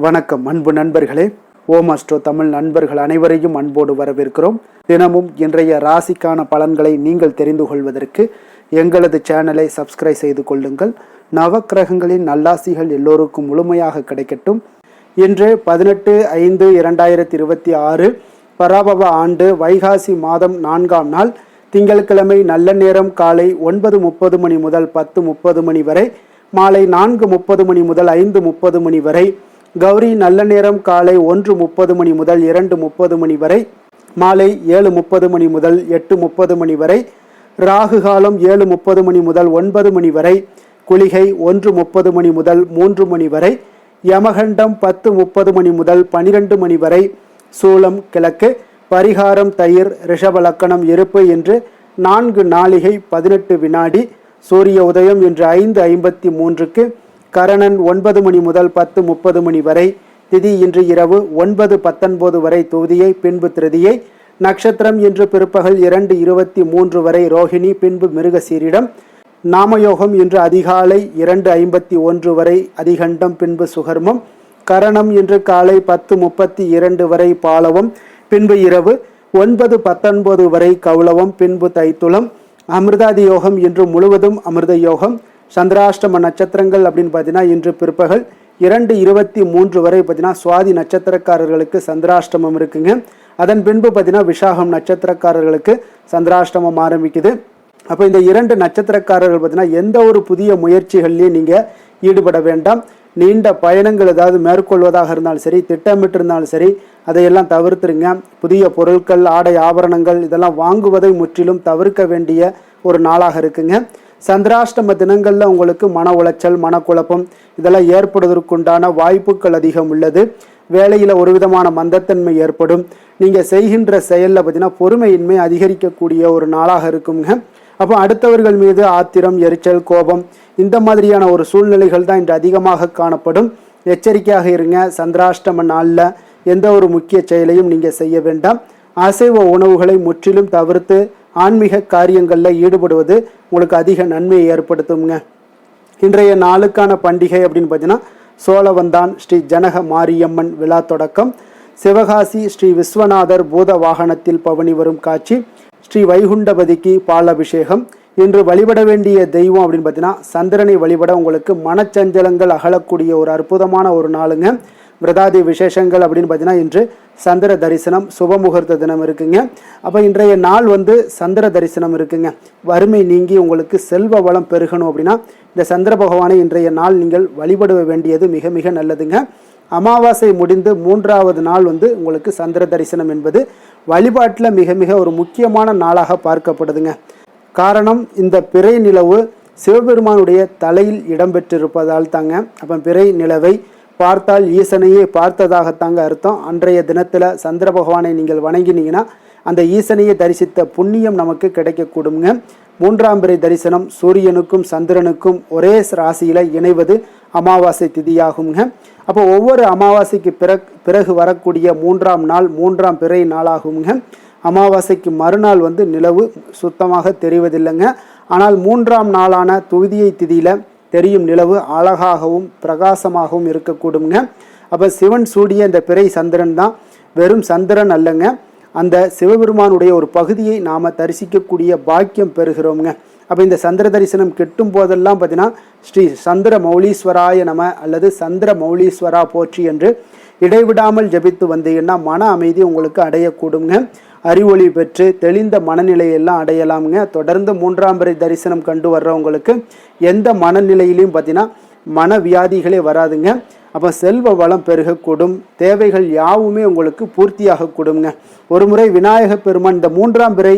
வணக்கம் அன்பு நண்பர்களே. ஓம் அஸ்ட்ரோ தமிழ் நண்பர்கள் அனைவரையும் அன்போடு வரவேற்கிறோம். தினமும் இன்றைய ராசிக்கான பலன்களை நீங்கள் தெரிந்து கொள்வதற்கு எங்களது சேனலை சப்ஸ்கிரைப் செய்து கொள்ளுங்கள். நவக்கிரகங்களின் நல்லாசிகள் எல்லோருக்கும் முழுமையாக கிடைக்கட்டும். இன்று 18/5/2026 பராபவ ஆண்டு வைகாசி மாதம் 4ஆம் நாள் திங்கட்கிழமை. நல்ல நேரம் காலை 9:30 மணி முதல் 10:30 மணி வரை, மாலை 4:30 மணி முதல் 5:30 மணி வரை. கௌரி நல்ல நேரம் காலை 1:30 மணி முதல் 2:30 மணி வரை, மாலை 7:30 மணி முதல் 8:30 மணி வரை. ராகு காலம் 7:30 மணி முதல் 9 மணி வரை. குளிகை 1:30 மணி முதல் 3 மணி வரை. யமகண்டம் 10:30 மணி முதல் 12 மணி வரை. சூலம் கிழக்கு. பரிகாரம் தயிர். ரிஷப லக்கணம் இருப்பு என்று 4 நாளிகை 18 வினாடி. சூரிய உதயம் இன்று 5:53க்கு. கரணன் 9 மணி முதல் 10:30 மணி வரை. திதி இன்று இரவு 9:19 வரை துதியை, பின்பு திருதியை. நட்சத்திரம் இன்று பிற்பகல் 2:23 வரை ரோஹிணி, பின்பு மிருகசீரிடம். நாமயோகம் இன்று அதிகாலை 2:51 வரை அதிகண்டம், பின்பு சுகர்மம். கரணம் இன்று காலை 10:32 வரை பாலவம், பின்பு இரவு 9:19 வரை கௌளவம், பின்பு தைத்துளம். அமிர்தாதி யோகம் இன்று முழுவதும் அமிர்த யோகம். சந்திராஷ்டம நட்சத்திரங்கள் அப்படின்னு பார்த்தீங்கன்னா இன்று பிற்பகல் 2:23 வரை பார்த்தீங்கன்னா சுவாதி நட்சத்திரக்காரர்களுக்கு சந்திராஷ்டமம் இருக்குங்க. அதன் பின்பு பார்த்தீங்கன்னா விசாகம் நட்சத்திரக்காரர்களுக்கு சந்திராஷ்டமம் ஆரம்பிக்குது. அப்போ இந்த 2 நட்சத்திரக்காரர்கள் பார்த்தீங்கன்னா எந்த ஒரு புதிய முயற்சிகள்லையும் நீங்கள் ஈடுபட வேண்டாம். நீண்ட பயணங்கள் ஏதாவது மேற்கொள்வதாக இருந்தாலும் சரி, திட்டமிட்டு இருந்தாலும் சரி, அதையெல்லாம் தவிர்த்துருங்க. புதிய பொருட்கள், ஆடை ஆபரணங்கள் இதெல்லாம் வாங்குவதை முற்றிலும் தவிர்க்க வேண்டிய ஒரு நாளாக இருக்குங்க. சந்திராஷ்டம தினங்களில் உங்களுக்கு மன உளைச்சல், மனக்குழப்பம் இதெல்லாம் ஏற்படுவதற்குண்டான வாய்ப்புகள் அதிகம் உள்ளது. வேலையில் ஒரு விதமான மந்தத்தன்மை ஏற்படும். நீங்கள் செய்கின்ற செயலில் பார்த்தீங்கன்னா பொறுமையின்மை அதிகரிக்கக்கூடிய ஒரு நாளாக இருக்குங்க. அப்போ அடுத்தவர்கள் மீது ஆத்திரம், எரிச்சல், கோபம் இந்த மாதிரியான ஒரு சூழ்நிலைகள் தான் இன்று அதிகமாக காணப்படும். எச்சரிக்கையாக இருங்க. சந்திராஷ்டம நாளில் எந்த ஒரு முக்கிய செயலையும் நீங்கள் செய்ய வேண்டாம். அசைவ உணவுகளை முற்றிலும் தவிர்த்து ஆன்மீக காரியங்களில் ஈடுபடுவது உங்களுக்கு அதிக நன்மையை ஏற்படுத்துங்க. இன்றைய நாளுக்கான பண்டிகை அப்படின்னு பார்த்தீங்கன்னா சோழவந்தான் ஸ்ரீ ஜனக மாரியம்மன் விழா தொடக்கம். சிவகாசி ஸ்ரீ விஸ்வநாதர் பூத வாகனத்தில் பவனி வரும் காட்சி. ஸ்ரீ வைகுண்டபதிக்கு பாலாபிஷேகம். இன்று வழிபட வேண்டிய தெய்வம் அப்படின்னு பார்த்தீங்கன்னா சந்திரனை வழிபட உங்களுக்கு மனச்சஞ்சலங்கள் அகலக்கூடிய ஒரு அற்புதமான ஒரு நாளுங்க. விரதாதி விசேஷங்கள் அப்படின்னு பார்த்தீங்கன்னா இன்று சந்திர தரிசனம், சுபமுகூர்த்த தினம் இருக்குங்க. அப்போ இன்றைய நாள் சந்திர தரிசனம் இருக்குங்க. வறுமை நீங்கி உங்களுக்கு செல்வ வளம் பெருகணும் அப்படின்னா இந்த சந்திர பகவானை இன்றைய நாள் நீங்கள் வழிபட வேண்டியது மிக மிக நல்லதுங்க. அமாவாசை முடிந்து 3ஆவது நாள் உங்களுக்கு சந்திர தரிசனம் என்பது வழிபாட்டில் மிக மிக ஒரு முக்கியமான நாளாக பார்க்கப்படுதுங்க. காரணம், இந்த பிறை நிலவு சிவபெருமானுடைய தலையில் இடம்பெற்றிருப்பதால் தாங்க. அப்போ பிறை நிலவை பார்த்தால் ஈசனையே பார்த்ததாகத்தாங்க அர்த்தம். அன்றைய தினத்தில் சந்திர பகவானை நீங்கள் வணங்கினீங்கன்னா அந்த ஈசனையை தரிசித்த புண்ணியம் நமக்கு கிடைக்கக்கூடுங்க. 3ஆம் பிறை தரிசனம் சூரியனுக்கும் சந்திரனுக்கும் ஒரே ராசியில் இணைவது அமாவாசை திதியாகுங்க. அப்போ ஒவ்வொரு அமாவாசைக்கு பிறகு வரக்கூடிய 3ஆம் நாள் 3ஆம் பிறை நாளாகுங்க. அமாவாசைக்கு மறுநாள் நிலவு சுத்தமாக தெரிவதில்லைங்க. ஆனால் 3ஆம் நாளான துதியை திதியில் தெரியும் நிலவு அழகாகவும் பிரகாசமாகவும் இருக்கக்கூடுங்க. அப்போ சிவன் சூடிய இந்த பிறை சந்திரன் தான் வெறும் சந்திரன் அல்லங்க. அந்த சிவபெருமானுடைய ஒரு பகுதியை நாம் தரிசிக்கக்கூடிய பாக்கியம் பெறுகிறோங்க. அப்போ இந்த சந்திர தரிசனம் கிட்டும் போதெல்லாம் பார்த்தீங்கன்னா ஸ்ரீ சந்திர மௌலீஸ்வராய நம அல்லது சந்திர மௌலீஸ்வரா போற்றி என்று இடைவிடாமல் ஜபித்து வந்தீங்கன்னா மன அமைதி உங்களுக்கு அடையக்கூடுங்க. அறிவொளி பெற்று தெளிந்த மனநிலையெல்லாம் அடையலாமுங்க. தொடர்ந்து 3ஆம் பிறை தரிசனம் கண்டு வர்றவங்களுக்கு எந்த மனநிலையிலையும் பார்த்தீங்கன்னா மனவியாதிகளே வராதுங்க. அப்போ செல்வ வளம் பெருகக்கூடும். தேவைகள் யாவுமே உங்களுக்கு பூர்த்தியாக கூடுங்க. ஒரு முறை விநாயக பெருமான் இந்த 3ஆம் பிறை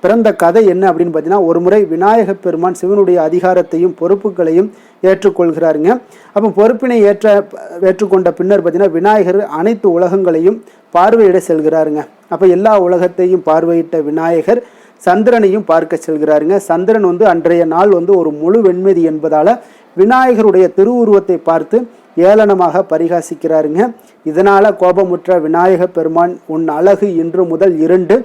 பிறந்த கதை என்ன அப்படின்னு பார்த்தீங்கன்னா, ஒரு முறை விநாயக பெருமான் சிவனுடைய அதிகாரத்தையும் பொறுப்புகளையும் ஏற்றுக்கொள்கிறாருங்க. அப்போ பொறுப்பினை ஏற்றுக்கொண்ட பின்னர் பார்த்தீங்கன்னா விநாயகர் அனைத்து உலகங்களையும் பார்வையிட செல்கிறாருங்க. அப்போ எல்லா உலகத்தையும் பார்வையிட்ட விநாயகர் சந்திரனையும் பார்க்க செல்கிறாருங்க. சந்திரன் அன்றைய நாள் ஒரு முழு வெண்மதி என்பதால் விநாயகருடைய திருவுருவத்தை பார்த்து ஏளனமாக பரிகாசிக்கிறாருங்க. இதனால் கோபமுற்ற விநாயக பெருமான், உன் அழகு இன்று முதல் 2,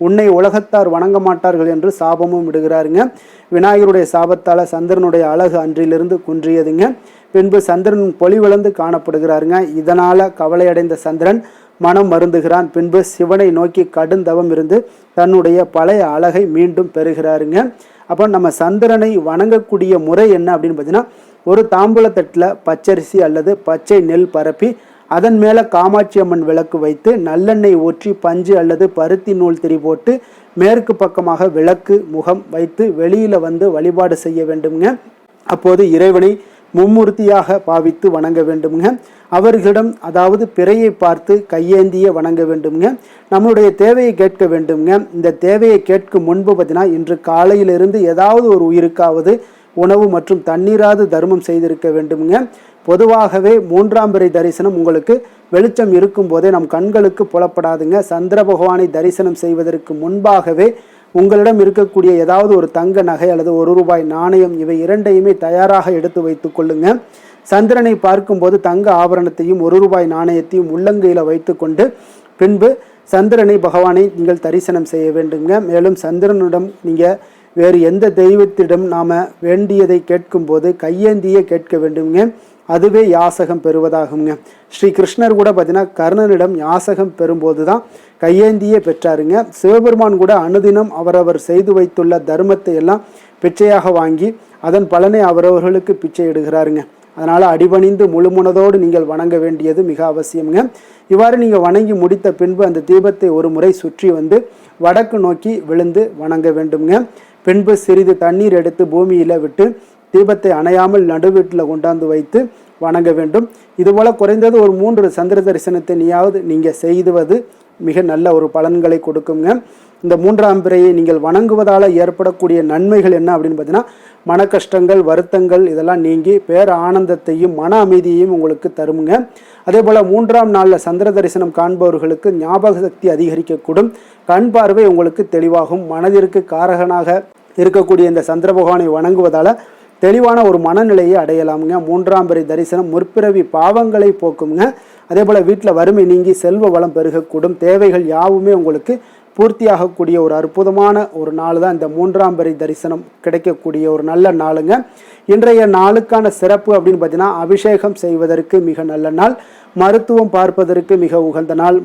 உன்னை உலகத்தார் வணங்க மாட்டார்கள் என்று சாபமும் விடுகிறாருங்க. விநாயகருடைய சாபத்தால் சந்திரனுடைய அழகு அன்றிலிருந்து குன்றியதுங்க. பின்பு சந்திரன் பொலிவிழந்து காணப்படுகிறாருங்க. இதனால் கவலையடைந்த சந்திரன் மனம் மருந்துகிறான். பின்பு சிவனை நோக்கி கடுந்தவம் இருந்து தன்னுடைய பழைய அழகை மீண்டும் பெறுகிறாருங்க. அப்போ நம்ம சந்திரனை வணங்கக்கூடிய முறை என்ன அப்படின்னு பார்த்தீங்கன்னா, ஒரு தாம்பூலத்தட்டில் பச்சரிசி அல்லது பச்சை நெல் பரப்பி அதன் மேலே காமாட்சி அம்மன் விளக்கு வைத்து நல்லெண்ணெய் ஊற்றி பஞ்சு அல்லது பருத்தி நூல் திரி போட்டு மேற்கு பக்கமாக விளக்கு முகம் வைத்து வெளியில் வந்து வழிபாடு செய்ய வேண்டுங்க. அப்போது இறைவனை மும்மூர்த்தியாக பாவித்து வணங்க வேண்டுங்க. அவர்களிடம் அதாவது பிறையை பார்த்து கையேந்திய வணங்க வேண்டுங்க. நம்மளுடைய தேவையை கேட்க வேண்டுங்க. இந்த தேவையை கேட்கும் முன்பு பார்த்தீங்கன்னா, இன்று காலையிலிருந்து ஏதாவது ஒரு உயிருக்காவது உணவு மற்றும் தண்ணீராது தர்மம் செய்திருக்க வேண்டுங்க. பொதுவாகவே 3ஆம் பிறை தரிசனம் உங்களுக்கு வெளிச்சம் இருக்கும் போதே நம் கண்களுக்கு புலப்படாதுங்க. சந்திர பகவானை தரிசனம் செய்வதற்கு முன்பாகவே உங்களிடம் இருக்கக்கூடிய ஏதாவது ஒரு தங்க நகை அல்லது ₹1 நாணயம் இவை இரண்டையுமே தயாராக எடுத்து வைத்து கொள்ளுங்க. சந்திரனை பார்க்கும்போது தங்க ஆபரணத்தையும் ₹1 நாணயத்தையும் உள்ளங்கையில் வைத்து கொண்டு பின்பு சந்திரனை பகவானை நீங்கள் தரிசனம் செய்ய வேண்டுங்க. மேலும் சந்திரனிடம் நீங்கள் வேறு எந்த தெய்வத்திடம் நாம் வேண்டியதை கேட்கும்போது கையேந்தியே கேட்க வேண்டுங்க. அதுவே யாசகம் பெறுவதாகுங்க. ஸ்ரீ கிருஷ்ணர் கூட பார்த்தீங்கன்னா கர்ணனிடம் யாசகம் பெறும்போது தான் கையேந்தியே பெற்றாருங்க. சிவபெருமான் கூட அனுதினம் அவரவர் செய்து வைத்துள்ள தர்மத்தை எல்லாம் பிச்சையாக வாங்கி அதன் பலனை அவரவர்களுக்கு பிச்சை இடுகிறாருங்க. அதனால் அடிபணிந்து முழுமுனதோடு நீங்கள் வணங்க வேண்டியது மிக அவசியம்ங்க. இவ்வாறு நீங்கள் வணங்கி முடித்த பின்பு அந்த தீபத்தை ஒரு முறை சுற்றி வந்து வடக்கு நோக்கி விழுந்து வணங்க வேண்டுங்க. பின்பு சிறிது தண்ணீர் எடுத்து பூமியில் விட்டு தீபத்தை அணையாமல் நடுவீட்டில் கொண்டாந்து வைத்து வணங்க வேண்டும். இதுபோல் குறைந்தது ஒரு 3 சந்திர தரிசனத்தை நீங்கள் செய்துவது மிக நல்ல ஒரு பலன்களை கொடுக்குங்க. இந்த 3ஆம் பிறையை நீங்கள் வணங்குவதால் ஏற்படக்கூடிய நன்மைகள் என்ன அப்படின்னு பார்த்தீங்கன்னா, மன கஷ்டங்கள் வருத்தங்கள் இதெல்லாம் நீங்கி பேர ஆனந்தத்தையும் மன அமைதியையும் உங்களுக்கு தருமுங்க. அதே போல் 3ஆம் நாளில் சந்திர தரிசனம் காண்பவர்களுக்கு ஞாபக சக்தி அதிகரிக்கக்கூடும். கண் பார்வை உங்களுக்கு தெளிவாகும். மனதிற்கு காரகனாக இருக்கக்கூடிய இந்த சந்திர பகவானை வணங்குவதால் தெளிவான ஒரு மனநிலையை அடையலாமுங்க. 3ஆம் பிறை தரிசனம் முற்பிறவி பாவங்களை போக்குங்க. அதே போல் வீட்டில் வறுமை நீங்கி செல்வ வளம் பெருகக்கூடும். தேவைகள் யாவுமே உங்களுக்கு பூர்த்தியாகக்கூடிய ஒரு அற்புதமான ஒரு நாள் தான் இந்த 3ஆம் பிறை தரிசனம் கிடைக்கக்கூடிய ஒரு நல்ல நாளுங்க. இன்றைய நாளுக்கான சிறப்பு அப்படின்னு பார்த்தீங்கன்னா, அபிஷேகம் செய்வதற்கு மிக நல்ல நாள், மருத்துவம் பார்ப்பதற்கு மிக உகந்த நாள்,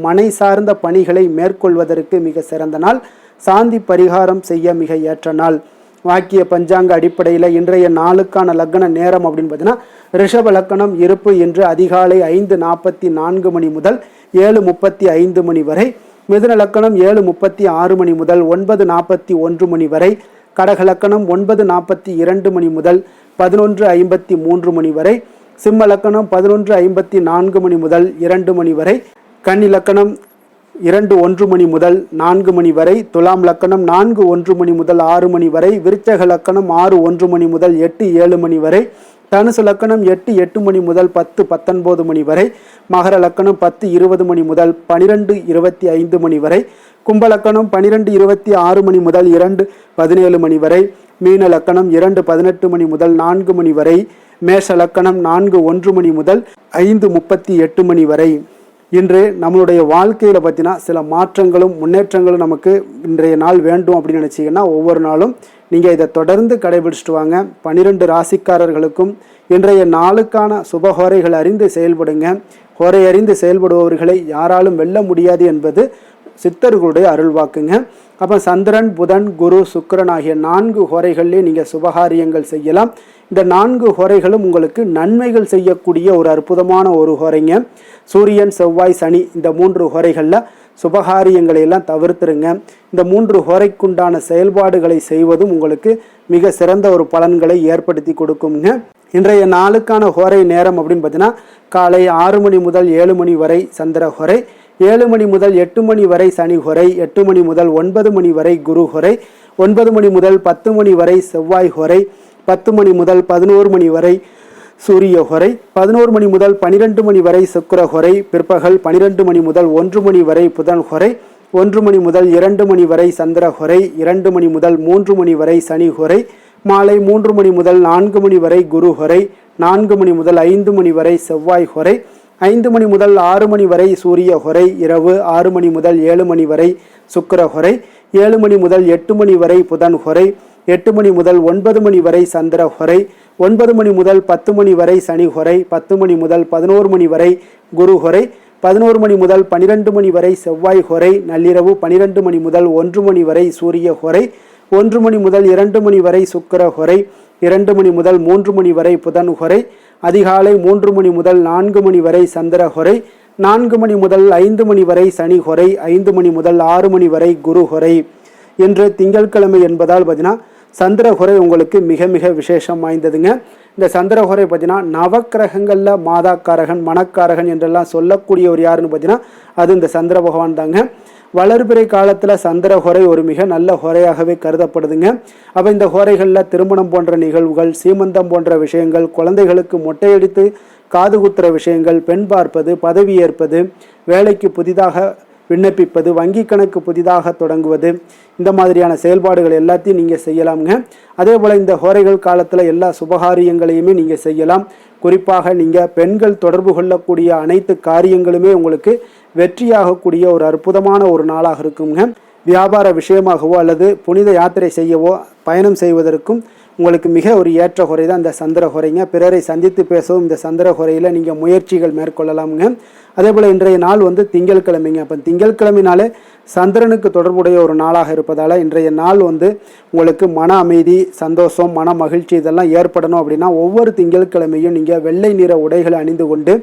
மனை சார்ந்த பணிகளை மேற்கொள்வதற்கு மிக சிறந்த நாள், சாந்தி பரிகாரம் செய்ய மிக ஏற்ற நாள். வாக்கிய பஞ்சாங்க அடிப்படையில் இன்றைய நாளுக்கான லக்ன நேரம் அப்படின்னு பார்த்தீங்கன்னா, ரிஷப லக்கணம் இருப்பு என்று அதிகாலை 5:44 மணி முதல் 7:35 மணி வரை, மிதுன லக்கணம் 7:36 மணி முதல் 9:41 மணி வரை, கடக லக்கணம் 9:42 மணி முதல் 11:53 மணி வரை, சிம்ம லக்கணம் 11:54 மணி முதல் 2 மணி வரை, கன்னி லக்கணம் 2:01 மணி முதல் 4 மணி வரை, துலாம் லக்கணம் 4:01 மணி முதல் 6 மணி வரை, விருச்சக லக்கணம் 6:01 மணி முதல் 8:07 மணி வரை, தனுசு லக்கணம் 8:08 மணி முதல் 10:19 மணி வரை, மகர லக்கணம் 10:20 மணி முதல் 12:25 மணி வரை, கும்ப லக்கணம் 12:26 மணி முதல் 2:17 மணி வரை, மீன லக்கணம் 2:18 மணி முதல் 4 மணி வரை, மேஷ லக்கணம் 4:01 மணி முதல் 5:38 மணி வரை. இன்று நம்மளுடைய வாழ்க்கையில் பார்த்தீங்கன்னா சில மாற்றங்களும் முன்னேற்றங்களும் நமக்கு இன்றைய நாள் வேண்டும் அப்படின்னு நினச்சிங்கன்னா, ஒவ்வொரு நாளும் நீங்கள் இதை தொடர்ந்து கடைபிடிச்சிட்டு வாங்க. 12 ராசிக்காரர்களுக்கும் இன்றைய நாளுக்கான சுபஹோரைகள் அறிந்து செயல்படுங்க. ஹோரை அறிந்து செயல்படுபவர்களை யாராலும் வெல்ல முடியாது என்பது சித்தர்களுடைய அருள்வாக்குங்க. அப்போ சந்திரன், புதன், குரு, சுக்கிரன் ஆகிய 4 ஹோரைகள்லேயே நீங்கள் சுபகாரியங்கள் செய்யலாம். இந்த 4 ஹோரைகளும் உங்களுக்கு நன்மைகள் செய்யக்கூடிய ஒரு அற்புதமான ஒரு ஹோரைங்க. சூரியன், செவ்வாய், சனி இந்த 3 ஹோரைகளில் சுபகாரியங்களை எல்லாம் தவிர்த்துருங்க. இந்த 3 ஹோரைக்குண்டான செயல்பாடுகளை செய்வதும் உங்களுக்கு மிக சிறந்த ஒரு பலன்களை ஏற்படுத்தி கொடுக்குங்க. இன்றைய நாளுக்கான ஹோரை நேரம் அப்படின்னு பார்த்தீங்கன்னா, காலை 6 மணி முதல் 7 மணி வரை சந்திர ஹோரை, 7 மணி முதல் 8 மணி வரை சனி ஹோரை, 8 மணி முதல் 9 மணி வரை குரு ஹோரை, 9 மணி முதல் 10 மணி வரை செவ்வாய் ஹோரை, 10 மணி முதல் 11 மணி வரை சூரிய ஹோரை, 11 மணி முதல் 12 மணி வரை சுக்கிர ஹோரை, பிற்பகல் 12 மணி முதல் 1 மணி வரை புதன் ஹோரை, 1 மணி முதல் 2 மணி வரை சந்திர ஹோரை, 2 மணி முதல் 3 மணி வரை சனி ஹோரை, மாலை 3 மணி முதல் 4 மணி வரை குரு ஹோரை, 4 மணி முதல் 5 மணி வரை செவ்வாய் ஹோரை, 5 மணி முதல் 6 மணி வரை சூரிய ஹோரை, இரவு 6 மணி முதல் 7 மணி வரை சுக்கிர ஹொரை. 7 மணி முதல் 8 மணி வரை புதன் ஹொரை. 8 மணி முதல் 9 மணி வரை சந்திர ஹொரை. 9 மணி முதல் 10 மணி வரை சனி ஹொரை. 10 மணி முதல் 11 மணி வரை குரு ஹொரை. 11 மணி முதல் 12 மணி வரை செவ்வாய் ஹொரை. நள்ளிரவு 12 மணி முதல் 1 மணி வரை சூரிய ஹொரை. 1 மணி முதல் 2 மணி வரை சுக்கிர ஹொரை. 2 மணி முதல் 3 மணி வரை புதன் ஹொரை. அதிகாலை 3 மணி முதல் 4 மணி வரை சந்திர ஹொரை. 4 மணி முதல் 5 மணி வரை சனி ஹொரை. 5 மணி முதல் 6 மணி வரை குரு ஹொரை. இன்று திங்கட்கிழமை என்பதால் பார்த்தீங்கன்னா சந்திரஹொரை உங்களுக்கு மிக மிக விசேஷம் வாய்ந்ததுங்க. இந்த சந்திரஹொரை பார்த்தீங்கன்னா நவக்கிரகங்களில் மாதாக்காரகன் மணக்காரகன் என்றெல்லாம் சொல்லக்கூடியவர் யாருன்னு பார்த்தீங்கன்னா அது இந்த சந்திர பகவான் தாங்க. வளர்பிறை காலத்தில் சந்திரஹொரை ஒரு மிக நல்ல ஹொரையாகவே கருதப்படுதுங்க. அப்போ இந்த ஹொரைகளில் திருமணம் போன்ற நிகழ்வுகள், சீமந்தம் போன்ற விஷயங்கள், குழந்தைகளுக்கு மொட்டையடித்து காது குத்துற விஷயங்கள், பெண் பார்ப்பது, பதவி ஏற்பது, வேலைக்கு புதிதாக விண்ணப்பிப்பது, வங்கி கணக்கு புதிதாக தொடங்குவது, இந்த மாதிரியான செயல்பாடுகள் எல்லாத்தையும் நீங்கள் செய்யலாமுங்க. அதே போல் இந்த ஹோரைகள் காலத்தில் எல்லா சுபகாரியங்களையுமே நீங்கள் செய்யலாம். குறிப்பாக நீங்கள் பெண்கள் தொடர்பு கொள்ளக்கூடிய அனைத்து காரியங்களுமே உங்களுக்கு வெற்றியாகக்கூடிய ஒரு அற்புதமான ஒரு நாளாக இருக்குங்க. வியாபார விஷயமாகவோ அல்லது புனித யாத்திரை செய்யவோ பயணம் செய்வதற்கும் உங்களுக்கு மிக ஒரு ஏற்ற ஹொரை தான் இந்த சந்திர ஹொரைங்க. பிறரை சந்தித்து பேசவும் இந்த சந்திர ஹொரையில் நீங்கள் முயற்சிகள் மேற்கொள்ளலாமுங்க. அதே போல் இன்றைய நாள் திங்கட்கிழமைங்க. அப்போ திங்கட்கிழமைனாலே சந்திரனுக்கு தொடர்புடைய ஒரு நாளாக இருப்பதால் இன்றைய நாள் உங்களுக்கு மன அமைதி, சந்தோஷம், மன மகிழ்ச்சி இதெல்லாம் ஏற்படணும் அப்படின்னா ஒவ்வொரு திங்கட்கிழமையும் நீங்கள் வெள்ளை நிற உடைகளை அணிந்து கொண்டு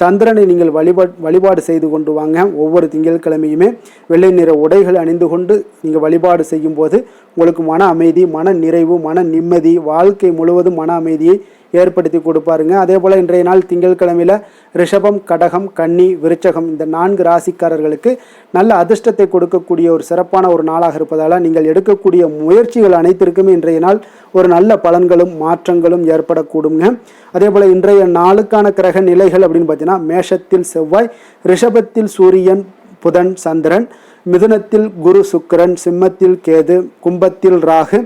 சந்திரனை நீங்கள் வழிபாடு செய்து கொண்டு வாங்க. ஒவ்வொரு திங்கட்கிழமையுமே வெள்ளை நிற உடைகளை அணிந்து கொண்டு நீங்கள் வழிபாடு செய்யும் போது உங்களுக்கு மன அமைதி, மன நிறைவு, மன நிம்மதி, வாழ்க்கை முழுவதும் மன அமைதியை ஏற்படுத்தி கொடுப்பாருங்க. அதே போல் இன்றைய நாள் திங்கட்கிழமையில் ரிஷபம், கடகம், கன்னி, விருச்சகம் இந்த 4 ராசிக்காரர்களுக்கு நல்ல அதிர்ஷ்டத்தை கொடுக்கக்கூடிய ஒரு சிறப்பான ஒரு நாளாக இருப்பதால் நீங்கள் எடுக்கக்கூடிய முயற்சிகள் அனைத்திற்குமே இன்றைய நாள் ஒரு நல்ல பலன்களும் மாற்றங்களும் ஏற்படக்கூடுங்க. அதே போல் இன்றைய நாளுக்கான கிரக நிலைகள் அப்படின்னு பார்த்தீங்கன்னா மேஷத்தில் செவ்வாய், ரிஷபத்தில் சூரியன், புதன், சந்திரன், மிதுனத்தில் குரு, சுக்கிரன், சிம்மத்தில் கேது, கும்பத்தில் ராகு,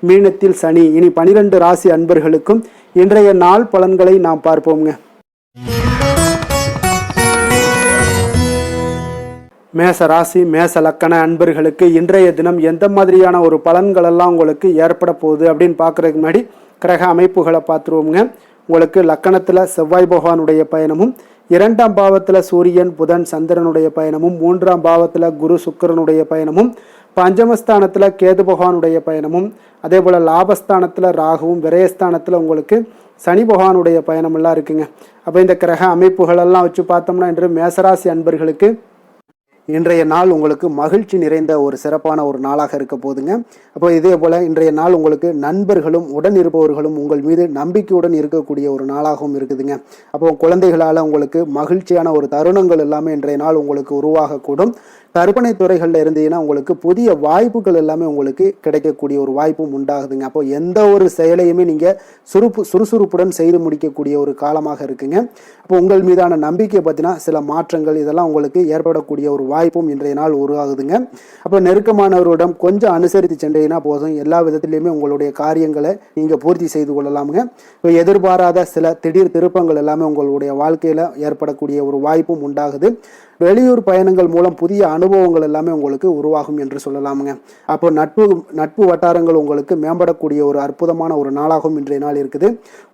மீனத்தில் சனி. இனி 12 ராசி அன்பர்களுக்கும் இன்றைய நாள் பலன்களை நாம் பார்ப்போங்க. மேச ராசி மேச லக்கண அன்பர்களுக்கு இன்றைய தினம் எந்த மாதிரியான ஒரு பலன்கள் எல்லாம் உங்களுக்கு ஏற்பட போகுது அப்படின்னு பார்க்கறதுக்கு முன்னாடி கிரக அமைப்புகளை பார்த்துருவோங்க. உங்களுக்கு லக்கணத்தில் செவ்வாய் பகவானுடைய பயணமும், 2ஆம் பாவத்தில் சூரியன், புதன், சந்திரனுடைய பயணமும், 3ஆம் பாவத்தில் குரு, சுக்கிரனுடைய பயணமும், பஞ்சமஸ்தானத்தில் கேது பகவானுடைய பயணமும், அதே போல் லாபஸ்தானத்தில் ராகுவும், விரயஸ்தானத்தில் உங்களுக்கு சனி பகவானுடைய பயணமெல்லாம் இருக்குங்க. அப்போ இந்த கிரக அமைப்புகளெல்லாம் வச்சு பார்த்தோம்னா இன்று மேசராசி அன்பர்களுக்கு இன்றைய நாள் உங்களுக்கு மகிழ்ச்சி நிறைந்த ஒரு சிறப்பான ஒரு நாளாக இருக்க போதுங்க. அப்போ இதே போல் இன்றைய நாள் உங்களுக்கு நண்பர்களும் உடன் இருப்பவர்களும் உங்கள் மீது நம்பிக்கையுடன் இருக்கக்கூடிய ஒரு நாளாகவும் இருக்குதுங்க. அப்போ குழந்தைகளால் உங்களுக்கு மகிழ்ச்சியான ஒரு தருணங்கள் எல்லாமே இன்றைய நாள் உங்களுக்கு உருவாகக்கூடும். கற்பனை துறைகளில் இருந்தீங்கன்னா உங்களுக்கு புதிய வாய்ப்புகள் எல்லாமே உங்களுக்கு கிடைக்கக்கூடிய ஒரு வாய்ப்பும் உண்டாகுதுங்க. அப்போ எந்த ஒரு செயலையுமே நீங்கள் சுறுசுறுப்புடன் செய்து முடிக்கக்கூடிய ஒரு காலமாக இருக்குங்க. அப்போ உங்கள் மீதான நம்பிக்கை பற்றினா சில மாற்றங்கள் இதெல்லாம் உங்களுக்கு ஏற்படக்கூடிய ஒரு வாய்ப்பும் இன்றைய நாள் உருவாகுதுங்க. அப்போ நெருக்கமானவரிடம் கொஞ்சம் அனுசரித்து சென்றீங்கன்னா போதும், எல்லா விதத்திலையுமே உங்களுடைய காரியங்களை நீங்கள் பூர்த்தி செய்து கொள்ளலாமுங்க. இப்போ எதிர்பாராத சில திடீர் திருப்பங்கள் எல்லாமே உங்களுடைய வாழ்க்கையில் ஏற்படக்கூடிய ஒரு வாய்ப்பும் உண்டாகுது. வெளியூர் பயணங்கள் மூலம் புதிய அனுபவங்கள் எல்லாமே உங்களுக்கு உருவாகும் என்று சொல்லலாமுங்க. அப்போ நட்பு வட்டாரங்கள் உங்களுக்கு மேம்படக்கூடிய ஒரு அற்புதமான ஒரு நாளாகவும் இன்றைய நாள் இருக்குது.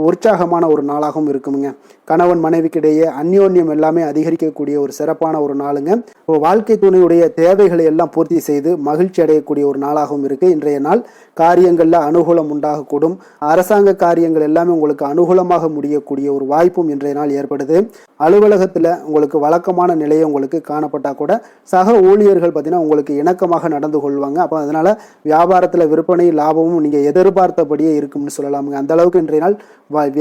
உற்சாகமான ஒரு நாளாகவும் இருக்குமுங்க. கணவன் மனைவிக்கிடையே அந்யோன்யம் எல்லாமே அதிகரிக்கக்கூடிய ஒரு சிறப்பான ஒரு நாளுங்க. இப்போ வாழ்க்கை துணையுடைய தேவைகளை எல்லாம் பூர்த்தி செய்து மகிழ்ச்சி அடையக்கூடிய ஒரு நாளாகவும் இருக்கு இன்றைய நாள். காரியங்களில் அனுகூலம் உண்டாகக்கூடும். அரசாங்க காரியங்கள் எல்லாமே உங்களுக்கு அனுகூலமாக முடியக்கூடிய ஒரு வாய்ப்பும் இன்றைய நாள் ஏற்படுது. அலுவலகத்தில் உங்களுக்கு வழக்கமான நிலையை உங்களுக்கு காணப்பட்டால் கூட சக ஊழியர்கள் பார்த்தீங்கன்னா உங்களுக்கு இணக்கமாக நடந்து கொள்வாங்க. அப்போ அதனால வியாபாரத்தில் விற்பனை லாபமும் நீங்கள் எதிர்பார்த்தபடியே இருக்கும்னு சொல்லலாமுங்க. அந்த அளவுக்கு இன்றைய நாள்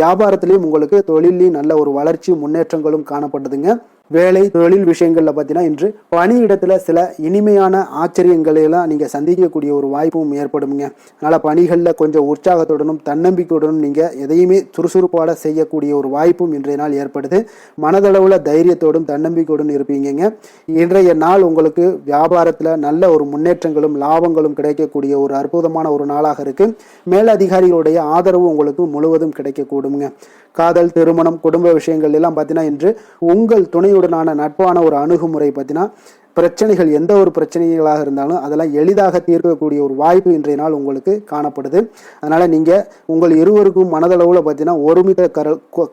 வியாபாரத்திலையும் உங்களுக்கு தொழிலையும் நல்ல ஒரு வளர்ச்சி முன்னேற்றங்களும் காணப்படுதுங்க. வேலை தொழில் விஷயங்கள்ல பார்த்தீங்கன்னா இன்று பணியிடத்துல சில இனிமையான ஆச்சரியங்களை எல்லாம் நீங்க சந்திக்கக்கூடிய ஒரு வாய்ப்பும் ஏற்படுங்க. அதனால பணிகளில் கொஞ்சம் உற்சாகத்துடனும் தன்னம்பிக்கையுடனும் நீங்க எதையுமே சுறுசுறுப்பாட செய்யக்கூடிய ஒரு வாய்ப்பும் இன்றைய நாள் ஏற்படுது. மனதளவுல தைரியத்தோடும் தன்னம்பிக்கையுடன் இருப்பீங்க. இன்றைய நாள் உங்களுக்கு வியாபாரத்துல நல்ல ஒரு முன்னேற்றங்களும் லாபங்களும் கிடைக்கக்கூடிய ஒரு அற்புதமான ஒரு நாளாக இருக்கு. மேலதிகாரிகளுடைய ஆதரவு உங்களுக்கு முழுவதும் கிடைக்கக்கூடுங்க. காதல், திருமணம், குடும்ப விஷயங்கள் எல்லாம் பார்த்தீங்கன்னா இன்று உங்கள் துணையுடனான நட்பான ஒரு அணுகுமுறை பார்த்தீங்கன்னா பிரச்சனைகள் எந்த ஒரு பிரச்சனைகளாக இருந்தாலும் அதெல்லாம் எளிதாக தீர்க்கக்கூடிய ஒரு வாய்ப்பு இன்றைய நாள் உங்களுக்கு காணப்படுது. அதனால் நீங்கள் உங்கள் இருவருக்கும் மனதளவில் பார்த்தீங்கன்னா ஒருமித்த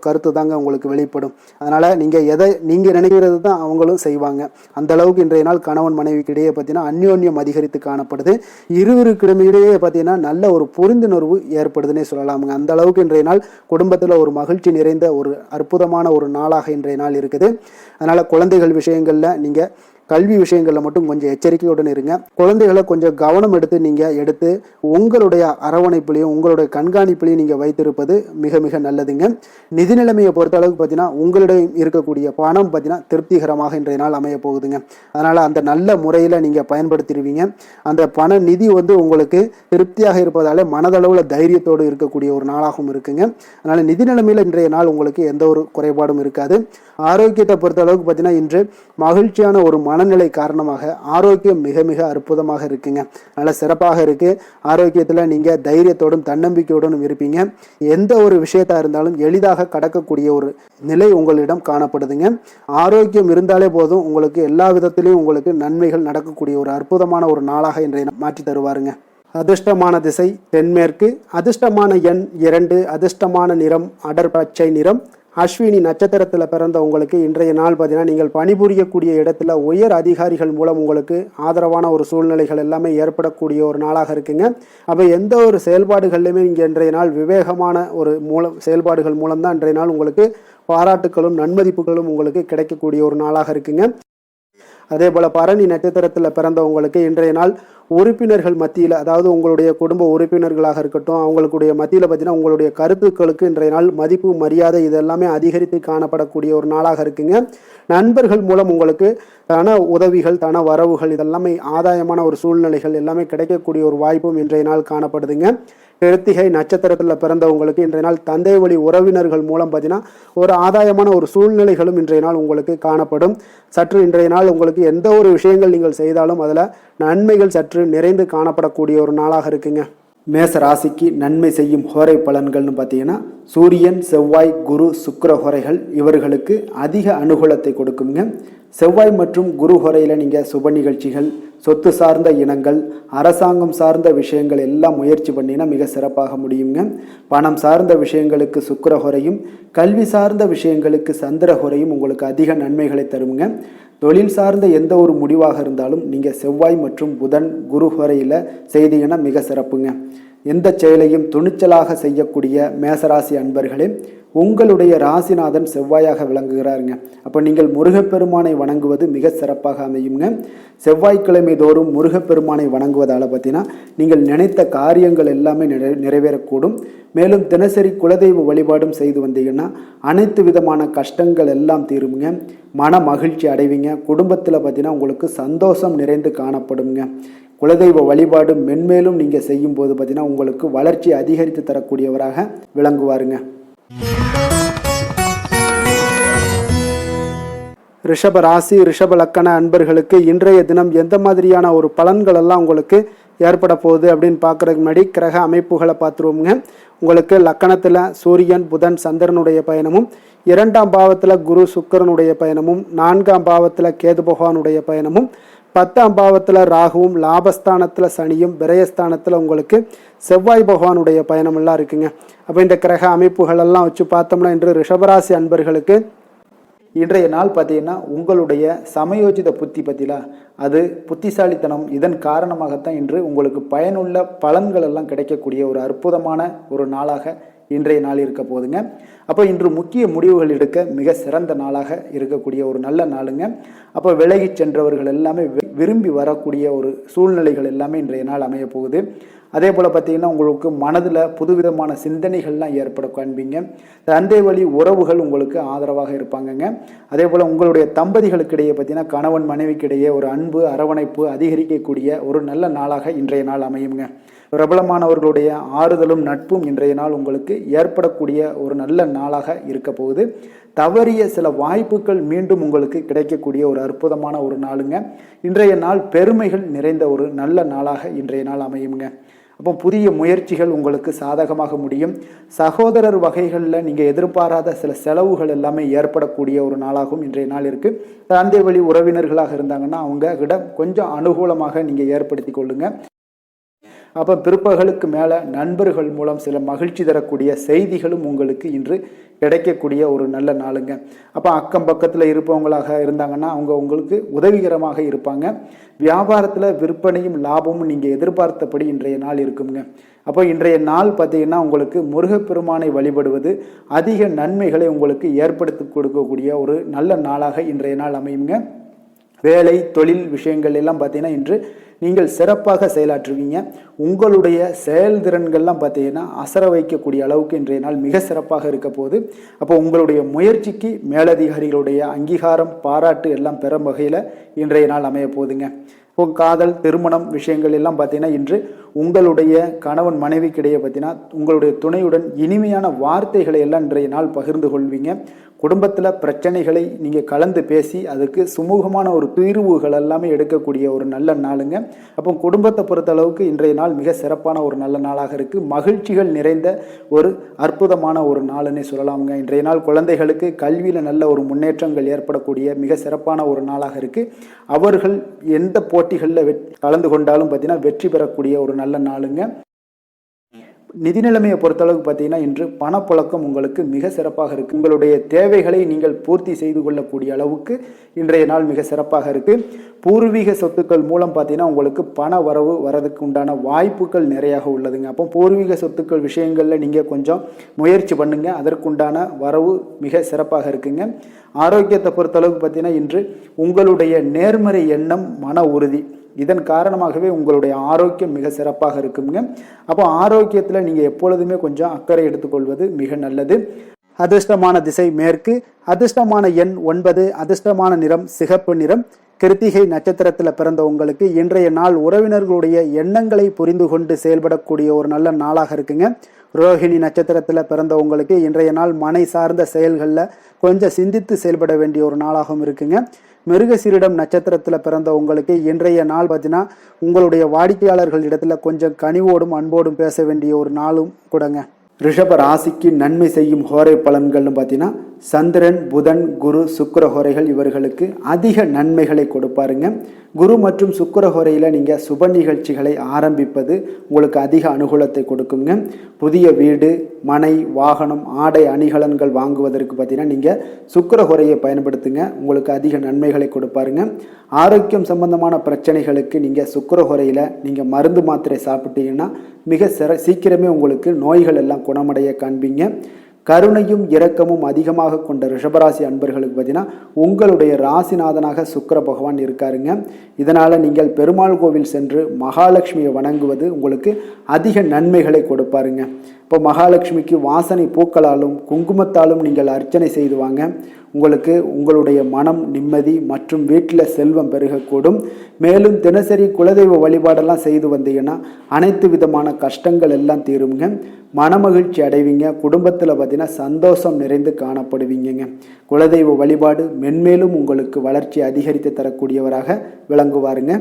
கருத்து தாங்க உங்களுக்கு வெளிப்படும். அதனால் நீங்கள் நினைக்கிறது தான் அவங்களும் செய்வாங்க. அந்த அளவுக்கு இன்றைய நாள் கணவன் மனைவிக்கு இடையே பார்த்தீங்கன்னா அந்யோன்யம் அதிகரித்து காணப்படுது. இருவருக்கிடையே பார்த்தீங்கன்னா நல்ல ஒரு புரிந்துணர்வு ஏற்படுதுன்னே சொல்லலாமுங்க. அந்த அளவுக்கு இன்றைய நாள் குடும்பத்தில் ஒரு மகிழ்ச்சி நிறைந்த ஒரு அற்புதமான ஒரு நாளாக இன்றைய நாள் இருக்குது. அதனால் குழந்தைகள் விஷயங்களில் நீங்கள் கல்வி விஷயங்களில் மட்டும் கொஞ்சம் எச்சரிக்கையுடன் இருங்க. குழந்தைகளை கொஞ்சம் கவனம் எடுத்து உங்களுடைய அரவணைப்புலையும் உங்களுடைய கண்காணிப்புலையும் நீங்கள் வைத்திருப்பது மிக மிக நல்லதுங்க. நிதி நிலைமையை பொறுத்த அளவுக்கு பார்த்தீங்கன்னா உங்களிடம் இருக்கக்கூடிய பணம் பார்த்தீங்கன்னா திருப்திகரமாக இன்றைய நாள் அமைய போகுதுங்க. அதனால் அந்த நல்ல முறையில் நீங்கள் பயன்படுத்திடுவீங்க. அந்த பண நிதி உங்களுக்கு திருப்தியாக இருப்பதாலே மனதளவில் தைரியத்தோடு இருக்கக்கூடிய ஒரு நாளாகவும் இருக்குங்க. அதனால் நிதி நிலைமையில் இன்றைய நாள் உங்களுக்கு எந்த ஒரு குறைபாடும் இருக்காது. ஆரோக்கியத்தை பொறுத்த அளவுக்கு பார்த்தீங்கன்னா இன்று மகிழ்ச்சியான ஒரு மனநிலை காரணமாக ஆரோக்கியம் மிக மிக அற்புதமாக இருக்குங்க. நல்ல சிறப்பாக இருக்கு. ஆரோக்கியத்தில் நீங்கள் தைரியத்தோடும் தன்னம்பிக்கையோடும் இருப்பீங்க. எந்த ஒரு விஷயத்தா இருந்தாலும் எளிதாக கடக்கக்கூடிய ஒரு நிலை உங்களிடம் காணப்படுதுங்க. ஆரோக்கியம் இருந்தாலே போதும் உங்களுக்கு எல்லா விதத்திலையும் உங்களுக்கு நன்மைகள் நடக்கக்கூடிய ஒரு அற்புதமான ஒரு நாளாக இன்றைய மாற்றி தருவாருங்க. அதிர்ஷ்டமான திசை தென்மேற்கு, அதிர்ஷ்டமான எண் 2, அதிர்ஷ்டமான நிறம் அடர் பச்சை நிறம். அஸ்வினி நட்சத்திரத்தில் பிறந்த உங்களுக்கு இன்றைய நாள் பார்த்தீங்கன்னா நீங்கள் பணிபுரியக்கூடிய இடத்துல உயர் அதிகாரிகள் மூலம் உங்களுக்கு ஆதரவான ஒரு சூழ்நிலைகள் எல்லாமே ஏற்படக்கூடிய ஒரு நாளாக இருக்குங்க. அப்போ எந்த ஒரு செயல்பாடுகள்லையுமே இங்கே இன்றைய நாள் விவேகமான ஒரு செயல்பாடுகள் மூலம்தான் இன்றைய நாள் உங்களுக்கு பாராட்டுகளும் நன்மதிப்புகளும் உங்களுக்கு கிடைக்கக்கூடிய ஒரு நாளாக இருக்குங்க. அதே போல் பரணி நட்சத்திரத்தில் பிறந்தவங்களுக்கு இன்றைய நாள் உறுப்பினர்கள் மத்தியில், அதாவது உங்களுடைய குடும்ப உறுப்பினர்களாக இருக்கட்டும், அவங்களுடைய மத்தியில் பார்த்தீங்கன்னா உங்களுடைய கருத்துக்களுக்கு இன்றைய நாள் மதிப்பு மரியாதை இதெல்லாமே அதிகரித்து காணப்படக்கூடிய ஒரு நாளாக இருக்குங்க. நண்பர்கள் மூலம் உங்களுக்கு தன உதவிகள் தன வரவுகள் இதெல்லாமே ஆதாயமான ஒரு சூழ்நிலைகள் எல்லாமே கிடைக்கக்கூடிய ஒரு வாய்ப்பும் இன்றைய நாள் காணப்படுதுங்க. கிருத்திகை நட்சத்திரத்தில் பிறந்தவங்களுக்கு இன்றைய நாள் தந்தை வழி உறவினர்கள் மூலம் பார்த்தீங்கன்னா ஒரு ஆதாயமான ஒரு சூழ்நிலைகளும் இன்றைய நாள் உங்களுக்கு காணப்படும். சற்று இன்றைய நாள் உங்களுக்கு எந்த ஒரு விஷயங்கள் நீங்கள் செய்தாலும் அதில் நன்மைகள் சற்று நிறைந்து காணப்படக்கூடிய ஒரு நாளாக இருக்குங்க. மேச ராசிக்கு நன்மை செய்யும் ஹோரை பலன்கள்னு பார்த்தீங்கன்னா சூரியன் செவ்வாய் குரு சுக்கிர ஹோரைகள் இவர்களுக்கு அதிக அனுகூலத்தை கொடுக்குங்க. செவ்வாய் மற்றும் குரு ஹோரையில் நீங்கள் சுப நிகழ்ச்சிகள், சொத்து சார்ந்த இனங்கள், அரசாங்கம் சார்ந்த விஷயங்கள் எல்லாம் முயற்சி பண்ணினா மிக சிறப்பாக முடியுங்க. பணம் சார்ந்த விஷயங்களுக்கு சுக்கிர ஹோரையும், கல்வி சார்ந்த விஷயங்களுக்கு சந்திர ஹோரையும் உங்களுக்கு அதிக நன்மைகளை தருங்க. தொழில் சார்ந்த எந்த ஒரு முடிவாக இருந்தாலும் நீங்கள் செவ்வாய் மற்றும் புதன் குரு ஹோரையில் செய்தீங்கன்னா மிக சிறப்புங்க. எந்த செயலையும் துணிச்சலாக செய்யக்கூடிய மேசராசி அன்பர்களே, உங்களுடைய ராசிநாதன் செவ்வாயாக விளங்குகிறாருங்க. அப்போ நீங்கள் முருகப்பெருமானை வணங்குவது மிக சிறப்பாக அமையுங்க. செவ்வாய்க்கிழமை தோறும் முருகப்பெருமானை வணங்குவதால் பார்த்தீங்கன்னா நீங்கள் நினைத்த காரியங்கள் எல்லாமே நிறைவேறக்கூடும். மேலும் தினசரி குலதெய்வ வழிபாடும் செய்து வந்தீங்கன்னா அனைத்து விதமான கஷ்டங்கள் எல்லாம் தீருங்க. மன மகிழ்ச்சி அடைவீங்க. குடும்பத்தில் பார்த்தீங்கன்னா உங்களுக்கு சந்தோஷம் நிறைந்து காணப்படுங்க. குலதெய்வ வழிபாடு மென்மேலும் நீங்கள் செய்யும்போது பார்த்தீங்கன்னா உங்களுக்கு வளர்ச்சி அதிகரித்து தரக்கூடியவராக விளங்குவாருங்க. ரிஷப ராசி ரிஷப லக்கண அன்பர்களுக்கு இன்றைய தினம் எந்த மாதிரியான ஒரு பலன்கள் எல்லாம் உங்களுக்கு ஏற்பட போகுது அப்படின்னு பார்க்குறதுக்கு முன்னாடி கிரக அமைப்புகளை பார்த்துருவோங்க. உங்களுக்கு லக்கணத்தில் சூரியன் புதன் சந்திரனுடைய பயணமும், 2ஆம் பாவத்தில் குரு சுக்கிரனுடைய பயணமும், 4ஆம் பாவத்தில் கேது பகவானுடைய பயணமும், 10ஆம் பாவத்தில் ராகுவும், லாபஸ்தானத்தில் சனியும், விரயஸ்தானத்தில் உங்களுக்கு செவ்வாய் பகவானுடைய பயணம் எல்லாம் இருக்குங்க. அப்போ இந்த கிரக அமைப்புகள் எல்லாம் வச்சு பார்த்தோம்னா இன்று ரிஷபராசி அன்பர்களுக்கு இன்றைய நாள் பார்த்தீங்கன்னா உங்களுடைய சமயோஜித புத்தி பற்றிலா அது புத்திசாலித்தனம், இதன் காரணமாகத்தான் இன்று உங்களுக்கு பயனுள்ள பலன்கள் எல்லாம் கிடைக்கக்கூடிய ஒரு அற்புதமான ஒரு நாளாக இன்றைய நாள் இருக்க போகுதுங்க. அப்போ இன்று முக்கிய முடிவுகள் எடுக்க மிக சிறந்த நாளாக இருக்கக்கூடிய ஒரு நல்ல நாளுங்க. அப்போ விலகி சென்றவர்கள் எல்லாமே விரும்பி வரக்கூடிய ஒரு சூழ்நிலைகள் எல்லாமே இன்றைய நாள் அமைய போகுது. அதே போல் பார்த்தீங்கன்னா உங்களுக்கு மனதில் புதுவிதமான சிந்தனைகள்லாம் ஏற்பட காண்பீங்க. தந்தை வழி உறவுகள் உங்களுக்கு ஆதரவாக இருப்பாங்கங்க. அதே போல் உங்களுடைய தம்பதிகளுக்கு இடையே பார்த்தீங்கன்னா கணவன் மனைவிக்கிடையே ஒரு அன்பு அரவணைப்பு அதிகரிக்கக்கூடிய ஒரு நல்ல நாளாக இன்றைய நாள் அமையுங்க. பிரபலமானவர்களுடைய ஆறுதலும் நட்பும் இன்றைய நாள் உங்களுக்கு ஏற்படக்கூடிய ஒரு நல்ல நாளாக இருக்க போகுது. தவறிய சில வாய்ப்புகள் மீண்டும் உங்களுக்கு கிடைக்கக்கூடிய ஒரு அற்புதமான ஒரு நாளுங்க. இன்றைய நாள் பெருமைகள் நிறைந்த ஒரு நல்ல நாளாக இன்றைய நாள் அமையுங்க. அப்போ புதிய முயற்சிகள் உங்களுக்கு சாதகமாக முடியும். சகோதரர் வகைகளில் நீங்கள் எதிர்பாராத சில செலவுகள் எல்லாமே ஏற்படக்கூடிய ஒரு நாளாகவும் இன்றைய நாள் இருக்குது. தந்தை வழி உறவினர்களாக இருந்தாங்கன்னா அவங்க கிட்ட கொஞ்சம் அனுகூலமாக நீங்கள் ஏற்படுத்தி கொள்ளுங்க. அப்போ பிற்பகலுக்கு மேலே நண்பர்கள் மூலம் சில மகிழ்ச்சி தரக்கூடிய செய்திகளும் உங்களுக்கு இன்று கிடைக்கக்கூடிய ஒரு நல்ல நாளுங்க. அப்போ அக்கம் பக்கத்தில் இருப்பவங்களாக இருந்தாங்கன்னா அவங்க உங்களுக்கு உதவிகரமாக இருப்பாங்க. வியாபாரத்தில் விற்பனையும் லாபமும் நீங்கள் எதிர்பார்த்தபடி இன்றைய நாள் இருக்குங்க. அப்போ இன்றைய நாள் பார்த்தீங்கன்னா உங்களுக்கு முருகப்பெருமானை வழிபடுவது அதிக நன்மைகளை உங்களுக்கு ஏற்படுத்தி கொடுக்கக்கூடிய ஒரு நல்ல நாளாக இன்றைய நாள் அமையுங்க. வேலை தொழில் விஷயங்கள் எல்லாம் பார்த்தீங்கன்னா இன்று நீங்கள் சிறப்பாக செயலாற்றுவீங்க. உங்களுடைய செயல்திறன்கள்லாம் பார்த்தீங்கன்னா அசர வைக்கக்கூடிய அளவுக்கு இன்றைய நாள் மிக சிறப்பாக இருக்க போகுது. அப்போ உங்களுடைய முயற்சிக்கு மேலதிகாரிகளுடைய அங்கீகாரம் பாராட்டு எல்லாம் பெறும் வகையில் இன்றைய நாள் அமைய போகுதுங்க. காதல் திருமணம் விஷயங்கள் எல்லாம் பார்த்தீங்கன்னா இன்று உங்களுடைய கணவன் மனைவிக்கிடையே பார்த்தீங்கன்னா உங்களுடைய துணையுடன் இனிமையான வார்த்தைகளை எல்லாம் இன்றைய நாள் பகிர்ந்து கொள்வீங்க. குடும்பத்தில் பிரச்சனைகளை நீங்கள் கலந்து பேசி அதுக்கு சுமூகமான ஒரு தீர்வுகள் எல்லாமே எடுக்கக்கூடிய ஒரு நல்ல நாளுங்க. அப்போ குடும்பத்தை பொறுத்த அளவுக்கு இன்றைய நாள் மிக சிறப்பான ஒரு நல்ல நாளாக இருக்குது. மகிழ்ச்சிகள் நிறைந்த ஒரு அற்புதமான ஒரு நாளுன்னே சொல்லலாமுங்க. இன்றைய நாள் குழந்தைகளுக்கு கல்வியில் நல்ல ஒரு முன்னேற்றங்கள் ஏற்படக்கூடிய மிக சிறப்பான ஒரு நாளாக இருக்குது. அவர்கள் எந்த போட்டிகளில் கலந்து கொண்டாலும் பார்த்தீங்கன்னா வெற்றி பெறக்கூடிய ஒரு நல்ல நாளுங்க. நிதி நிலைமையை பொறுத்தளவுக்கு பார்த்தீங்கன்னா இன்று பணப்புழக்கம் உங்களுக்கு மிக சிறப்பாக இருக்குது. உங்களுடைய தேவைகளை நீங்கள் பூர்த்தி செய்து கொள்ளக்கூடிய அளவுக்கு இன்றைய நாள் மிக சிறப்பாக இருக்குது. பூர்வீக சொத்துக்கள் மூலம் பார்த்தீங்கன்னா உங்களுக்கு பண வரவு வரதுக்கு உண்டான வாய்ப்புகள் நிறையாக உள்ளதுங்க. அப்போ பூர்வீக சொத்துக்கள் விஷயங்களில் நீங்கள் கொஞ்சம் முயற்சி பண்ணுங்க, அதற்குண்டான வரவு மிக சிறப்பாக இருக்குங்க. ஆரோக்கியத்தை பொறுத்தளவுக்கு பார்த்தீங்கன்னா இன்று உங்களுடைய நேர்மறை எண்ணம் மன உறுதி இதன் காரணமாகவே உங்களுடைய ஆரோக்கியம் மிக சிறப்பாக இருக்குங்க. அப்போ ஆரோக்கியத்தில் நீங்கள் எப்பொழுதுமே கொஞ்சம் அக்கறை எடுத்துக்கொள்வது மிக நல்லது. அதிர்ஷ்டமான திசை மேற்கு, அதிர்ஷ்டமான எண் 9, அதிர்ஷ்டமான நிறம் சிகப்பு நிறம். கிருத்திகை நட்சத்திரத்தில் பிறந்த உங்களுக்கு இன்றைய நாள் உறவினர்களுடைய எண்ணங்களை புரிந்து கொண்டு செயல்படக்கூடிய ஒரு நல்ல நாளாக இருக்குங்க. ரோஹிணி நட்சத்திரத்தில் பிறந்த உங்களுக்கு இன்றைய நாள் மனை சார்ந்த செயல்களில் கொஞ்சம் சிந்தித்து செயல்பட வேண்டிய ஒரு நாளாகவும் இருக்குங்க. மிருகசீரிடம் நட்சத்திரத்தில் பிறந்த உங்களுக்கு இன்றைய நாள் பார்த்தீங்கன்னா உங்களுடைய வாடிக்கையாளர்கள் இடத்துல கொஞ்சம் கனிவோடும் அன்போடும் பேச வேண்டிய ஒரு நாளும் கூடங்க. ரிஷப ராசிக்கு நன்மை செய்யும் ஹோரை பலன்கள்னு பார்த்தீங்கன்னா சந்திரன் புதன் குரு சுக்கிர ஹோரைகள் இவர்களுக்கு அதிக நன்மைகளை கொடுப்பாருங்க. குரு மற்றும் சுக்கிர ஹோரையில் நீங்கள் சுப நிகழ்ச்சிகளை ஆரம்பிப்பது உங்களுக்கு அதிக அனுகூலத்தை கொடுக்குங்க. புதிய வீடு மனை வாகனம் ஆடை அணிகலன்கள் வாங்குவதற்கு பார்த்தீங்கன்னா நீங்கள் சுக்கிர ஹோரையை பயன்படுத்துங்க, உங்களுக்கு அதிக நன்மைகளை கொடுப்பாருங்க. ஆரோக்கியம் சம்பந்தமான பிரச்சனைகளுக்கு நீங்கள் சுக்கிர ஹோரையில் நீங்கள் மருந்து மாத்திரை சாப்பிட்டீங்கன்னா மிக சீக்கிரமே உங்களுக்கு நோய்கள் எல்லாம் குணமடைய காண்பீங்க. கருணையும் இரக்கமும் அதிகமாக கொண்ட ரிஷபராசி அன்பர்களுக்கு பார்த்தீங்கன்னா உங்களுடைய ராசிநாதனாக சுக்கிர பகவான் இருக்காருங்க. இதனால் நீங்கள் பெருமாள் கோவில் சென்று மகாலட்சுமியை வணங்குவது உங்களுக்கு அதிக நன்மைகளை கொடுப்பாருங்க. இப்போ மகாலட்சுமிக்கு வாசனை பூக்களாலும் குங்குமத்தாலும் நீங்கள் அர்ச்சனை செய்து வாங்க. உங்களுக்கு உங்களுடைய மனம் நிம்மதி மற்றும் வீட்டில் செல்வம் பெருகக்கூடும். மேலும் தினசரி குலதெய்வ வழிபாடெல்லாம் செய்து வந்தீங்கன்னா அனைத்து விதமான கஷ்டங்கள் எல்லாம் தீருங்க, மனமகிழ்ச்சி அடைவீங்க. குடும்பத்தில் பார்த்தீங்கன்னா சந்தோஷம் நிறைந்து காணப்படுவீங்க. குலதெய்வ வழிபாடு மென்மேலும் உங்களுக்கு வளர்ச்சி அதிகரித்து தரக்கூடியவராக விளங்குவாருங்க.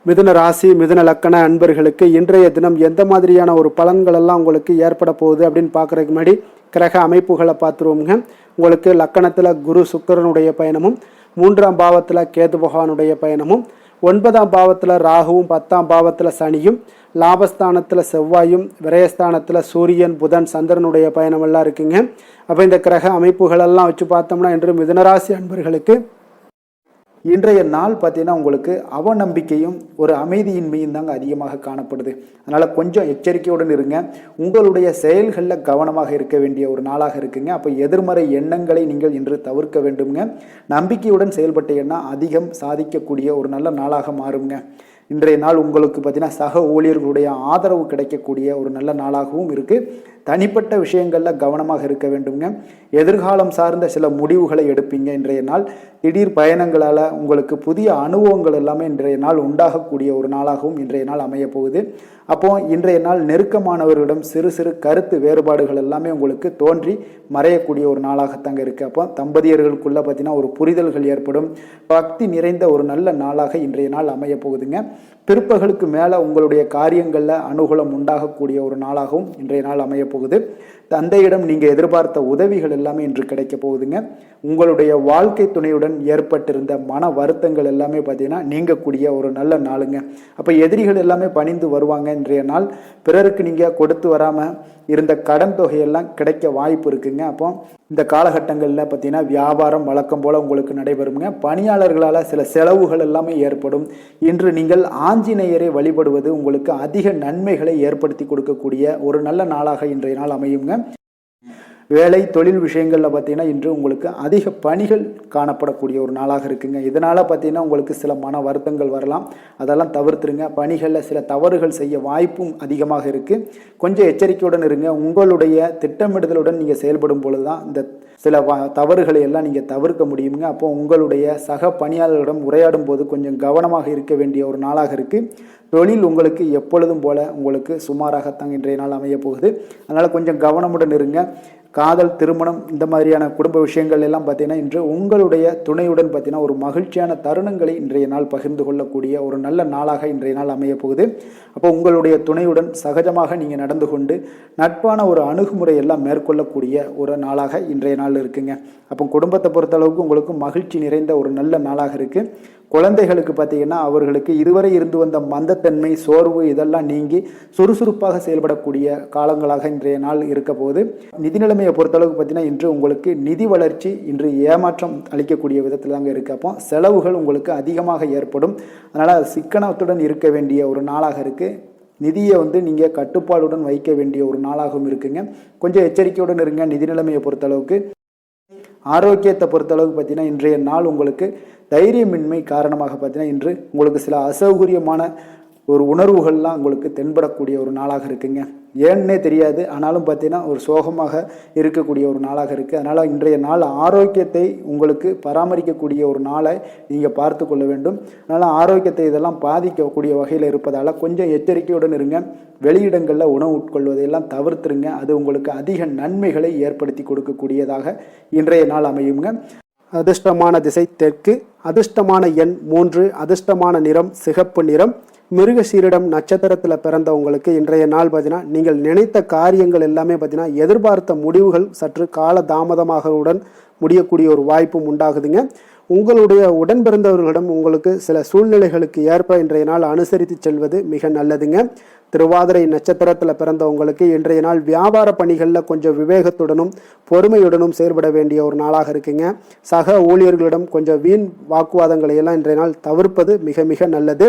மிதுன ராசி மிதுன லக்கண அன்பர்களுக்கு இன்றைய தினம் எந்த மாதிரியான ஒரு பலன்கள் எல்லாம் உங்களுக்கு ஏற்பட போகுது அப்படின்னு பார்க்குறதுக்கு முன்னாடி கிரக அமைப்புகளை பார்த்துருவோங்க. உங்களுக்கு லக்கணத்தில் குரு சுக்கிரனுடைய பயணமும், 3ஆம் பாவத்தில் கேது பகவானுடைய பயணமும், 9ஆம் பாவத்தில் ராகுவும், 10ஆம் பாவத்தில் சனியும், லாபஸ்தானத்தில் செவ்வாயும், விரயஸ்தானத்தில் சூரியன் புதன் சந்திரனுடைய பயணமெல்லாம் இருக்குங்க. அப்போ இந்த கிரக அமைப்புகளெல்லாம் வச்சு பார்த்தோம்னா இன்று மிதுனராசி அன்பர்களுக்கு இன்றைய நாள் பார்த்தீங்கன்னா உங்களுக்கு அவநம்பிக்கையும் ஒரு அமைதியின்மையும் தாங்க அதிகமாக காணப்படுது. அதனால் கொஞ்சம் எச்சரிக்கையுடன் இருங்க. உங்களுடைய செயல்களில் கவனமாக இருக்க வேண்டிய ஒரு நாளாக இருக்குங்க. அப்போ எதிர்மறை எண்ணங்களை நீங்கள் இன்று தவிர்க்க வேண்டுங்க. நம்பிக்கையுடன் செயல்பட்டீங்கன்னா அதிகம் சாதிக்கக்கூடிய ஒரு நல்ல நாளாக மாறுங்க. இன்றைய நாள் உங்களுக்கு பார்த்தீங்கன்னா சக ஊழியர்களுடைய ஆதரவு கிடைக்கக்கூடிய ஒரு நல்ல நாளாகவும் இருக்குது. தனிப்பட்ட விஷயங்களில் கவனமாக இருக்க வேண்டுங்க. எதிர்காலம் சார்ந்த சில முடிவுகளை எடுப்பீங்க. இன்றைய நாள் திடீர் பயணங்களால் உங்களுக்கு புதிய அனுபவங்கள் எல்லாமே இன்றைய நாள் உண்டாகக்கூடிய ஒரு நாளாகவும் இன்றைய நாள் அமைய போகுது. அப்போ இன்றைய நாள் நெருக்கமானவர்களிடம் சிறு சிறு கருத்து வேறுபாடுகள் எல்லாமே உங்களுக்கு தோன்றி மறையக்கூடிய ஒரு நாளாகத்தாங்க இருக்குது. அப்போ தம்பதியர்களுக்குள்ள பார்த்தீங்கன்னா ஒரு புரிதல்கள் ஏற்படும். பக்தி நிறைந்த ஒரு நல்ல நாளாக இன்றைய நாள் அமைய போகுதுங்க. பிற்பகலுக்கு மேலே உங்களுடைய காரியங்களில் அனுகூலம் உண்டாகக்கூடிய ஒரு நாளாகவும் இன்றைய நாள் அமைய போகுது. தந்தையிடம் நீங்கள் எதிர்பார்த்த உதவிகள் எல்லாமே இன்று கிடைக்க போகுதுங்க. உங்களுடைய வாழ்க்கை துணையுடன் ஏற்பட்டிருந்த மன வருத்தங்கள் எல்லாமே பார்த்தீங்கன்னா நீங்கக்கூடிய ஒரு நல்ல நாளுங்க. அப்போ எதிரிகள் எல்லாமே பணிந்து வருவாங்க. இன்றைய நாள் பிறருக்கு நீங்கள் கொடுத்து வராமல் இருந்த கடன் தொகையெல்லாம் கிடைக்க வாய்ப்பு இருக்குங்க. அப்போ இந்த காலகட்டங்களில் பார்த்தீங்கன்னா வியாபாரம் வழக்கம் போல் உங்களுக்கு நடைபெறுங்க. பணியாளர்களால் சில செலவுகள் எல்லாமே ஏற்படும். இன்று நீங்கள் ஆஞ்சநேயரை வழிபடுவது உங்களுக்கு அதிக நன்மைகளை ஏற்படுத்தி கொடுக்கக்கூடிய ஒரு நல்ல நாளாக இன்றைய நாள் அமையுங்க. வேலை தொழில் விஷயங்களில் பார்த்தீங்கன்னா இன்று உங்களுக்கு அதிக பணிகள் காணப்படக்கூடிய ஒரு நாளாக இருக்குங்க. இதனால் பார்த்தீங்கன்னா உங்களுக்கு சில மன வருத்தங்கள் வரலாம். அதெல்லாம் தவிர்த்துருங்க. பணிகளில் சில தவறுகள் செய்ய வாய்ப்பும் அதிகமாக இருக்குது. கொஞ்சம் எச்சரிக்கையுடன் இருங்க. உங்களுடைய திட்டமிடுதலுடன் நீங்கள் செயல்படும் பொழுது தான் இந்த சில தவறுகளை எல்லாம் நீங்கள் தவிர்க்க முடியுங்க. அப்போ உங்களுடைய சக பணியாளர்களிடம் உரையாடும் போது கொஞ்சம் கவனமாக இருக்க வேண்டிய ஒரு நாளாக இருக்குது. தொழில் உங்களுக்கு எப்பொழுதும் போல உங்களுக்கு சுமாராகத்தான் இன்றைய நாள் அமைய போகுது. அதனால் கொஞ்சம் கவனமுடன் இருங்க. காதல், திருமணம் இந்த மாதிரியான குடும்ப விஷயங்கள் எல்லாம் பார்த்தீங்கன்னா இன்று உங்களுடைய துணையுடன் பார்த்தீங்கன்னா ஒரு மகிழ்ச்சியான தருணங்களை இன்றைய நாள் பகிர்ந்து கொள்ளக்கூடிய ஒரு நல்ல நாளாக இன்றைய நாள் அமைய போகுது. அப்போ உங்களுடைய துணையுடன் சகஜமாக நீங்கள் நடந்து கொண்டு நட்பான ஒரு அணுகுமுறை எல்லாம் மேற்கொள்ளக்கூடிய ஒரு நாளாக இன்றைய நாள் இருக்குங்க. அப்போ குடும்பத்தை பொறுத்தளவுக்கு உங்களுக்கு மகிழ்ச்சி நிறைந்த ஒரு நல்ல நாளாக இருக்குது. குழந்தைகளுக்கு பார்த்தீங்கன்னா அவர்களுக்கு இதுவரை இருந்து வந்த மந்தத்தன்மை, சோர்வு இதெல்லாம் நீங்கி சுறுசுறுப்பாக செயல்படக்கூடிய காலங்களாக இன்றைய நாள் இருக்க போகுது. நிதி நிலைமையை பொறுத்தளவுக்கு பார்த்தீங்கன்னா இன்று உங்களுக்கு நிதி வளர்ச்சி இன்று ஏமாற்றம் அளிக்கக்கூடிய விதத்தில் தாங்க இருக்குது. அப்போ செலவுகள் உங்களுக்கு அதிகமாக ஏற்படும். அதனால் சிக்கனத்துடன் இருக்க வேண்டிய ஒரு நாளாக இருக்குது. நிதியை நீங்கள் கட்டுப்பாடுடன் வைக்க வேண்டிய ஒரு நாளாகவும் இருக்குங்க. கொஞ்சம் எச்சரிக்கையுடன் இருங்க. நிதி நிலைமையை பொறுத்தளவுக்கு ஆரோக்கியத்தை பொறுத்தளவுக்கு பார்த்தீங்கன்னா இன்றைய நாள் உங்களுக்கு தைரியமின்மை காரணமாக பார்த்தீங்கன்னா இன்று உங்களுக்கு சில அசௌகரியமான ஒரு உணர்வுகள்லாம் உங்களுக்கு தென்படக்கூடிய ஒரு நாளாக இருக்குங்க. ஏன்னே தெரியாது, ஆனாலும் பார்த்தீங்கன்னா ஒரு சோகமாக இருக்கக்கூடிய ஒரு நாளாக இருக்குது. அதனால் இன்றைய நாள் ஆரோக்கியத்தை உங்களுக்கு பராமரிக்கக்கூடிய ஒரு நாளை நீங்கள் பார்த்து கொள்ள வேண்டும். அதனால் ஆரோக்கியத்தை இதெல்லாம் பாதிக்கக்கூடிய வகையில் இருப்பதால் கொஞ்சம் எச்சரிக்கையுடன் இருங்க. வெளியிடங்களில் உணவு உட்கொள்வதையெல்லாம் தவிர்த்துருங்க. அது உங்களுக்கு அதிக நன்மைகளை ஏற்படுத்தி கொடுக்கக்கூடியதாக இன்றைய நாள் அமையுங்க. அதிர்ஷ்டமான திசை தெற்கு, அதிர்ஷ்டமான எண் 3, அதிர்ஷ்டமான நிறம் சிகப்பு நிறம். மிருகசீரிடம் நட்சத்திரத்தில் பிறந்தவங்களுக்கு இன்றைய நாள் பார்த்தீங்கன்னா நீங்கள் நினைத்த காரியங்கள் எல்லாமே பார்த்தீங்கன்னா எதிர்பார்த்த முடிவுகள் சற்று கால தாமதமாகவுடன் முடியக்கூடிய ஒரு வாய்ப்பும் உண்டாகுதுங்க. உங்களுடைய உடன் பிறந்தவர்களிடம் உங்களுக்கு சில சூழ்நிலைகளுக்கு ஏற்ப இன்றைய நாள் அனுசரித்து செல்வது மிக நல்லதுங்க. திருவாதிரை நட்சத்திரத்தில் பிறந்தவங்களுக்கு இன்றைய நாள் வியாபார பணிகளில் கொஞ்சம் விவேகத்துடனும் பொறுமையுடனும் செயல்பட வேண்டிய ஒரு நாளாக இருக்குங்க. சக ஊழியர்களிடம் கொஞ்சம் வீண் வாக்குவாதங்களை எல்லாம் இன்றைய நாள் தவிர்ப்பது மிக மிக நல்லது.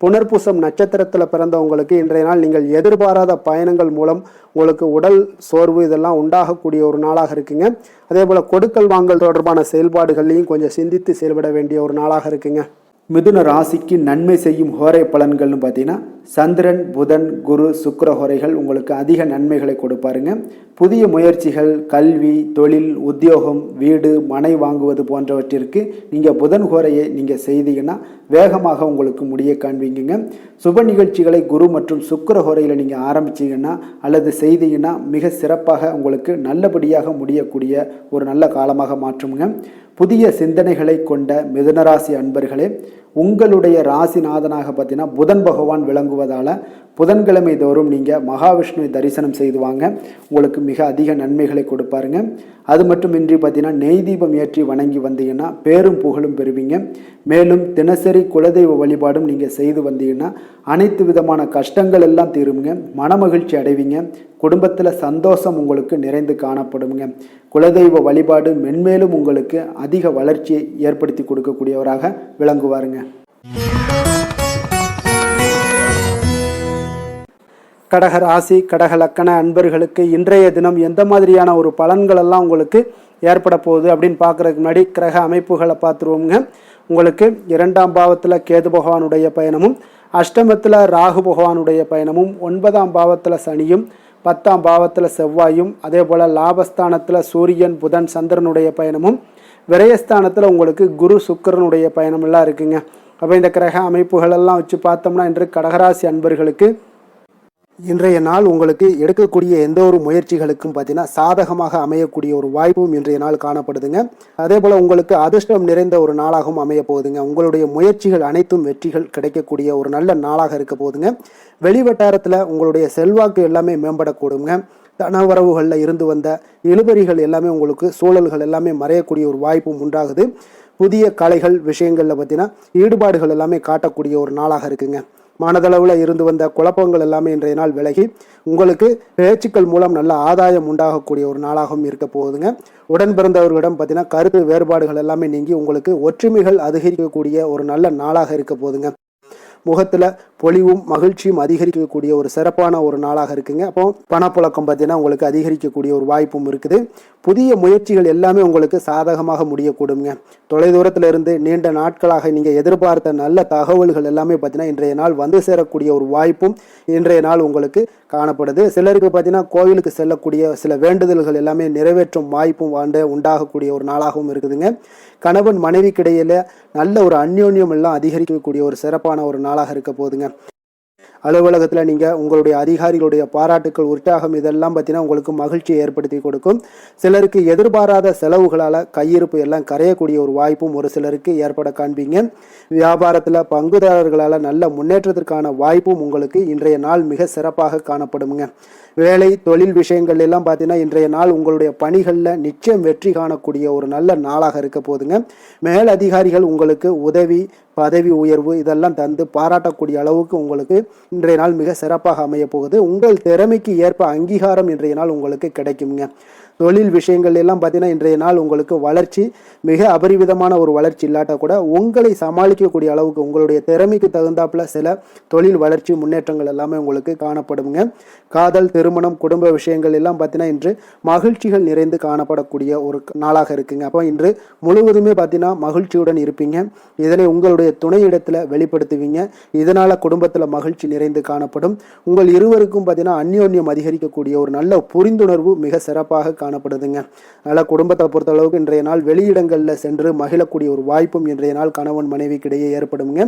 புனர்பூசம் நட்சத்திரத்தில் பிறந்தவங்களுக்கு இன்றைய நாள் நீங்கள் எதிர்பாராத பயணங்கள் மூலம் உங்களுக்கு உடல் சோர்வு இதெல்லாம் உண்டாகக்கூடிய ஒரு நாளாக இருக்குங்க. அதே போல் கொடுக்கல் வாங்கல் தொடர்பான செயல்பாடுகள்லையும் கொஞ்சம் சிந்தித்து செயல்பட வேண்டிய ஒரு நாளாக இருக்குங்க. மிதுன ராசிக்கு நன்மை செய்யும் ஹோரை பலன்கள்னு பார்த்தீங்கன்னா சந்திரன், புதன், குரு, சுக்கிர ஹோரைகள் உங்களுக்கு அதிக நன்மைகளை கொடுப்பாருங்க. புதிய முயற்சிகள், கல்வி, தொழில், உத்தியோகம், வீடு, மனை வாங்குவது போன்றவற்றிற்கு நீங்கள் புதன் ஹோரையை நீங்கள் செய்தீங்கன்னா வேகமாக உங்களுக்கு முடிய காண்பீங்க. சுப நிகழ்ச்சிகளை குரு மற்றும் சுக்கிர ஹோரையில் நீங்கள் ஆரம்பிச்சிங்கன்னா அல்லது செய்தீங்கன்னா மிக சிறப்பாக உங்களுக்கு நல்லபடியாக முடியக்கூடிய ஒரு நல்ல காலமாக மாற்றுங்க. புதிய சிந்தனைகளை கொண்ட மிதுனராசி அன்பர்களே, உங்களுடைய ராசிநாதனாக பார்த்தீங்கன்னா புதன் பகவான் விளங்குவதால் புதன்கிழமை தோறும் நீங்கள் மகாவிஷ்ணுவை தரிசனம் செய்து வாங்க. உங்களுக்கு மிக அதிக நன்மைகளை கொடுப்பாருங்க. அது மட்டுமின்றி பார்த்தீங்கன்னா நெய் தீபம் ஏற்றி வணங்கி வந்தீங்கன்னா பேரும் புகழும் பெறுவீங்க. மேலும் தினசரி குலதெய்வ வழிபாடும் நீங்கள் செய்து வந்தீங்கன்னா அனைத்து விதமான கஷ்டங்கள் எல்லாம் தீருங்க. மனமகிழ்ச்சி அடைவீங்க. குடும்பத்தில் சந்தோஷம் உங்களுக்கு நிறைந்து காணப்படுங்க. குலதெய்வ வழிபாடு மென்மேலும் உங்களுக்கு அதிக வளர்ச்சியை ஏற்படுத்தி கொடுக்கக்கூடியவராக விளங்குவாருங்க. கடக ராசி, கடக லக்கண அன்பர்களுக்கு இன்றைய தினம் எந்த மாதிரியான ஒரு பலன்கள் எல்லாம் உங்களுக்கு ஏற்பட போகுது அப்படின்னு பார்க்குறதுக்கு முன்னாடி கிரக அமைப்புகளை பார்த்துருவோங்க. உங்களுக்கு 2ஆம் பாவத்தில் கேது பகவானுடைய பயணமும், அஷ்டமத்தில் ராகு பகவானுடைய பயணமும், 9ஆம் பாவத்தில் சனியும், 10ஆம் பாவத்தில் செவ்வாயும், அதே போல் லாபஸ்தானத்தில் சூரியன் புதன் சந்திரனுடைய பயணமும், விரயஸ்தானத்தில் உங்களுக்கு குரு சுக்கிரனுடைய பயணமெல்லாம் இருக்குங்க. அப்போ இந்த கிரக அமைப்புகள் எல்லாம் வச்சு பார்த்தோம்னா இன்று கடகராசி அன்பர்களுக்கு இன்றைய நாள் உங்களுக்கு எடுக்கக்கூடிய எந்த ஒரு முயற்சிகளுக்கும் பார்த்தீங்கன்னா சாதகமாக அமையக்கூடிய ஒரு வாய்ப்பும் இன்றைய நாள் காணப்படுதுங்க. அதே போல் உங்களுக்கு அதிர்ஷ்டம் நிறைந்த ஒரு நாளாகவும் அமைய போகுதுங்க. உங்களுடைய முயற்சிகள் அனைத்தும் வெற்றிகள் கிடைக்கக்கூடிய ஒரு நல்ல நாளாக இருக்க போகுதுங்க. வெளிவட்டாரத்தில் உங்களுடைய செல்வாக்கு எல்லாமே மேம்படக்கூடுங்க. தனவரவுகளில் இருந்து வந்த இழுபறிகள் எல்லாமே உங்களுக்கு சூழல்கள் எல்லாமே மறையக்கூடிய ஒரு வாய்ப்பும் உண்டாகுது. புதிய கலைகள் விஷயங்களில் பார்த்தீங்கன்னா ஈடுபாடுகள் எல்லாமே காட்டக்கூடிய ஒரு நாளாக இருக்குங்க. மனதளவில் இருந்து வந்த குழப்பங்கள் எல்லாமே இன்றைய நாள் விலகி உங்களுக்கு பேச்சுக்கள் மூலம் நல்ல ஆதாயம் உண்டாகக்கூடிய ஒரு நாளாகவும் இருக்க போகுதுங்க. உடன் பிறந்தவர்களிடம் பார்த்தீங்கன்னா கருத்து வேறுபாடுகள் எல்லாமே நீங்கி உங்களுக்கு ஒற்றுமைகள் அதிகரிக்கக்கூடிய ஒரு நல்ல நாளாக இருக்க போகுதுங்க. முகத்தில் பொலிவும் மகிழ்ச்சியும் அதிகரிக்கக்கூடிய ஒரு சிறப்பான ஒரு நாளாக இருக்குங்க. அப்போ பணப்புழக்கம் பார்த்தீங்கன்னா உங்களுக்கு அதிகரிக்கக்கூடிய ஒரு வாய்ப்பும் இருக்குது. புதிய முயற்சிகள் எல்லாமே உங்களுக்கு சாதகமாக முடியக்கூடுங்க. தொலைதூரத்தில் இருந்து நீண்ட நாட்களாக நீங்கள் எதிர்பார்த்த நல்ல தகவல்கள் எல்லாமே பார்த்தீங்கன்னா இன்றைய நாள் வந்து சேரக்கூடிய ஒரு வாய்ப்பும் இன்றைய நாள் உங்களுக்கு காணப்படுது. சிலருக்கு பார்த்தீங்கன்னா கோவிலுக்கு செல்லக்கூடிய சில வேண்டுதல்கள் எல்லாமே நிறைவேற்றும் வாய்ப்பும் உண்டாகக்கூடிய ஒரு நாளாகவும் இருக்குதுங்க. கணவன் மனைவிக்கிடையில நல்ல ஒரு அந்யோன்யம் எல்லாம் அதிகரிக்கக்கூடிய ஒரு சிறப்பான ஒரு நாளாக இருக்க போகுதுங்க. அலுவலகத்தில் நீங்கள் உங்களுடைய அதிகாரிகளுடைய பாராட்டுக்கள் உற்சாகம் இதெல்லாம் பார்த்தீங்கன்னா உங்களுக்கு மகிழ்ச்சியை ஏற்படுத்தி கொடுக்கும். சிலருக்கு எதிர்பாராத செலவுகளால் கையிருப்பு எல்லாம் கரையக்கூடிய ஒரு வாய்ப்பும் ஒரு சிலருக்கு ஏற்பட காண்பீங்க. வியாபாரத்தில் பங்குதாரர்களால் நல்ல முன்னேற்றத்திற்கான வாய்ப்பும் உங்களுக்கு இன்றைய நாள் மிக சிறப்பாக காணப்படுங்க. வேலை தொழில் விஷயங்கள் எல்லாம் பார்த்தீங்கன்னா இன்றைய நாள் உங்களுடைய பணிகளில் நிச்சயம் வெற்றி காணக்கூடிய ஒரு நல்ல நாளாக இருக்க போதுங்க. மேல் அதிகாரிகள் உங்களுக்கு உதவி பதவி உயர்வு இதெல்லாம் தந்து பாராட்டக்கூடிய அளவுக்கு உங்களுக்கு இன்றைய நாள் மிக சிறப்பாக அமைய போகுது. உங்கள் திறமைக்கு ஏற்ப அங்கீகாரம் இன்றைய நாள் உங்களுக்கு கிடைக்குங்க. தொழில் விஷயங்கள் எல்லாம் பார்த்தீங்கன்னா இன்றைய நாள் உங்களுக்கு வளர்ச்சி மிக அபரிவிதமான ஒரு வளர்ச்சி இல்லாட்ட கூட உங்களை சமாளிக்கக்கூடிய அளவுக்கு உங்களுடைய திறமைக்கு தகுந்தாப்புல சில தொழில் வளர்ச்சி முன்னேற்றங்கள் எல்லாமே உங்களுக்கு காணப்படுங்க. காதல் திருமணம் குடும்ப விஷயங்கள் எல்லாம் பார்த்தீங்கன்னா இன்று மகிழ்ச்சிகள் நிறைந்து காணப்படக்கூடிய ஒரு நாளாக இருக்குங்க. அப்போ இன்று முழுவதுமே பார்த்தீங்கன்னா மகிழ்ச்சியுடன் இருப்பீங்க. இதனை உங்களுடைய துணையிடத்துல வெளிப்படுத்துவீங்க. இதனால குடும்பத்துல மகிழ்ச்சி நிறைந்து காணப்படும். உங்கள் இருவருக்கும் பார்த்தீங்கன்னா அந்யோன்யம் அதிகரிக்கக்கூடிய ஒரு நல்ல புரிந்துணர்வு மிக சிறப்பாக காணப்படுதுங்க. அதனால குடும்பத்தை பொறுத்த அளவுக்கு இன்றைய நாள் வெளியிடங்களில் சென்று மகிழக்கூடிய ஒரு வாய்ப்பும் இன்றைய நாள் கணவன் மனைவிக்கு இடையே ஏற்படுங்க.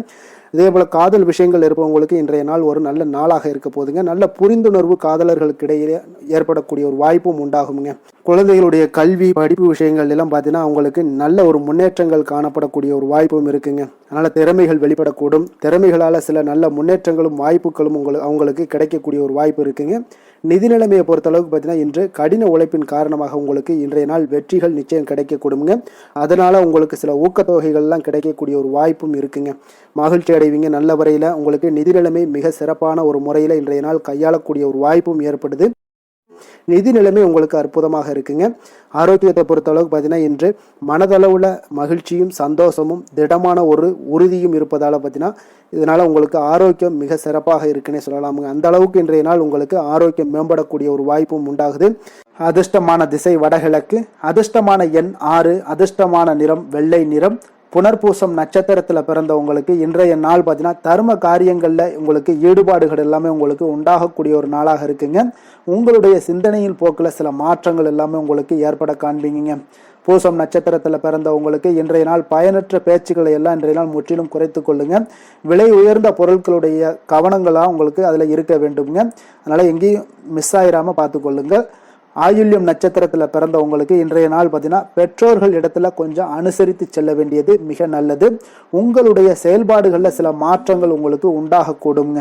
இதே போல காதல் விஷயங்கள் இருப்பவங்களுக்கு இன்றைய நாள் ஒரு நல்ல நாளாக இருக்க போதுங்க. நல்ல புரிந்துணர்வு காதலர்களுக்கு இடையே ஏற்படக்கூடிய ஒரு வாய்ப்பும் உண்டாகுங்க. குழந்தைகளுடைய கல்வி படிப்பு விஷயங்கள் எல்லாம் பார்த்தீங்கன்னா அவங்களுக்கு நல்ல ஒரு முன்னேற்றங்கள் காணப்படக்கூடிய ஒரு வாய்ப்பும் இருக்குங்க. அதனால திறமைகள் வெளிப்படக்கூடும். திறமைகளால் சில நல்ல முன்னேற்றங்களும் வாய்ப்புகளும் அவங்களுக்கு கிடைக்கக்கூடிய ஒரு வாய்ப்பு இருக்குங்க. நிதி நிலைமையை பொறுத்தளவுக்கு பார்த்தீங்கன்னா இன்று கடின உழைப்பின் காரணமாக உங்களுக்கு இன்றைய நாள் வெற்றிகள் நிச்சயம் கிடைக்கக்கூடுங்க. அதனால உங்களுக்கு சில ஊக்கத்தொகைகள்லாம் கிடைக்கக்கூடிய ஒரு வாய்ப்பும் இருக்குங்க. மகிழ்ச்சி அடைவீங்க. நல்ல வரையில் உங்களுக்கு நிதி நிலைமை மிக சிறப்பான ஒரு முறையில் இன்றைய நாள் கையாளக்கூடிய ஒரு வாய்ப்பும் ஏற்படுது. நிதி நிலைமை உங்களுக்கு அற்புதமாக இருக்குங்க. ஆரோக்கியத்தை பொறுத்த அளவுக்கு பார்த்தீங்கன்னா இன்று மனதளவில் மகிழ்ச்சியும் சந்தோஷமும் திடமான ஒரு உறுதியும் இருப்பதால் பார்த்தீங்கன்னா இதனால் உங்களுக்கு ஆரோக்கியம் மிக சிறப்பாக இருக்குன்னே சொல்லலாமுங்க. அந்த அளவுக்கு இன்றைய நாள் உங்களுக்கு ஆரோக்கியம் மேம்படக்கூடிய ஒரு வாய்ப்பும் உண்டாகுது. அதிர்ஷ்டமான திசை வடகிழக்கு, அதிர்ஷ்டமான எண் 6, அதிர்ஷ்டமான நிறம் வெள்ளை நிறம். புனர்பூசம் நட்சத்திரத்தில் பிறந்த உங்களுக்கு இன்றைய நாள் பார்த்தீங்கன்னா தர்ம காரியங்களில் உங்களுக்கு ஈடுபாடுகள் எல்லாமே உங்களுக்கு உண்டாகக்கூடிய ஒரு நாளாக இருக்குங்க. உங்களுடைய சிந்தனையின் போக்கில் சில மாற்றங்கள் எல்லாமே உங்களுக்கு ஏற்பட காண்பீங்க. பூசம் நட்சத்திரத்தில் பிறந்த உங்களுக்கு இன்றைய நாள் பயனற்ற பேச்சுக்களை எல்லாம் இன்றைய நாள் முற்றிலும் குறைத்து கொள்ளுங்க. விலை உயர்ந்த பொருட்களுடைய கவனங்களாக உங்களுக்கு அதில் இருக்க வேண்டுங்க. அதனால் எங்கேயும் மிஸ் ஆயிராமல் பார்த்துக்கொள்ளுங்க. ஆயுள்யம் நட்சத்திரத்தில் பிறந்த உங்களுக்கு இன்றைய நாள் பார்த்தீங்கன்னா பெற்றோர்கள் இடத்துல கொஞ்சம் அனுசரித்து செல்ல வேண்டியது மிக நல்லது. உங்களுடைய செயல்பாடுகளில் சில மாற்றங்கள் உங்களுக்கு உண்டாகக்கூடுங்க.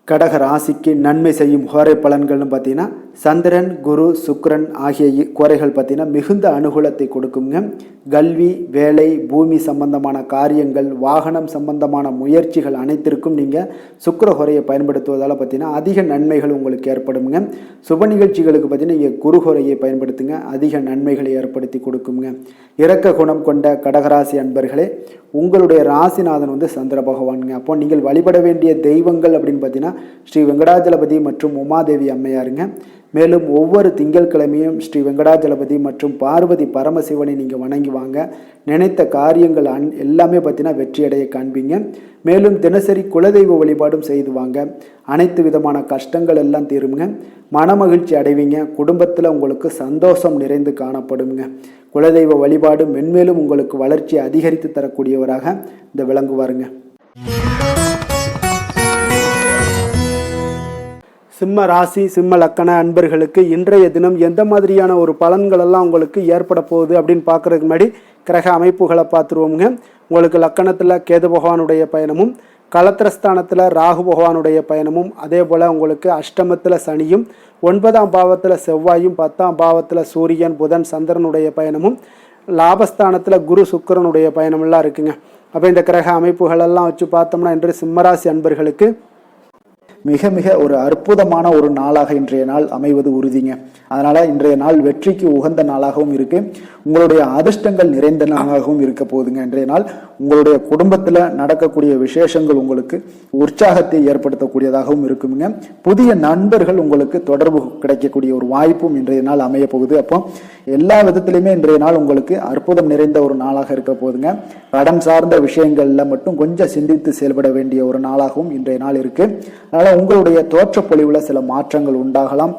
கடக ராசிக்கு நன்மை செய்யும் கோரை பலன்கள்னு பார்த்தீங்கன்னா சந்திரன் குரு சுக்கிரன் ஆகிய கோரைகள் பார்த்தீங்கன்னா மிகுந்த அனுகூலத்தை கொடுக்குங்க. கல்வி வேலை பூமி சம்பந்தமான காரியங்கள் வாகனம் சம்பந்தமான முயற்சிகள் அனைத்திற்கும் நீங்கள் சுக்கிர கோரையை பயன்படுத்துவதால் பார்த்தீங்கன்னா அதிக நன்மைகள் உங்களுக்கு ஏற்படுங்க. சுப நிகழ்ச்சிகளுக்கு பார்த்தீங்கன்னா நீங்கள் குரு கோரையை பயன்படுத்துங்க, அதிக நன்மைகளை ஏற்படுத்தி கொடுக்குங்க. இரக்க குணம் கொண்ட கடகராசி அன்பர்களே, உங்களுடைய ராசிநாதன் சந்திர பகவானுங்க. அப்போ நீங்கள் வழிபட வேண்டிய தெய்வங்கள் அப்படின்னு பார்த்தீங்கன்னா ஸ்ரீ வெங்கடாஜலபதி மற்றும் உமாதேவி அம்மையாருங்க. மேலும் ஒவ்வொரு திங்கட்கிழமையும் ஸ்ரீ வெங்கடாஜலபதி மற்றும் பார்வதி பரமசிவனை நீங்கள் வணங்கி வாங்க. நினைத்த காரியங்கள் எல்லாமே பார்த்தீங்கன்னா வெற்றியடைய காண்பீங்க. மேலும் தினசரி குலதெய்வ வழிபாடும் செய்து வாங்க. அனைத்து விதமான கஷ்டங்கள் எல்லாம் தீருங்க. மனமகிழ்ச்சி அடைவீங்க. குடும்பத்தில் உங்களுக்கு சந்தோஷம் நிறைந்து காணப்படுங்க. குலதெய்வ வழிபாடு மென்மேலும் உங்களுக்கு வளர்ச்சியை அதிகரித்து தரக்கூடியவராக இந்த விளங்குவாருங்க. சிம்ம ராசி சிம்ம லக்கண அன்பர்களுக்கு இன்றைய தினம் எந்த மாதிரியான ஒரு பலன்கள் எல்லாம் உங்களுக்கு ஏற்பட போகுது அப்படின்னு பார்க்கறதுக்கு முன்னாடி கிரக அமைப்புகளை பார்த்துருவோமுங்க. உங்களுக்கு லக்கணத்தில் கேது பகவானுடைய பயணமும், களத்திரஸ்தானத்தில் ராகு பகவானுடைய பயணமும், அதே போல் உங்களுக்கு அஷ்டமத்தில் சனியும், 9ஆம் பாவத்தில் செவ்வாயும், 10ஆம் பாவத்தில் சூரியன் புதன் சந்திரனுடைய பயணமும், லாபஸ்தானத்தில் குரு சுக்கிரனுடைய பயணமெல்லாம் இருக்குங்க. அப்போ இந்த கிரக அமைப்புகளெல்லாம் வச்சு பார்த்தோம்னா இன்று சிம்மராசி அன்பர்களுக்கு மிக மிக ஒரு அற்புதமான ஒரு நாளாக இன்றைய நாள் அமைவது உறுதிங்க. அதனால இன்றைய நாள் வெற்றிக்கு உகந்த நாளாகவும் இருக்கு. உங்களுடைய அதிர்ஷ்டங்கள் நிறைந்த நாளாகவும் இருக்க போகுதுங்க. இன்றைய நாள் உங்களுடைய குடும்பத்துல நடக்கக்கூடிய விசேஷங்கள் உங்களுக்கு உற்சாகத்தை ஏற்படுத்தக்கூடியதாகவும் இருக்குங்க. புதிய நண்பர்கள் உங்களுக்கு தொடர்பு கிடைக்கக்கூடிய ஒரு வாய்ப்பும் இன்றைய நாள் அமைய போகுது. அப்போ எல்லா விதத்திலுமே இன்றைய நாள் உங்களுக்கு அற்புதம் நிறைந்த ஒரு நாளாக இருக்க போகுதுங்க. கடன் சார்ந்த விஷயங்கள்ல மட்டும் கொஞ்சம் சிந்தித்து செயல்பட வேண்டிய ஒரு நாளாகவும் இன்றைய நாள் இருக்கு. அதனால உங்களுடைய தோற்றப்பொழிவுல சில மாற்றங்கள் உண்டாகலாம்.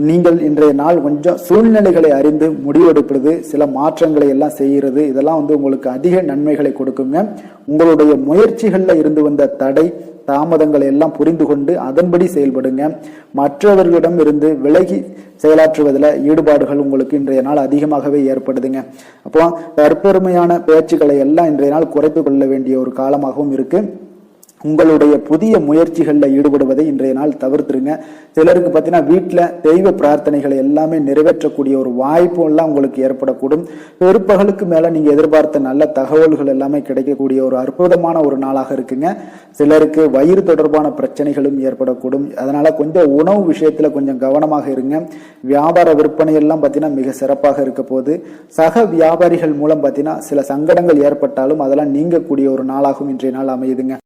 நீங்கள் இன்றைய நாள் கொஞ்சம் சூழ்நிலைகளை அறிந்து முடிவெடுப்பது, சில மாற்றங்களை எல்லாம் செய்கிறது, இதெல்லாம் உங்களுக்கு அதிக நன்மைகளை கொடுக்குங்க. உங்களுடைய முயற்சிகள்ல இருந்து வந்த தடை தாமதங்களை எல்லாம் புரிந்து கொண்டு அதன்படி செயல்படுங்க. மற்றவர்களிடம் இருந்து விலகி செயலாற்றுவதில் ஈடுபாடுகள் உங்களுக்கு இன்றைய நாள் அதிகமாகவே ஏற்படுதுங்க. அப்போ தற்பெருமையான பேச்சுக்களை எல்லாம் இன்றைய நாள் குறைத்து கொள்ள வேண்டிய ஒரு காலமாகவும் இருக்கு. உங்களுடைய புதிய முயற்சிகளில் ஈடுபடுவதை இன்றைய நாள் தவிர்த்துருங்க. சிலருக்கு பார்த்தீங்கன்னா வீட்டில் தெய்வ பிரார்த்தனைகளை எல்லாமே நிறைவேற்றக்கூடிய ஒரு வாய்ப்பு எல்லாம் உங்களுக்கு ஏற்படக்கூடும். பிற்பகலுக்கு மேலே நீங்கள் எதிர்பார்த்த நல்ல தகவல்கள் எல்லாமே கிடைக்கக்கூடிய ஒரு அற்புதமான ஒரு நாளாக இருக்குங்க. சிலருக்கு வயிறு தொடர்பான பிரச்சனைகளும் ஏற்படக்கூடும். அதனால கொஞ்சம் உணவு விஷயத்தில் கொஞ்சம் கவனமாக இருங்க. வியாபார விற்பனை எல்லாம் பார்த்தீங்கன்னா மிக சிறப்பாக இருக்க போது. சக வியாபாரிகள் மூலம் பார்த்தீங்கன்னா சில சங்கடங்கள் ஏற்பட்டாலும் அதெல்லாம் நீங்கக்கூடிய ஒரு நாளாகவும் இன்றைய நாள் அமையுதுங்க.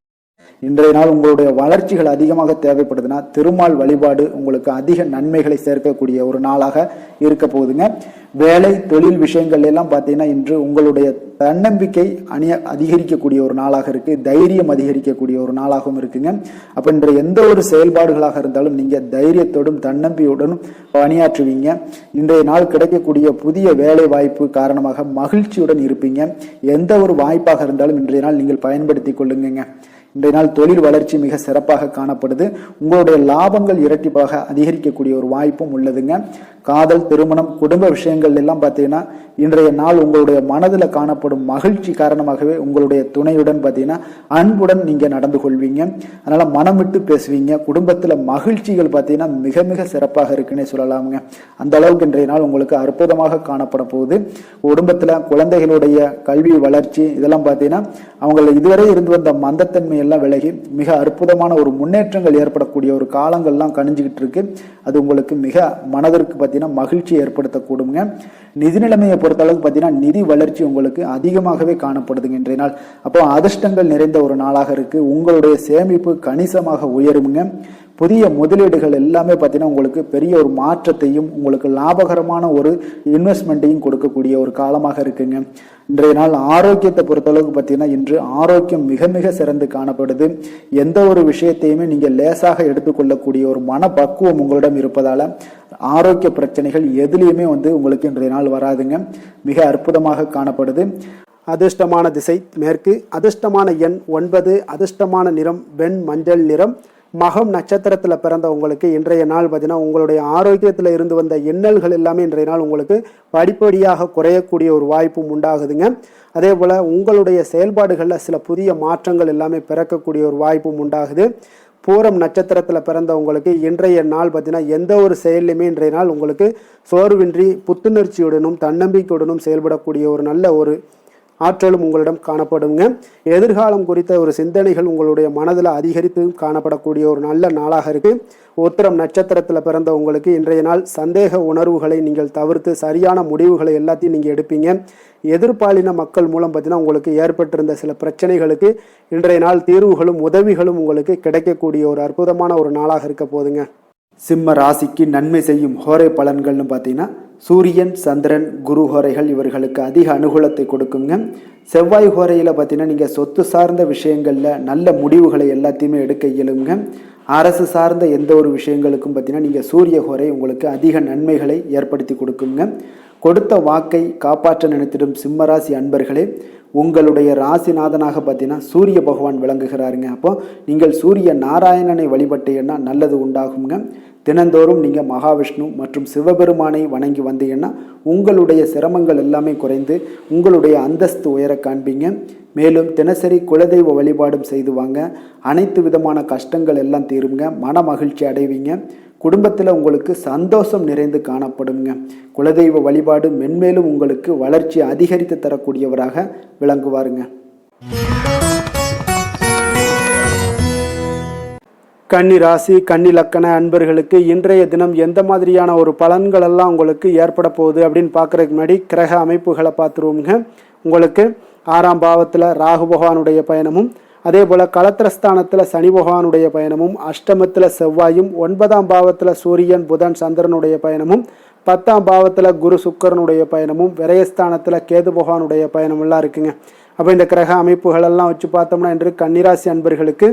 இன்றைய நாள் உங்களுடைய வளர்ச்சிகள் அதிகமாக தேவைப்படுதுன்னா திருமால் வழிபாடு உங்களுக்கு அதிக நன்மைகளை சேர்க்கக்கூடிய ஒரு நாளாக இருக்க போகுதுங்க. வேலை தொழில் விஷயங்கள் எல்லாம் பார்த்தீங்கன்னா இன்று உங்களுடைய தன்னம்பிக்கை அதிகரிக்கக்கூடிய ஒரு நாளாக இருக்கு. தைரியம் அதிகரிக்கக்கூடிய ஒரு நாளாகவும் இருக்குங்க. அப்ப இன்று எந்த ஒரு செயல்பாடுகளாக இருந்தாலும் நீங்க தைரியத்தோடும் தன்னம்பிக்கையுடனும் பணியாற்றுவீங்க. இன்றைய நாள் கிடைக்கக்கூடிய புதிய வேலை வாய்ப்பு காரணமாக மகிழ்ச்சியுடன் இருப்பீங்க. எந்த ஒரு வாய்ப்பாக இருந்தாலும் இன்றைய நாள் நீங்கள் பயன்படுத்தி கொள்ளுங்க. இன்றைய நாள் தொழில் வளர்ச்சி மிக சிறப்பாக காணப்படுது. உங்களுடைய லாபங்கள் இரட்டிப்பாக அதிகரிக்கக்கூடிய ஒரு வாய்ப்பும் உள்ளதுங்க. காதல், திருமணம், குடும்ப விஷயங்கள் எல்லாம் பார்த்தீங்கன்னா இன்றைய நாள் உங்களுடைய மனதில் காணப்படும் மகிழ்ச்சி காரணமாகவே உங்களுடைய துணையுடன் பார்த்தீங்கன்னா அன்புடன் நீங்க நடந்து கொள்வீங்க. அதனால மனம் விட்டு பேசுவீங்க. குடும்பத்தில் மகிழ்ச்சிகள் பார்த்தீங்கன்னா மிக மிக சிறப்பாக இருக்குன்னே சொல்லலாமுங்க. அந்த அளவுக்கு இன்றைய நாள் உங்களுக்கு அற்புதமாக காணப்பட போகுது. குடும்பத்தில் குழந்தைகளுடைய கல்வி வளர்ச்சி இதெல்லாம் பார்த்தீங்கன்னா அவங்க இதுவரை இருந்து வந்த மந்தத்தன்மை எல்லாம் விலகி மிக அற்புதமான ஒரு முன்னேற்றங்கள் ஏற்படக்கூடிய ஒரு காலங்கள்லாம் கணிஞ்சுக்கிட்டு இருக்கு. அது உங்களுக்கு மிக மனதிற்கு பார்த்தீங்கன்னா மகிழ்ச்சி ஏற்படுத்தக்கூடுங்க. நிதி நிலைமையை பொறுத்த அளவுக்கு பார்த்தீங்கன்னா நிதி வளர்ச்சி உங்களுக்கு அதிகமாகவே காணப்படுதுங்க இன்றைய நாள். அப்போ அதிர்ஷ்டங்கள் நிறைந்த ஒரு நாளாக இருக்கு. உங்களுடைய சேமிப்பு கணிசமாக உயருங்க. புதிய முதலீடுகள் எல்லாமே பார்த்தீங்கன்னா உங்களுக்கு பெரிய ஒரு மாற்றத்தையும் உங்களுக்கு லாபகரமான ஒரு இன்வெஸ்ட்மெண்ட்டையும் கொடுக்கக்கூடிய ஒரு காலமாக இருக்குங்க. இன்றைய நாள் ஆரோக்கியத்தை பொறுத்தளவுக்கு பார்த்தீங்கன்னா இன்று ஆரோக்கியம் மிக மிக சிறந்து காணப்படுது. எந்த ஒரு விஷயத்தையுமே நீங்கள் லேசாக எடுத்துக்கொள்ளக்கூடிய ஒரு மனப்பக்குவம் உங்களிடம் இருப்பதால ஆரோக்கிய பிரச்சனைகள் எதுலேயுமே உங்களுக்கு இன்றைய நாள் வராதுங்க. மிக அற்புதமாக காணப்படுது. அதிர்ஷ்டமான திசை மேற்கு, அதிர்ஷ்டமான எண் 9, அதிர்ஷ்டமான நிறம் வெண் மஞ்சள் நிறம். மகம் நட்சத்திரத்தில் பிறந்த உங்களுக்கு இன்றைய நாள் பார்த்தீங்கன்னா உங்களுடைய ஆரோக்கியத்தில் இருந்து வந்த இன்னல்கள் எல்லாமே இன்றைய நாள் உங்களுக்கு படிப்படியாக குறையக்கூடிய ஒரு வாய்ப்பும் உண்டாகுதுங்க. அதே போல் உங்களுடைய செயல்பாடுகளில் சில புதிய மாற்றங்கள் எல்லாமே பிறக்கக்கூடிய ஒரு வாய்ப்பும் உண்டாகுது. பூரம் நட்சத்திரத்தில் பிறந்த உங்களுக்கு இன்றைய நாள் பார்த்தீங்கன்னா எந்த ஒரு செயல்லையுமே இன்றைய நாள் உங்களுக்கு சோர்வின்றி புத்துணர்ச்சியுடனும் தன்னம்பிக்கையுடனும் செயல்படக்கூடிய ஒரு நல்ல ஒரு ஆற்றலும் உங்களிடம் காணப்படுங்க. எதிர்காலம் குறித்த ஒரு சிந்தனைகள் உங்களுடைய மனதில் அதிகரித்து காணப்படக்கூடிய ஒரு நல்ல நாளாக இருக்கு. உத்திரம் நட்சத்திரத்தில் பிறந்த உங்களுக்கு இன்றைய நாள் சந்தேக உணர்வுகளை நீங்கள் தவிர்த்து சரியான முடிவுகளை எல்லாத்தையும் நீங்கள் எடுப்பீங்க. எதிர்பாலின மக்கள் மூலம் பார்த்தீங்கன்னா உங்களுக்கு ஏற்பட்டிருந்த சில பிரச்சனைகளுக்கு இன்றைய நாள் தீர்வுகளும் உதவிகளும் உங்களுக்கு கிடைக்கக்கூடிய ஒரு அற்புதமான ஒரு நாளாக இருக்க போதுங்க. சிம்ம ராசிக்கு நன்மை செய்யும் ஹோரை பலன்கள்னு பார்த்தீங்கன்னா சூரியன், சந்திரன், குரு ஹோரைகள் இவர்களுக்கு அதிக அனுகூலத்தை கொடுக்குங்க. செவ்வாய் ஹோரையில் பார்த்தீங்கன்னா நீங்கள் சொத்து சார்ந்த விஷயங்களில் நல்ல முடிவுகளை எல்லாத்தையுமே எடுக்க இயலுங்க. அரசு சார்ந்த எந்த ஒரு விஷயங்களுக்கும் பார்த்தீங்கன்னா நீங்கள் சூரிய ஹோரை உங்களுக்கு அதிக நன்மைகளை ஏற்படுத்தி கொடுக்குங்க. கொடுத்த வாக்கை காப்பாற்ற நினைத்திடும் சிம்மராசி அன்பர்களே, உங்களுடைய ராசிநாதனாக பார்த்தீங்கன்னா சூரிய பகவான் விளங்குகிறாருங்க. அப்போ நீங்கள் சூரிய நாராயணனை வழிபட்டீங்கன்னா நல்லது உண்டாகுங்க. தினந்தோறும் நீங்கள் மகாவிஷ்ணு மற்றும் சிவபெருமானை வணங்கி வந்தீங்கன்னா உங்களுடைய சிரமங்கள் எல்லாமே குறைந்து உங்களுடைய அந்தஸ்து உயர காண்பீங்க. மேலும் தினசரி குலதெய்வ வழிபாடும் செய்து வாங்க. அனைத்து விதமான கஷ்டங்கள் எல்லாம் தீருங்க. மன மகிழ்ச்சி அடைவீங்க. குடும்பத்தில் உங்களுக்கு சந்தோஷம் நிறைந்து காணப்படுங்க. குலதெய்வ வழிபாடு மென்மேலும் உங்களுக்கு வளர்ச்சி அதிகரித்து தரக்கூடியவராக விளங்குவாருங்க. கன்னி ராசி, கன்னி லக்கண அன்பர்களுக்கு இன்றைய தினம் எந்த மாதிரியான ஒரு பலன்கள் எல்லாம் உங்களுக்கு ஏற்பட போகுது அப்படின்னு பார்க்குறதுக்கு முன்னாடி கிரக அமைப்புகளை பார்த்துருவோங்க. உங்களுக்கு 6ஆம் பாவத்தில் ராகு பகவானுடைய பயணமும், அதே போல் களத்திரஸ்தானத்தில் சனி பகவானுடைய பயணமும், அஷ்டமத்தில் செவ்வாயும், 9ஆம் பாவத்தில் சூரியன், புதன், சந்திரனுடைய பயணமும், 10ஆம் பாவத்தில் குரு சுக்கரனுடைய பயணமும், விரயஸ்தானத்தில் கேது பகவானுடைய பயணமெல்லாம் இருக்குங்க. அப்போ இந்த கிரக அமைப்புகளெல்லாம் வச்சு பார்த்தோம்னா இன்று கன்னிராசி அன்பர்களுக்கு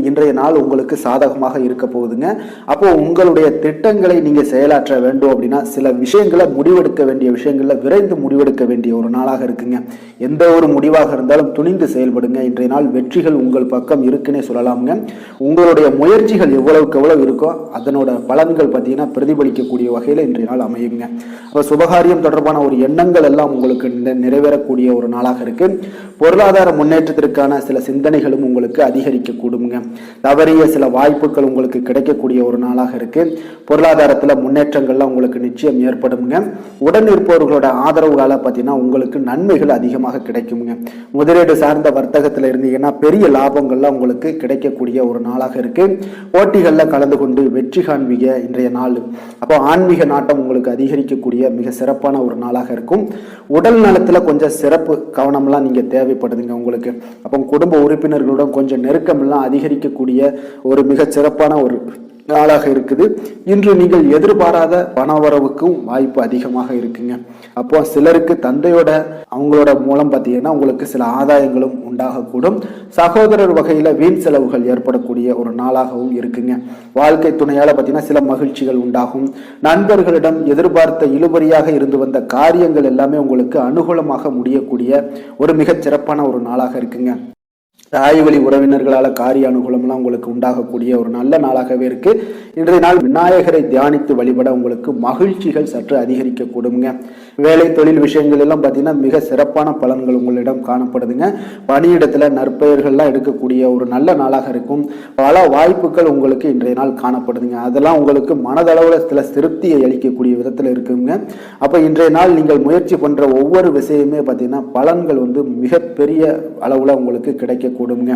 இன்றைய நாள் உங்களுக்கு சாதகமாக இருக்க போகுதுங்க. அப்போ உங்களுடைய திட்டங்களை நீங்க செயலாற்ற வேண்டும் அப்படின்னா சில விஷயங்களை முடிவெடுக்க வேண்டிய விஷயங்கள்ல விரைந்து முடிவெடுக்க வேண்டிய ஒரு நாளாக இருக்குங்க. எந்த ஒரு முடிவாக இருந்தாலும் துணிந்து செயல்படுங்க. இன்றைய நாள் வெற்றிகள் உங்கள் பக்கம் இருக்குன்னே சொல்லலாமுங்க. உங்களுடைய முயற்சிகள் எவ்வளவுக்கு எவ்வளவு இருக்கோ அதனோட பலன்கள் பார்த்தீங்கன்னா பிரதிபலிக்கக்கூடிய வகையில் இன்றைய நாள் அமையுங்க. அப்போ சுபகாரியம் தொடர்பான ஒரு எண்ணங்கள் எல்லாம் உங்களுக்கு நிறைவேறக்கூடிய ஒரு நாளாக இருக்கு. பொருளாதார முன்னேற்றத்திற்கான சில சிந்தனைகளும் உங்களுக்கு அதிகரிக்க கூடுங்க. தவறிய சில வாய்ப்புகள் உங்களுக்கு கிடைக்கக்கூடிய ஒரு நாளாக இருக்கு. பொருளாதாரத்துல முன்னேற்றங்கள்லாம் உங்களுக்கு நிச்சயம் ஏற்படுங்க. உடன் இருப்பவர்களோட ஆதரவுகால பார்த்தீங்கன்னா உங்களுக்கு நன்மைகள் அதிகமாக கிடைக்குங்க. முதலீடு சார்ந்த வர்த்தகத்துல இருந்தீங்கன்னா பெரிய லாபங்கள்லாம் உங்களுக்கு கிடைக்கக்கூடிய ஒரு நாளாக இருக்கு. போட்டிகள்ல கலந்து கொண்டு வெற்றி காண்பீங்க இன்றைய நாள். அப்போ ஆன்மீக நாட்டம் உங்களுக்கு அதிகரிக்கக்கூடிய மிக சிறப்பான ஒரு நாளாக இருக்கும். உடல் நலத்துல கொஞ்சம் சிறப்பு கவனம்லாம் நீங்க தேவைப்படுதுங்க உங்களுக்கு. அப்போ குடும்ப உறுப்பினர்களுடன் கொஞ்சம் நெருக்கம் அதிகரிக்கக்கூடிய ஒரு மிக சிறப்பான ஒரு நாளாக இருக்குது. இன்று நீங்கள் எதிர்பாராத பணவரவுக்கும் வாய்ப்பு அதிகமாக இருக்குங்க. அப்போ சிலருக்கு தந்தையோட அவங்களோட மூலம் பார்த்தீங்கன்னா உங்களுக்கு சில ஆதாயங்களும் உண்டாகக்கூடும். சகோதரர் வகையில வீண் செலவுகள் ஏற்படக்கூடிய ஒரு நாளாகவும் இருக்குங்க. வாழ்க்கை துணையால பார்த்தீங்கன்னா சில மகிழ்ச்சிகள் உண்டாகும். நண்பர்களிடம் எதிர்பார்த்த இழுபறியாக இருந்து வந்த காரியங்கள் எல்லாமே உங்களுக்கு அனுகூலமாக முடியக்கூடிய ஒரு மிகச் சிறப்பான ஒரு நாளாக இருக்குங்க. தாய் வழி உறவினர்களால காரிய அனுகூலம்லாம் உங்களுக்கு உண்டாகக்கூடிய ஒரு நல்ல நாளாகவே இருக்கு. இன்றைய நாள் விநாயகரை தியானித்து வழிபட உங்களுக்கு மகிழ்ச்சிகள் சற்று அதிகரிக்க கூடுங்க. வேலை தொழில் விஷயங்கள் எல்லாம் பார்த்தீங்கன்னா மிக சிறப்பான பலன்கள் உங்களிடம் காணப்படுதுங்க. பணியிடத்துல நற்பெயர்கள்லாம் எடுக்கக்கூடிய ஒரு நல்ல நாளாக இருக்கும். பல வாய்ப்புகள் உங்களுக்கு இன்றைய நாள் காணப்படுதுங்க. அதெல்லாம் உங்களுக்கு மனதளவுல சில திருப்தியை அளிக்கக்கூடிய விதத்துல இருக்குங்க. அப்ப இன்றைய நாள் நீங்கள் முயற்சி பண்ற ஒவ்வொரு விஷயமே பார்த்தீங்கன்னா பலன்கள் மிகப்பெரிய அளவுல உங்களுக்கு கிடைக்க கூடுங்க.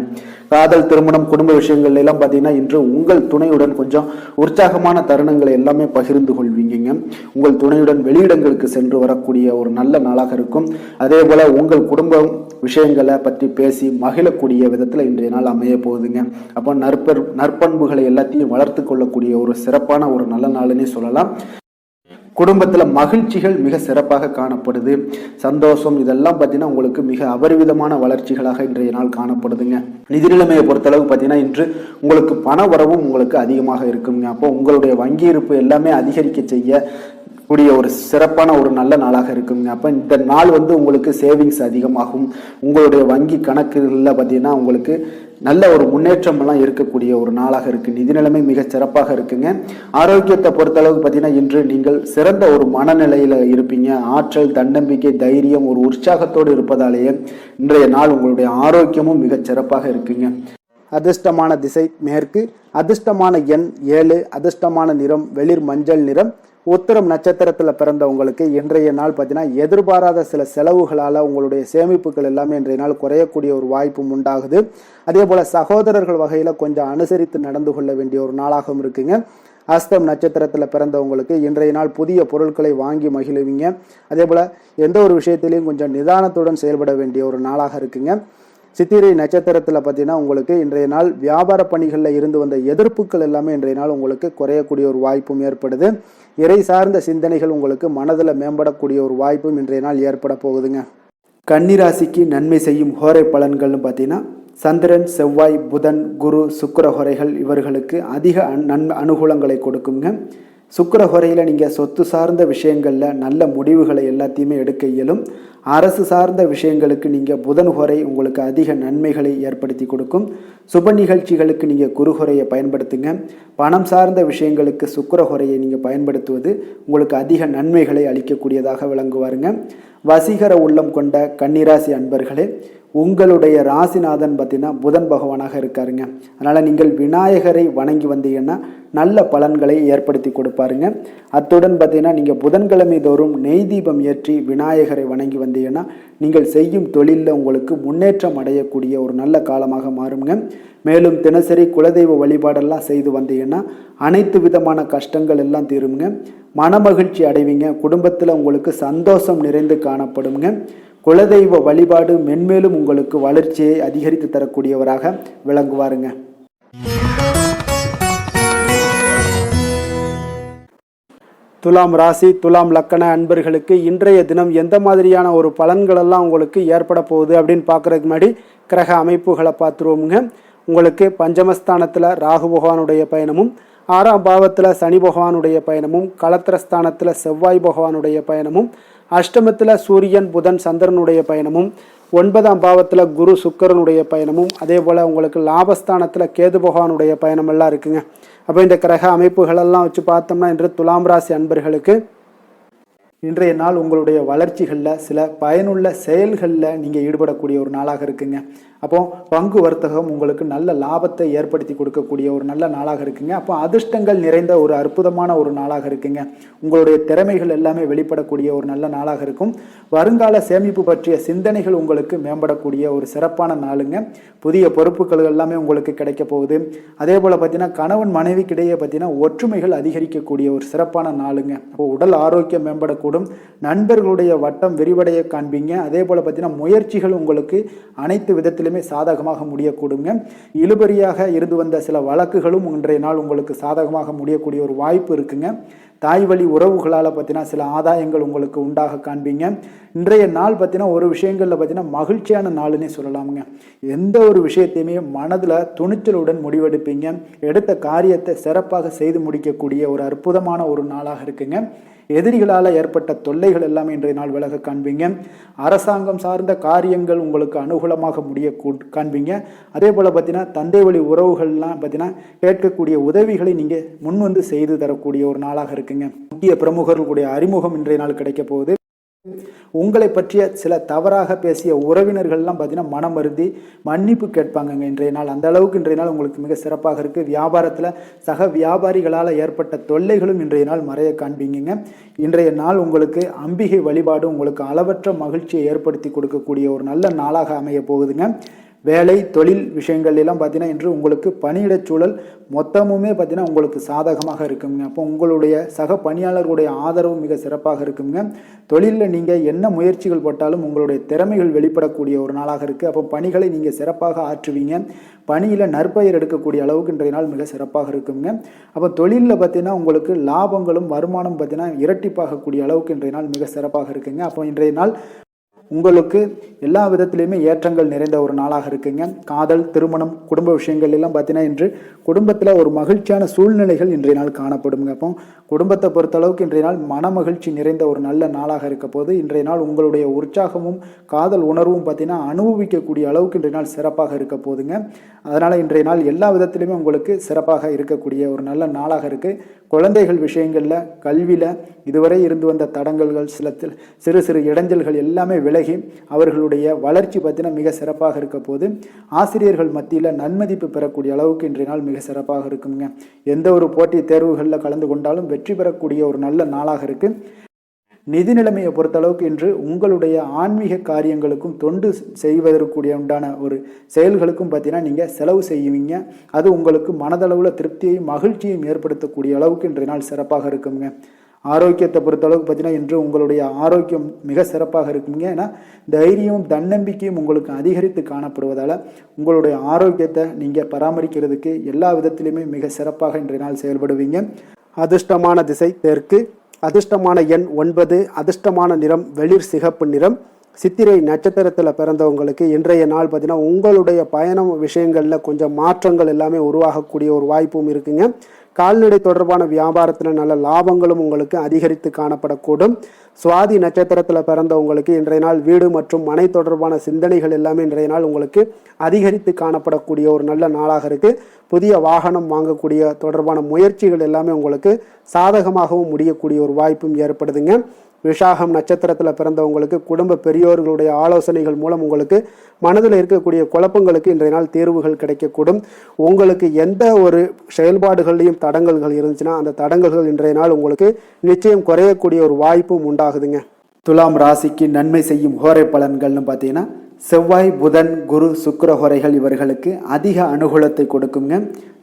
காதல், திருமணம், குடும்ப விஷயங்கள் எல்லாம் பார்த்தீங்கன்னா இன்று உங்கள் துணையுடன் கொஞ்சம் உற்சாகமான தருணங்களை எல்லாமே பகிர்ந்து கொள்வீங்க. உங்கள் துணையுடன் வெளியிடங்களுக்கு சென்று வரக்கூடிய ஒரு நல்ல நாளாக இருக்கும். அதே போல உங்கள் குடும்பம் விஷயங்களை பற்றி பேசி மகிழக்கூடிய விதத்துல இன்றைய நாள் அமைய போகுதுங்க. அப்போ நற்பண்புகளை எல்லாத்தையும் வளர்த்து கொள்ளக்கூடிய ஒரு சிறப்பான ஒரு நல்ல நாள்னே சொல்லலாம். குடும்பத்தில் மகிழ்ச்சிகள் மிக சிறப்பாக காணப்படுது. சந்தோஷம் இதெல்லாம் பார்த்தீங்கன்னா உங்களுக்கு மிக அபரிவிதமான வளர்ச்சிகளாக இன்றைய நாள் காணப்படுதுங்க. நிதி நிலைமையை பொறுத்தளவு பார்த்தீங்கன்னா இன்று உங்களுக்கு பண வரவும் உங்களுக்கு அதிகமாக இருக்குங்க. அப்போ உங்களுடைய வங்கி இருப்பு எல்லாமே அதிகரிக்க செய்ய கூடிய ஒரு சிறப்பான ஒரு நல்ல நாளாக இருக்குங்க. அப்போ இந்த நாள் உங்களுக்கு சேவிங்ஸ் அதிகமாகும். உங்களுடைய வங்கி கணக்குகளில் பார்த்தீங்கன்னா உங்களுக்கு நல்ல ஒரு முன்னேற்றம் எல்லாம் இருக்கக்கூடிய ஒரு நாளாக இருக்கு. நிதி நிலைமை மிக சிறப்பாக இருக்குங்க. ஆரோக்கியத்தை பொறுத்தளவுக்கு பார்த்தீங்கன்னா இன்று நீங்கள் சிறந்த ஒரு மனநிலையில இருப்பீங்க. ஆற்றல், தன்னம்பிக்கை, தைரியம், ஒரு உற்சாகத்தோடு இருப்பதாலேயே இன்றைய நாள் உங்களுடைய ஆரோக்கியமும் மிக சிறப்பாக இருக்குங்க. அதிர்ஷ்டமான திசை மேற்கு, அதிர்ஷ்டமான எண் 7, அதிர்ஷ்டமான நிறம் வெளிர் மஞ்சள் நிறம். உத்திரம் நட்சத்திரத்தில் பிறந்தவங்களுக்கு இன்றைய நாள் பார்த்தீங்கன்னா எதிர்பாராத சில செலவுகளால் உங்களுடைய சேமிப்புகள் எல்லாமே இன்றைய நாள் குறையக்கூடிய ஒரு வாய்ப்பும் உண்டாகுது. அதே போல் சகோதரர்கள் வகையில் கொஞ்சம் அனுசரித்து நடந்து கொள்ள வேண்டிய ஒரு நாளாகவும் இருக்குங்க. அஸ்தம் நட்சத்திரத்தில் பிறந்தவங்களுக்கு இன்றைய நாள் புதிய பொருட்களை வாங்கி மகிழுவீங்க. அதே போல் எந்த ஒரு விஷயத்திலையும் கொஞ்சம் நிதானத்துடன் செயல்பட வேண்டிய ஒரு நாளாக இருக்குங்க. சித்திரை நட்சத்திரத்தில் பார்த்தீங்கன்னா உங்களுக்கு இன்றைய நாள் வியாபார பணிகளில் இருந்து வந்த எதிர்ப்புகள் எல்லாமே இன்றைய நாள் உங்களுக்கு குறையக்கூடிய ஒரு வாய்ப்பும் ஏற்படுது. இறை சார்ந்த சிந்தனைகள் உங்களுக்கு மனதில் மேம்படக்கூடிய ஒரு வாய்ப்பும் இன்றைய நாள் ஏற்பட போகுதுங்க. கன்னிராசிக்கு நன்மை செய்யும் ஹோரை பலன்கள்னு பார்த்தீங்கன்னா சந்திரன், செவ்வாய், புதன், குரு, சுக்கிர ஹோரைகள் இவர்களுக்கு அதிக அனுகூலங்களை கொடுக்குங்க. சுக்கிர ஹோரையில் நீங்கள் சொத்து சார்ந்த விஷயங்களில் நல்ல முடிவுகளை எல்லாத்தையுமே எடுக்க இயலும். அரசு சார்ந்த விஷயங்களுக்கு நீங்கள் புதன் ஹோரை உங்களுக்கு அதிக நன்மைகளை ஏற்படுத்தி கொடுக்கும். சுப நிகழ்ச்சிகளுக்கு நீங்கள் குரு ஹோரையை பயன்படுத்துங்க. பணம் சார்ந்த விஷயங்களுக்கு சுக்கிர ஹோரையை நீங்கள் பயன்படுத்துவது உங்களுக்கு அதிக நன்மைகளை அளிக்கக்கூடியதாக விளங்குவாருங்க. வசீகர உள்ளம் கொண்ட கன்னிராசி அன்பர்களே, உங்களுடைய ராசிநாதன் பார்த்தீங்கன்னா புதன் பகவானாக இருக்காருங்க. அதனால் நீங்கள் விநாயகரை வணங்கி வந்தீங்கன்னா நல்ல பலன்களை ஏற்படுத்தி கொடுப்பாருங்க. அத்துடன் பார்த்தீங்கன்னா நீங்கள் புதன்கிழமை தோறும் நெய் தீபம் ஏற்றி விநாயகரை வணங்கி வந்தீங்கன்னா நீங்கள் செய்யும் தொழிலில் உங்களுக்கு முன்னேற்றம் அடையக்கூடிய ஒரு நல்ல காலமாக மாறுங்க. மேலும் தினசரி குலதெய்வ வழிபாடெல்லாம் செய்து வந்தீங்கன்னா அனைத்து விதமான கஷ்டங்கள் எல்லாம் தீருங்க. மனமகிழ்ச்சி அடைவீங்க. குடும்பத்தில் உங்களுக்கு சந்தோஷம் நிறைந்து காணப்படுங்க. குலதெய்வ வழிபாடு மென்மேலும் உங்களுக்கு வளர்ச்சியை அதிகரித்து தரக்கூடியவராக விளங்குவாருங்க. துலாம் ராசி, துலாம் லக்கண அன்பர்களுக்கு இன்றைய தினம் எந்த மாதிரியான ஒரு பலன்களெல்லாம் உங்களுக்கு ஏற்பட போகுது அப்படின்னு பார்க்குறதுக்கு முன்னாடி கிரக அமைப்புகளை பார்த்துருவோமுங்க. உங்களுக்கு பஞ்சமஸ்தானத்தில் ராகு பகவானுடைய பயணமும், 6ஆம் பாவத்தில் சனி பகவானுடைய பயணமும், களத்திரஸ்தானத்தில் செவ்வாய் பகவானுடைய பயணமும், அஷ்டமத்தில் சூரியன், புதன், சந்திரனுடைய பயணமும், 9ஆம் பாவத்தில் குரு சுக்கிரனுடைய பயணமும், அதே போல் உங்களுக்கு லாபஸ்தானத்தில் கேது பகவானுடைய பயணம் எல்லாம் இருக்குங்க. அப்போ இந்த கிரக அமைப்புகளெல்லாம் வச்சு பார்த்தோம்னா இன்று துலாம் ராசி அன்பர்களுக்கு இன்றைய நாள் உங்களுடைய வளர்ச்சிகளில் சில பயனுள்ள செயல்களில் நீங்கள் ஈடுபடக்கூடிய ஒரு நாளாக இருக்குங்க. அப்போ பங்கு வர்த்தகம் உங்களுக்கு நல்ல லாபத்தை ஏற்படுத்தி கொடுக்கக்கூடிய ஒரு நல்ல நாளாக இருக்குங்க. அப்போ அதிர்ஷ்டங்கள் நிறைந்த ஒரு அற்புதமான ஒரு நாளாக இருக்குங்க. உங்களுடைய திறமைகள் எல்லாமே வெளிப்படக்கூடிய ஒரு நல்ல நாளாக இருக்கும். வருங்கால சேமிப்பு பற்றிய சிந்தனைகள் உங்களுக்கு மேம்படக்கூடிய ஒரு சிறப்பான நாளுங்க. புதிய பொறுப்புகள் எல்லாமே உங்களுக்கு கிடைக்க போகுது. அதே போல் பார்த்தீங்கன்னா கணவன் மனைவிக்கிடையே பார்த்தீங்கன்னா ஒற்றுமைகள் அதிகரிக்கக்கூடிய ஒரு சிறப்பான நாளுங்க. அப்போ உடல் ஆரோக்கியம் மேம்படக்கூடும். நண்பர்களுடைய வட்டம் விரிவடைய காண்பீங்க. அதே போல் பார்த்தீங்கன்னா முயற்சிகள் உங்களுக்கு அனைத்து விதத்திலுமே சாதகமாக முடியக்கூடுங்க. இழுபறியாக இருந்து வந்த சில வழக்குகளும் இன்றைய நாள் உங்களுக்கு சாதகமாக முடியக்கூடிய ஒரு வாய்ப்பு இருக்குங்க. தாய் வழி உறவுகளால் பார்த்தீங்கன்னா சில ஆதாயங்கள் உங்களுக்கு உண்டாக காண்பீங்க. இன்றைய நாள் பார்த்தீங்கன்னா ஒரு விஷயங்களில் பார்த்தீங்கன்னா மகிழ்ச்சியான நாளுன்னே சொல்லலாமுங்க. எந்த ஒரு விஷயத்தையுமே மனதில் துணிச்சலுடன் முடிவெடுப்பீங்க. எடுத்த காரியத்தை சிறப்பாக செய்து முடிக்கக்கூடிய ஒரு அற்புதமான ஒரு நாளாக இருக்குங்க. எதிரிகளால் ஏற்பட்ட தொல்லைகள் எல்லாமே இன்றைய நாள் விலக காண்பீங்க. அரசாங்கம் சார்ந்த காரியங்கள் உங்களுக்கு அனுகூலமாக முடிய காண்பீங்க. அதே போல் பார்த்தீங்கன்னா தந்தை வழி உறவுகள்லாம் பார்த்தீங்கன்னா கேட்கக்கூடிய உதவிகளை நீங்கள் முன் வந்து செய்து தரக்கூடிய ஒரு நாளாக இருக்குங்க. முக்கிய பிரமுகர்களுடைய அறிமுகம் இன்றைய நாள் கிடைக்க போகுது. உங்களை பற்றிய சில தவறாக பேசிய உறவினர்கள்லாம் பார்த்தீங்கன்னா மனம் வருந்தி மன்னிப்பு கேட்பாங்கங்க இன்றைய நாள். அந்த அளவுக்கு இன்றைய நாள் உங்களுக்கு மிக சிறப்பாக இருக்குது. வியாபாரத்தில் சக வியாபாரிகளால் ஏற்பட்ட தொல்லைகளும் இன்றைய நாள் மறைய காண்பீங்க. இன்றைய நாள் உங்களுக்கு அம்பிகை வழிபாடு உங்களுக்கு அளவற்ற மகிழ்ச்சியை ஏற்படுத்தி கொடுக்கக்கூடிய ஒரு நல்ல நாளாக அமைய போகுதுங்க. வேலை தொழில் விஷயங்கள் எல்லாம் பார்த்தீங்கன்னா இன்று உங்களுக்கு பணியிடச் சூழல் மொத்தமுமே பார்த்தீங்கன்னா உங்களுக்கு சாதகமாக இருக்குங்க. அப்போ உங்களுடைய சக பணியாளர்களுடைய ஆதரவு மிக சிறப்பாக இருக்குங்க. தொழிலில் நீங்கள் என்ன முயற்சிகள் போட்டாலும் உங்களுடைய திறமைகள் வெளிப்படக்கூடிய ஒரு நாளாக இருக்குது. அப்போ பணிகளை நீங்கள் சிறப்பாக ஆற்றுவீங்க. பணியில் நற்பெயர் எடுக்கக்கூடிய அளவுக்கு இன்றைய நாள் மிக சிறப்பாக இருக்குங்க. அப்போ தொழிலில் பார்த்தீங்கன்னா உங்களுக்கு லாபங்களும் வருமானம் பார்த்தீங்கன்னா இரட்டிப்பாகக்கூடிய அளவுக்கு இன்றைய நாள் மிக சிறப்பாக இருக்குங்க. அப்போ இன்றைய நாள் உங்களுக்கு எல்லா விதத்திலையுமே ஏற்றங்கள் நிறைந்த ஒரு நாளாக இருக்குங்க. காதல், திருமணம், குடும்ப விஷயங்கள் எல்லாம் பார்த்தீங்கன்னா இன்று குடும்பத்தில் ஒரு மகிழ்ச்சியான சூழ்நிலைகள் இன்றைய நாள் காணப்படுங்க. அப்போ குடும்பத்தை பொறுத்தளவுக்கு இன்றைய நாள் மன மகிழ்ச்சி நிறைந்த ஒரு நல்ல நாளாக இருக்க போது இன்றைய நாள் உங்களுடைய உற்சாகமும் காதல் உணர்வும் பார்த்தீங்கன்னா அனுபவிக்கக்கூடிய அளவுக்கு இன்றைய நாள் சிறப்பாக இருக்க போதுங்க. அதனால் இன்றைய நாள் எல்லா விதத்திலுமே உங்களுக்கு சிறப்பாக இருக்கக்கூடிய ஒரு நல்ல நாளாக இருக்குது. குழந்தைகள் விஷயங்களில் கல்வியில் இதுவரை இருந்து வந்த தடங்கல்கள் சில சிறு சிறு இடைஞ்சல்கள் எல்லாமே விலகி அவர்களுடைய வளர்ச்சி பார்த்தீங்கன்னா மிக சிறப்பாக இருக்க போது ஆசிரியர்கள் மத்தியில் நன்மதிப்பு பெறக்கூடிய அளவுக்கு இன்றைய நாள் மிக சிறப்பாக இருக்குங்க. எந்த ஒரு போட்டி தேர்வுகளில் கலந்து கொண்டாலும் வெற்றி பெறக்கூடிய ஒரு நல்ல நாளாக இருக்குது. நிதி நிலைமையை பொறுத்தளவுக்கு இன்று உங்களுடைய ஆன்மீக காரியங்களுக்கும் தொண்டு செய்வதற்குரிய உண்டான ஒரு செயல்களுக்கும் பார்த்தீங்கன்னா நீங்கள் செலவு செய்வீங்க. அது உங்களுக்கு மனதளவில் திருப்தியையும் மகிழ்ச்சியையும் ஏற்படுத்தக்கூடிய அளவுக்கு இன்றைய நாள் சிறப்பாக இருக்குங்க. ஆரோக்கியத்தை பொறுத்தளவுக்கு பார்த்தீங்கன்னா இன்று உங்களுடைய ஆரோக்கியம் மிக சிறப்பாக இருக்குங்க. ஏன்னா தைரியம் தன்னம்பிக்கையும் உங்களுக்கு அதிகரித்து காணப்படுவதால் உங்களுடைய ஆரோக்கியத்தை நீங்கள் பராமரிக்கிறதுக்கு எல்லா விதத்திலையுமே மிக சிறப்பாக இன்றைய நாள் செயல்படுவீங்க. அதிர்ஷ்டமான திசை தெற்கு, அதிர்ஷ்டமான எண் 9, அதிர்ஷ்டமான நிறம் வெளிர் சிகப்பு நிறம். சித்திரை நட்சத்திரத்தில் பிறந்தவங்களுக்கு இன்றைய நாள் பார்த்தீங்கன்னா உங்களுடைய பயணம் விஷயங்களில் கொஞ்சம் மாற்றங்கள் எல்லாமே உருவாகக்கூடிய ஒரு வாய்ப்பும் இருக்குங்க. கால்நடை தொடர்பான வியாபாரத்தில் நல்ல லாபங்களும் உங்களுக்கு அதிகரித்து காணப்படக்கூடும். சுவாதி நட்சத்திரத்தில் பிறந்தவங்களுக்கு இன்றைய நாள் வீடு மற்றும் மனை தொடர்பான சிந்தனைகள் எல்லாமே இன்றைய நாள் உங்களுக்கு அதிகரித்து காணப்படக்கூடிய ஒரு நல்ல நாளாக இருக்குது. புதிய வாகனம் வாங்கக்கூடிய தொடர்பான முயற்சிகள் எல்லாமே உங்களுக்கு சாதகமாகவும் முடியக்கூடிய ஒரு வாய்ப்பும் ஏற்படுதுங்க. விஷாகம் நட்சத்திரத்தில் பிறந்தவங்களுக்கு குடும்ப பெரியோர்களுடைய ஆலோசனைகள் மூலம் உங்களுக்கு மனதில் இருக்கக்கூடிய குழப்பங்களுக்கு இன்றைய நாள் தீர்வுகள் கிடைக்கக்கூடும். உங்களுக்கு எந்த ஒரு செயல்பாடுகள்லையும் தடங்கல்கள் இருந்துச்சுன்னா அந்த தடங்கல்கள் இன்றைய நாள் உங்களுக்கு நிச்சயம் குறையக்கூடிய ஒரு வாய்ப்பும் உண்டாகுதுங்க. துலாம் ராசிக்கு நன்மை செய்யும் ஹோரை பலன்கள்னு பார்த்தீங்கன்னா செவ்வாய், புதன், குரு, சுக்கிர ஹோரைகள் இவர்களுக்கு அதிக அனுகூலத்தை கொடுக்குங்க.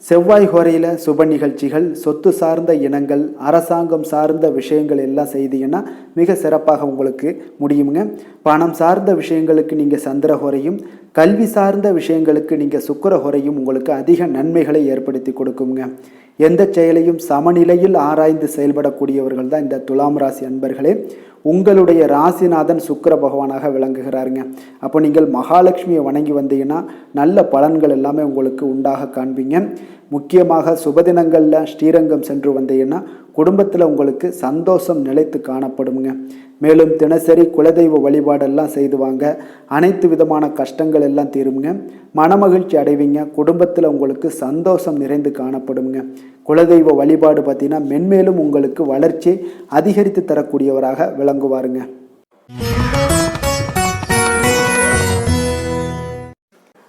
செவ்வாய் ஹோரையில் சுப நிகழ்ச்சிகள், சொத்து சார்ந்த இனங்கள், அரசாங்கம் சார்ந்த விஷயங்கள் எல்லாம் செய்தீங்கன்னா மிக சிறப்பாக உங்களுக்கு முடியுங்க. பணம் சார்ந்த விஷயங்களுக்கு நீங்கள் சந்திர ஹோரையும், கல்வி சார்ந்த விஷயங்களுக்கு நீங்கள் சுக்கிர ஹோரையும் உங்களுக்கு அதிக நன்மைகளை ஏற்படுத்தி கொடுக்குங்க. எந்த செயலையும் சமநிலையில் ஆராய்ந்து செயல்படக்கூடியவர்கள் தான் இந்த துலாம் ராசி அன்பர்களே. உங்களுடைய ராசிநாதன் சுக்கிர பகவானாக விளங்குகிறாருங்க. அப்போ நீங்கள் மகாலட்சுமியை வணங்கி வந்தீங்கன்னா நல்ல பலன்கள் எல்லாமே உங்களுக்கு உண்டாக காண்பீங்க. முக்கியமாக சுபதினங்களில் ஸ்ரீரங்கம் சென்று வந்தீங்கன்னா குடும்பத்தில் உங்களுக்கு சந்தோஷம் நிலைத்து காணப்படுங்க. மேலும் தினசரி குலதெய்வ வழிபாடெல்லாம் செய்துவாங்க. அனைத்து விதமான கஷ்டங்கள் எல்லாம் தீருங்க. மனமகிழ்ச்சி அடைவீங்க. குடும்பத்தில் உங்களுக்கு சந்தோஷம் நிறைந்து காணப்படுங்க. குலதெய்வ வழிபாடு பார்த்தீங்கன்னா மென்மேலும் உங்களுக்கு வளர்ச்சி அதிகரித்து தரக்கூடியவராக விளங்குவாருங்க.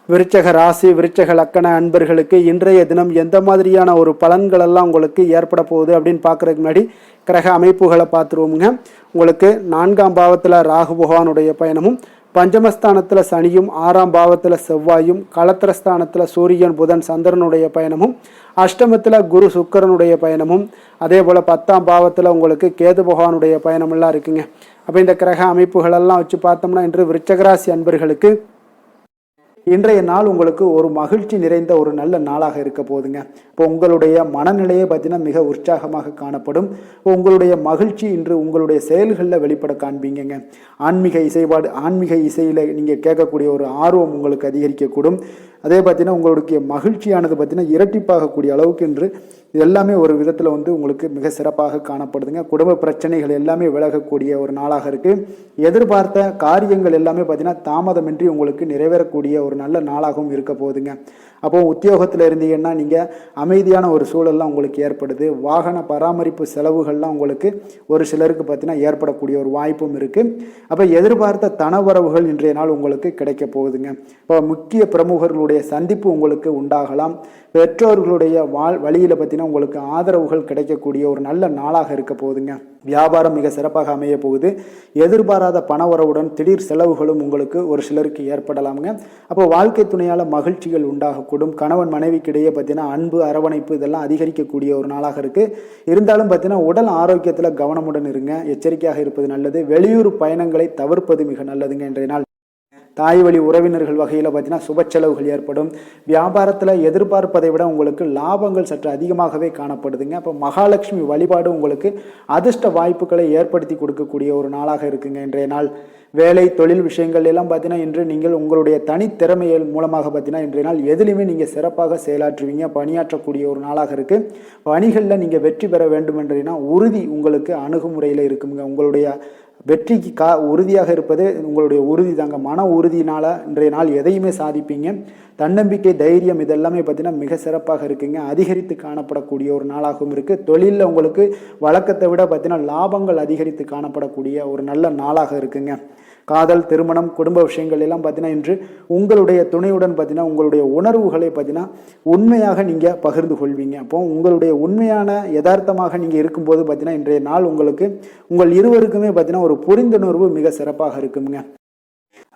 விருச்சக ராசி, விருச்சக லக்கண அன்பர்களுக்கு இன்றைய தினம் எந்த மாதிரியான ஒரு பலன்கள் எல்லாம் உங்களுக்கு ஏற்பட போகுது அப்படின்னு பார்க்குறதுக்கு முன்னாடி கிரக அமைப்புகளை பார்த்துருவோமுங்க. உங்களுக்கு 4ஆம் பாவத்தில் ராகு பகவானுடைய பயணமும், பஞ்சமஸ்தானத்தில் சனியும், 6ஆம் பாவத்தில் செவ்வாயும், களத்திரஸ்தானத்தில் சூரியன், புதன், சந்திரனுடைய பயணமும், அஷ்டமத்தில் குரு சுக்கிரனுடைய பயணமும், அதே போல் 10ஆம் பாவத்தில் உங்களுக்கு கேது பகவானுடைய பயணமெல்லாம் இருக்குங்க. அப்போ இந்த கிரக அமைப்புகளெல்லாம் வச்சு பார்த்தோம்னா இன்று விருச்சகராசி அன்பர்களுக்கு இன்றைய நாள் உங்களுக்கு ஒரு மகிழ்ச்சி நிறைந்த ஒரு நல்ல நாளாக இருக்க போகுதுங்க. இப்போ உங்களுடைய மனநிலையை பார்த்தீங்கன்னா மிக உற்சாகமாக காணப்படும். உங்களுடைய மகிழ்ச்சி இன்று உங்களுடைய செயல்களில் வெளிப்பட காண்பீங்க. ஆன்மீக இசையில் நீங்கள் கேட்கக்கூடிய ஒரு ஆர்வம் உங்களுக்கு அதிகரிக்கக்கூடும். அதே பார்த்தீங்கன்னா உங்களுடைய மகிழ்ச்சியானது பார்த்தீங்கன்னா இரட்டிப்பாகக்கூடிய அளவுக்கு இன்று எல்லாமே ஒரு விதத்தில் உங்களுக்கு மிக சிறப்பாக காணப்படுதுங்க. குடும்ப பிரச்சனைகள் எல்லாமே விலகக்கூடிய ஒரு நாளாக இருக்குது. எதிர்பார்த்த காரியங்கள் எல்லாமே பார்த்தீங்கன்னா தாமதமின்றி உங்களுக்கு நிறைவேறக்கூடிய ஒரு நல்ல நாளாகவும் இருக்க போகுதுங்க. அப்போ உத்தியோகத்தில் இருந்தீங்கன்னா நீங்கள் அமைதியான ஒரு சூழல்லாம் உங்களுக்கு ஏற்படுது. வாகன பராமரிப்பு செலவுகள்லாம் உங்களுக்கு ஒரு சிலருக்கு பார்த்தீங்கன்னா ஏற்படக்கூடிய ஒரு வாய்ப்பும் இருக்குது. அப்போ எதிர்பார்த்த தனவரவுகள் இன்றைய நாள் உங்களுக்கு கிடைக்க போகுதுங்க. இப்போ முக்கிய பிரமுகர்களுடைய சந்திப்பு உங்களுக்கு உண்டாகலாம். பெற்றோர்களுடைய வழியில் பார்த்தீங்கன்னா உங்களுக்கு ஆதரவுகள் கிடைக்கக்கூடிய ஒரு நல்ல நாளாக இருக்க போகுதுங்க. வியாபாரம் மிக சிறப்பாக அமைய போகுது. எதிர்பாராத பணவரவுடன் திடீர் செலவுகளும் உங்களுக்கு ஒரு சிலருக்கு ஏற்படலாமுங்க. அப்போ வாழ்க்கை துணையால் மகிழ்ச்சிகள் உண்டாகக்கூடும். கணவன் மனைவிக்கிடையே பார்த்தீங்கன்னா அன்பு, அரவணைப்பு இதெல்லாம் அதிகரிக்கக்கூடிய ஒரு நாளாக இருக்குது. இருந்தாலும் பார்த்தீங்கன்னா உடல் ஆரோக்கியத்தில் கவனமுடன் இருங்க. எச்சரிக்கையாக இருப்பது நல்லது. வெளியூர் பயணங்களை தவிர்ப்பது மிக நல்லதுங்க. இன்றைய நாள் தாய் வழி உறவினர்கள் வகையில் பார்த்தீங்கன்னா சுப செலவுகள் ஏற்படும். வியாபாரத்தில் எதிர்பார்ப்பதை விட உங்களுக்கு லாபங்கள் சற்று அதிகமாகவே காணப்படுதுங்க. அப்போ மகாலட்சுமி வழிபாடு உங்களுக்கு அதிர்ஷ்ட வாய்ப்புகளை ஏற்படுத்தி கொடுக்கக்கூடிய ஒரு நாளாக இருக்குங்க இன்றைய நாள். வேலை தொழில் விஷயங்கள் எல்லாம் பார்த்தீங்கன்னா இன்று நீங்கள் உங்களுடைய தனித்திறமைகள் மூலமாக பார்த்தீங்கன்னா இன்றைய நாள் எதிலுமே நீங்கள் சிறப்பாக செயலாற்றுவீங்க. பணியாற்றக்கூடிய ஒரு நாளாக இருக்குது. பணிகளில் நீங்கள் வெற்றி பெற வேண்டும் என்றீங்கன்னா உறுதி உங்களுக்கு அணுகுமுறையில் இருக்குங்க. உங்களுடைய வெற்றிக்கு உறுதியாக இருப்பது உங்களுடைய உறுதி தாங்க. மன உறுதியினால் இன்றைய நாள் எதையுமே சாதிப்பீங்க. தன்னம்பிக்கை, தைரியம் இதெல்லாமே பார்த்தீங்கன்னா மிக சிறப்பாக இருக்குங்க. அதிகரித்து காணப்படக்கூடிய ஒரு நாளாகவும் இருக்குது. தொழிலில் உங்களுக்கு வழக்கத்தை விட பார்த்தீங்கன்னா லாபங்கள் அதிகரித்து காணப்படக்கூடிய ஒரு நல்ல நாளாக இருக்குங்க. காதல், திருமணம், குடும்ப விஷயங்கள் எல்லாம் பார்த்தீங்கன்னா இன்று உங்களுடைய துணையுடன் பார்த்தீங்கன்னா உங்களுடைய உணர்வுகளை பார்த்தீங்கன்னா உண்மையாக நீங்கள் பகிர்ந்து கொள்வீங்க. அப்போ உங்களுடைய உண்மையான யதார்த்தமாக நீங்கள் இருக்கும்போது பார்த்தீங்கன்னா இன்றைய நாள் உங்களுக்கு உங்கள் இருவருக்குமே பார்த்தீங்கன்னா ஒரு புரிந்துணர்வு மிக சிறப்பாக இருக்குங்க.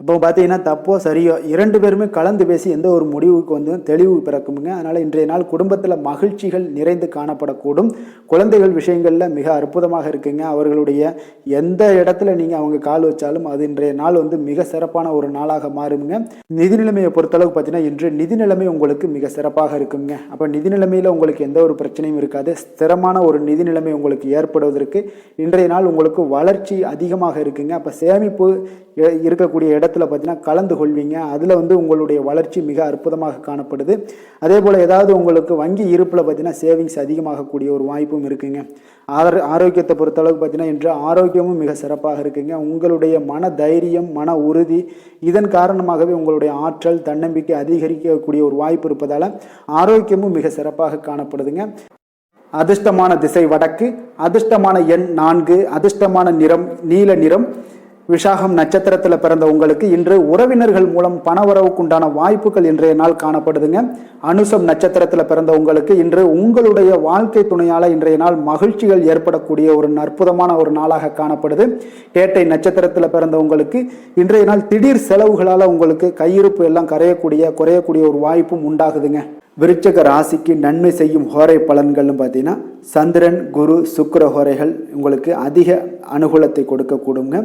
அப்போ பார்த்தீங்கன்னா தப்போ சரியோ 2 பேருமே கலந்து பேசி எந்த ஒரு முடிவுக்கு வந்து தெளிவு பிறக்குமுங்க. அதனால் இன்றைய நாள் குடும்பத்தில் மகிழ்ச்சிகள் நிறைந்து காணப்படக்கூடும். குழந்தைகள் விஷயங்களில் மிக அற்புதமாக இருக்குங்க. அவர்களுடைய எந்த இடத்துல நீங்கள் அவங்க கால் வச்சாலும் அது இன்றைய நாள் வந்து மிக சிறப்பான ஒரு நாளாக மாறுங்க. நிதி நிலைமையை பொறுத்தளவுக்கு பார்த்தீங்கன்னா இன்று நிதி நிலைமை உங்களுக்கு மிக சிறப்பாக இருக்குங்க. அப்போ நிதி நிலைமையில் உங்களுக்கு எந்த ஒரு பிரச்சனையும் இருக்காது. ஸ்திரமான ஒரு நிதி நிலைமை உங்களுக்கு ஏற்படுவதற்கு இன்றைய நாள் உங்களுக்கு வளர்ச்சி அதிகமாக இருக்குங்க. அப்போ சேமிப்பு இருக்கக்கூடிய இடத்துல பார்த்தீங்கன்னா கலந்து கொள்வீங்க. அதில் வந்து உங்களுடைய வளர்ச்சி மிக அற்புதமாக காணப்படுது. அதே போல் ஏதாவது உங்களுக்கு வங்கி இருப்பில் பார்த்தீங்கன்னா சேவிங்ஸ் அதிகமாகக்கூடிய ஒரு வாய்ப்பும் இருக்குங்க. ஆரோக்கியத்தை பொறுத்தளவுக்கு பார்த்தீங்கன்னா இன்று ஆரோக்கியமும் மிக சிறப்பாக இருக்குங்க. உங்களுடைய மன தைரியம், மன உறுதி இதன் காரணமாகவே உங்களுடைய ஆற்றல், தன்னம்பிக்கை அதிகரிக்கக்கூடிய ஒரு வாய்ப்பு இருப்பதால் ஆரோக்கியமும் மிக சிறப்பாக காணப்படுதுங்க. அதிர்ஷ்டமான திசை வடக்கு, அதிர்ஷ்டமான எண் 4, அதிர்ஷ்டமான நிறம் நீல நிறம். விஷாகம் நட்சத்திரத்தில் பிறந்த உங்களுக்கு இன்று உறவினர்கள் மூலம் பணவரவுக்குண்டான வாய்ப்புகள் இன்றைய நாள் காணப்படுதுங்க. அனுசம் நட்சத்திரத்தில் பிறந்த உங்களுக்கு இன்று உங்களுடைய வாழ்க்கை துணையால் இன்றைய நாள் மகிழ்ச்சிகள் ஏற்படக்கூடிய ஒரு அற்புதமான ஒரு நாளாக காணப்படுது. கேட்டை நட்சத்திரத்தில் பிறந்த உங்களுக்கு இன்றைய நாள் திடீர் செலவுகளால் உங்களுக்கு கையிருப்பு எல்லாம் குறையக்கூடிய ஒரு வாய்ப்பும் உண்டாகுதுங்க. விருச்சக ராசிக்கு நன்மை செய்யும் ஹோரை பலன்கள்னு பார்த்தீங்கன்னா சந்திரன், குரு, சுக்கிர ஹோரைகள் உங்களுக்கு அதிக அனுகூலத்தை கொடுக்கக்கூடுங்க.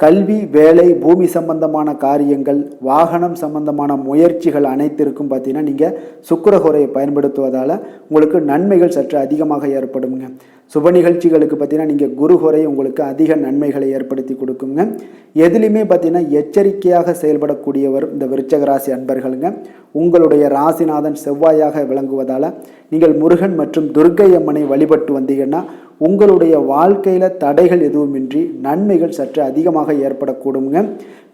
கல்வி, வேலை, பூமி சம்பந்தமான காரியங்கள், வாகனம் சம்பந்தமான முயற்சிகள் அனைத்திற்கும் பார்த்தீங்கன்னா நீங்கள் சுக்கிர ஹோரையை பயன்படுத்துவதால் உங்களுக்கு நன்மைகள் சற்று அதிகமாக ஏற்படுங்க. சுப நிகழ்ச்சிகளுக்கு பார்த்தீங்கன்னா நீங்கள் குரு ஹோரை உங்களுக்கு அதிக நன்மைகளை ஏற்படுத்தி கொடுக்குங்க. எதுலையுமே பார்த்தீங்கன்னா எச்சரிக்கையாக செயல்படக்கூடியவர் இந்த விருச்சக ராசி அன்பர்களுங்க. உங்களுடைய ராசிநாதன் செவ்வாயாக விளங்குவதால் நீங்கள் முருகன் மற்றும் துர்க்கை அம்மனை வழிபட்டு வந்தீங்கன்னா உங்களுடைய வாழ்க்கையில் தடைகள் எதுவுமின்றி நன்மைகள் சற்று அதிகமாக ஏற்படக்கூடுங்க.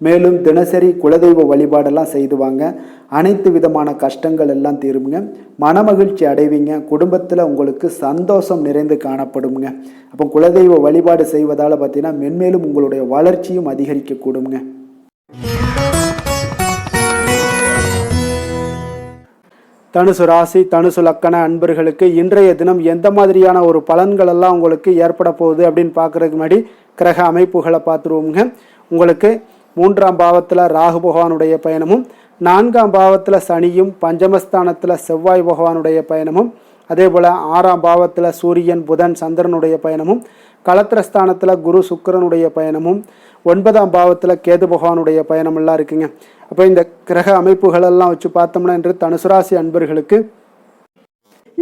மேலும் தினசரி குலதெய்வ வழிபாடெல்லாம் செய்து வாங்க. அனைத்து விதமான கஷ்டங்கள் எல்லாம் தீருங்க. மனமகிழ்ச்சி அடைவீங்க. குடும்பத்தில் உங்களுக்கு சந்தோஷம் நிறைந்து காணப்படுங்க. அப்போ குலதெய்வ வழிபாடு செய்வதால் பார்த்தீங்கன்னா மென்மேலும் உங்களுடைய வளர்ச்சியும் அதிகரிக்கக்கூடுங்க. தனுசு ராசி, தனுசு லக்கண அன்பர்களுக்கு இன்றைய தினம் எந்த மாதிரியான ஒரு பலன்கள் எல்லாம் உங்களுக்கு ஏற்பட போகுது அப்படின்னு பார்க்கறதுக்கு முன்னாடி கிரக அமைப்புகளை பார்த்துருவோங்க. உங்களுக்கு 3ஆம் பாவத்தில் ராகு பகவானுடைய பயணமும், 4ஆம் பாவத்தில் சனியும், பஞ்சமஸ்தானத்தில் செவ்வாய் பகவானுடைய பயணமும், அதே போல் 6ஆம் பாவத்தில் சூரியன், புதன், சந்திரனுடைய பயணமும், களத்திரஸ்தானத்தில் குரு சுக்கிரனுடைய பயணமும், 9ஆம் பாவத்தில் கேது பகவானுடைய பயணமெல்லாம் இருக்குங்க. அப்போ இந்த கிரக அமைப்புகளெல்லாம் வச்சு பார்த்தோம்னா இன்று தனுசு ராசி அன்பர்களுக்கு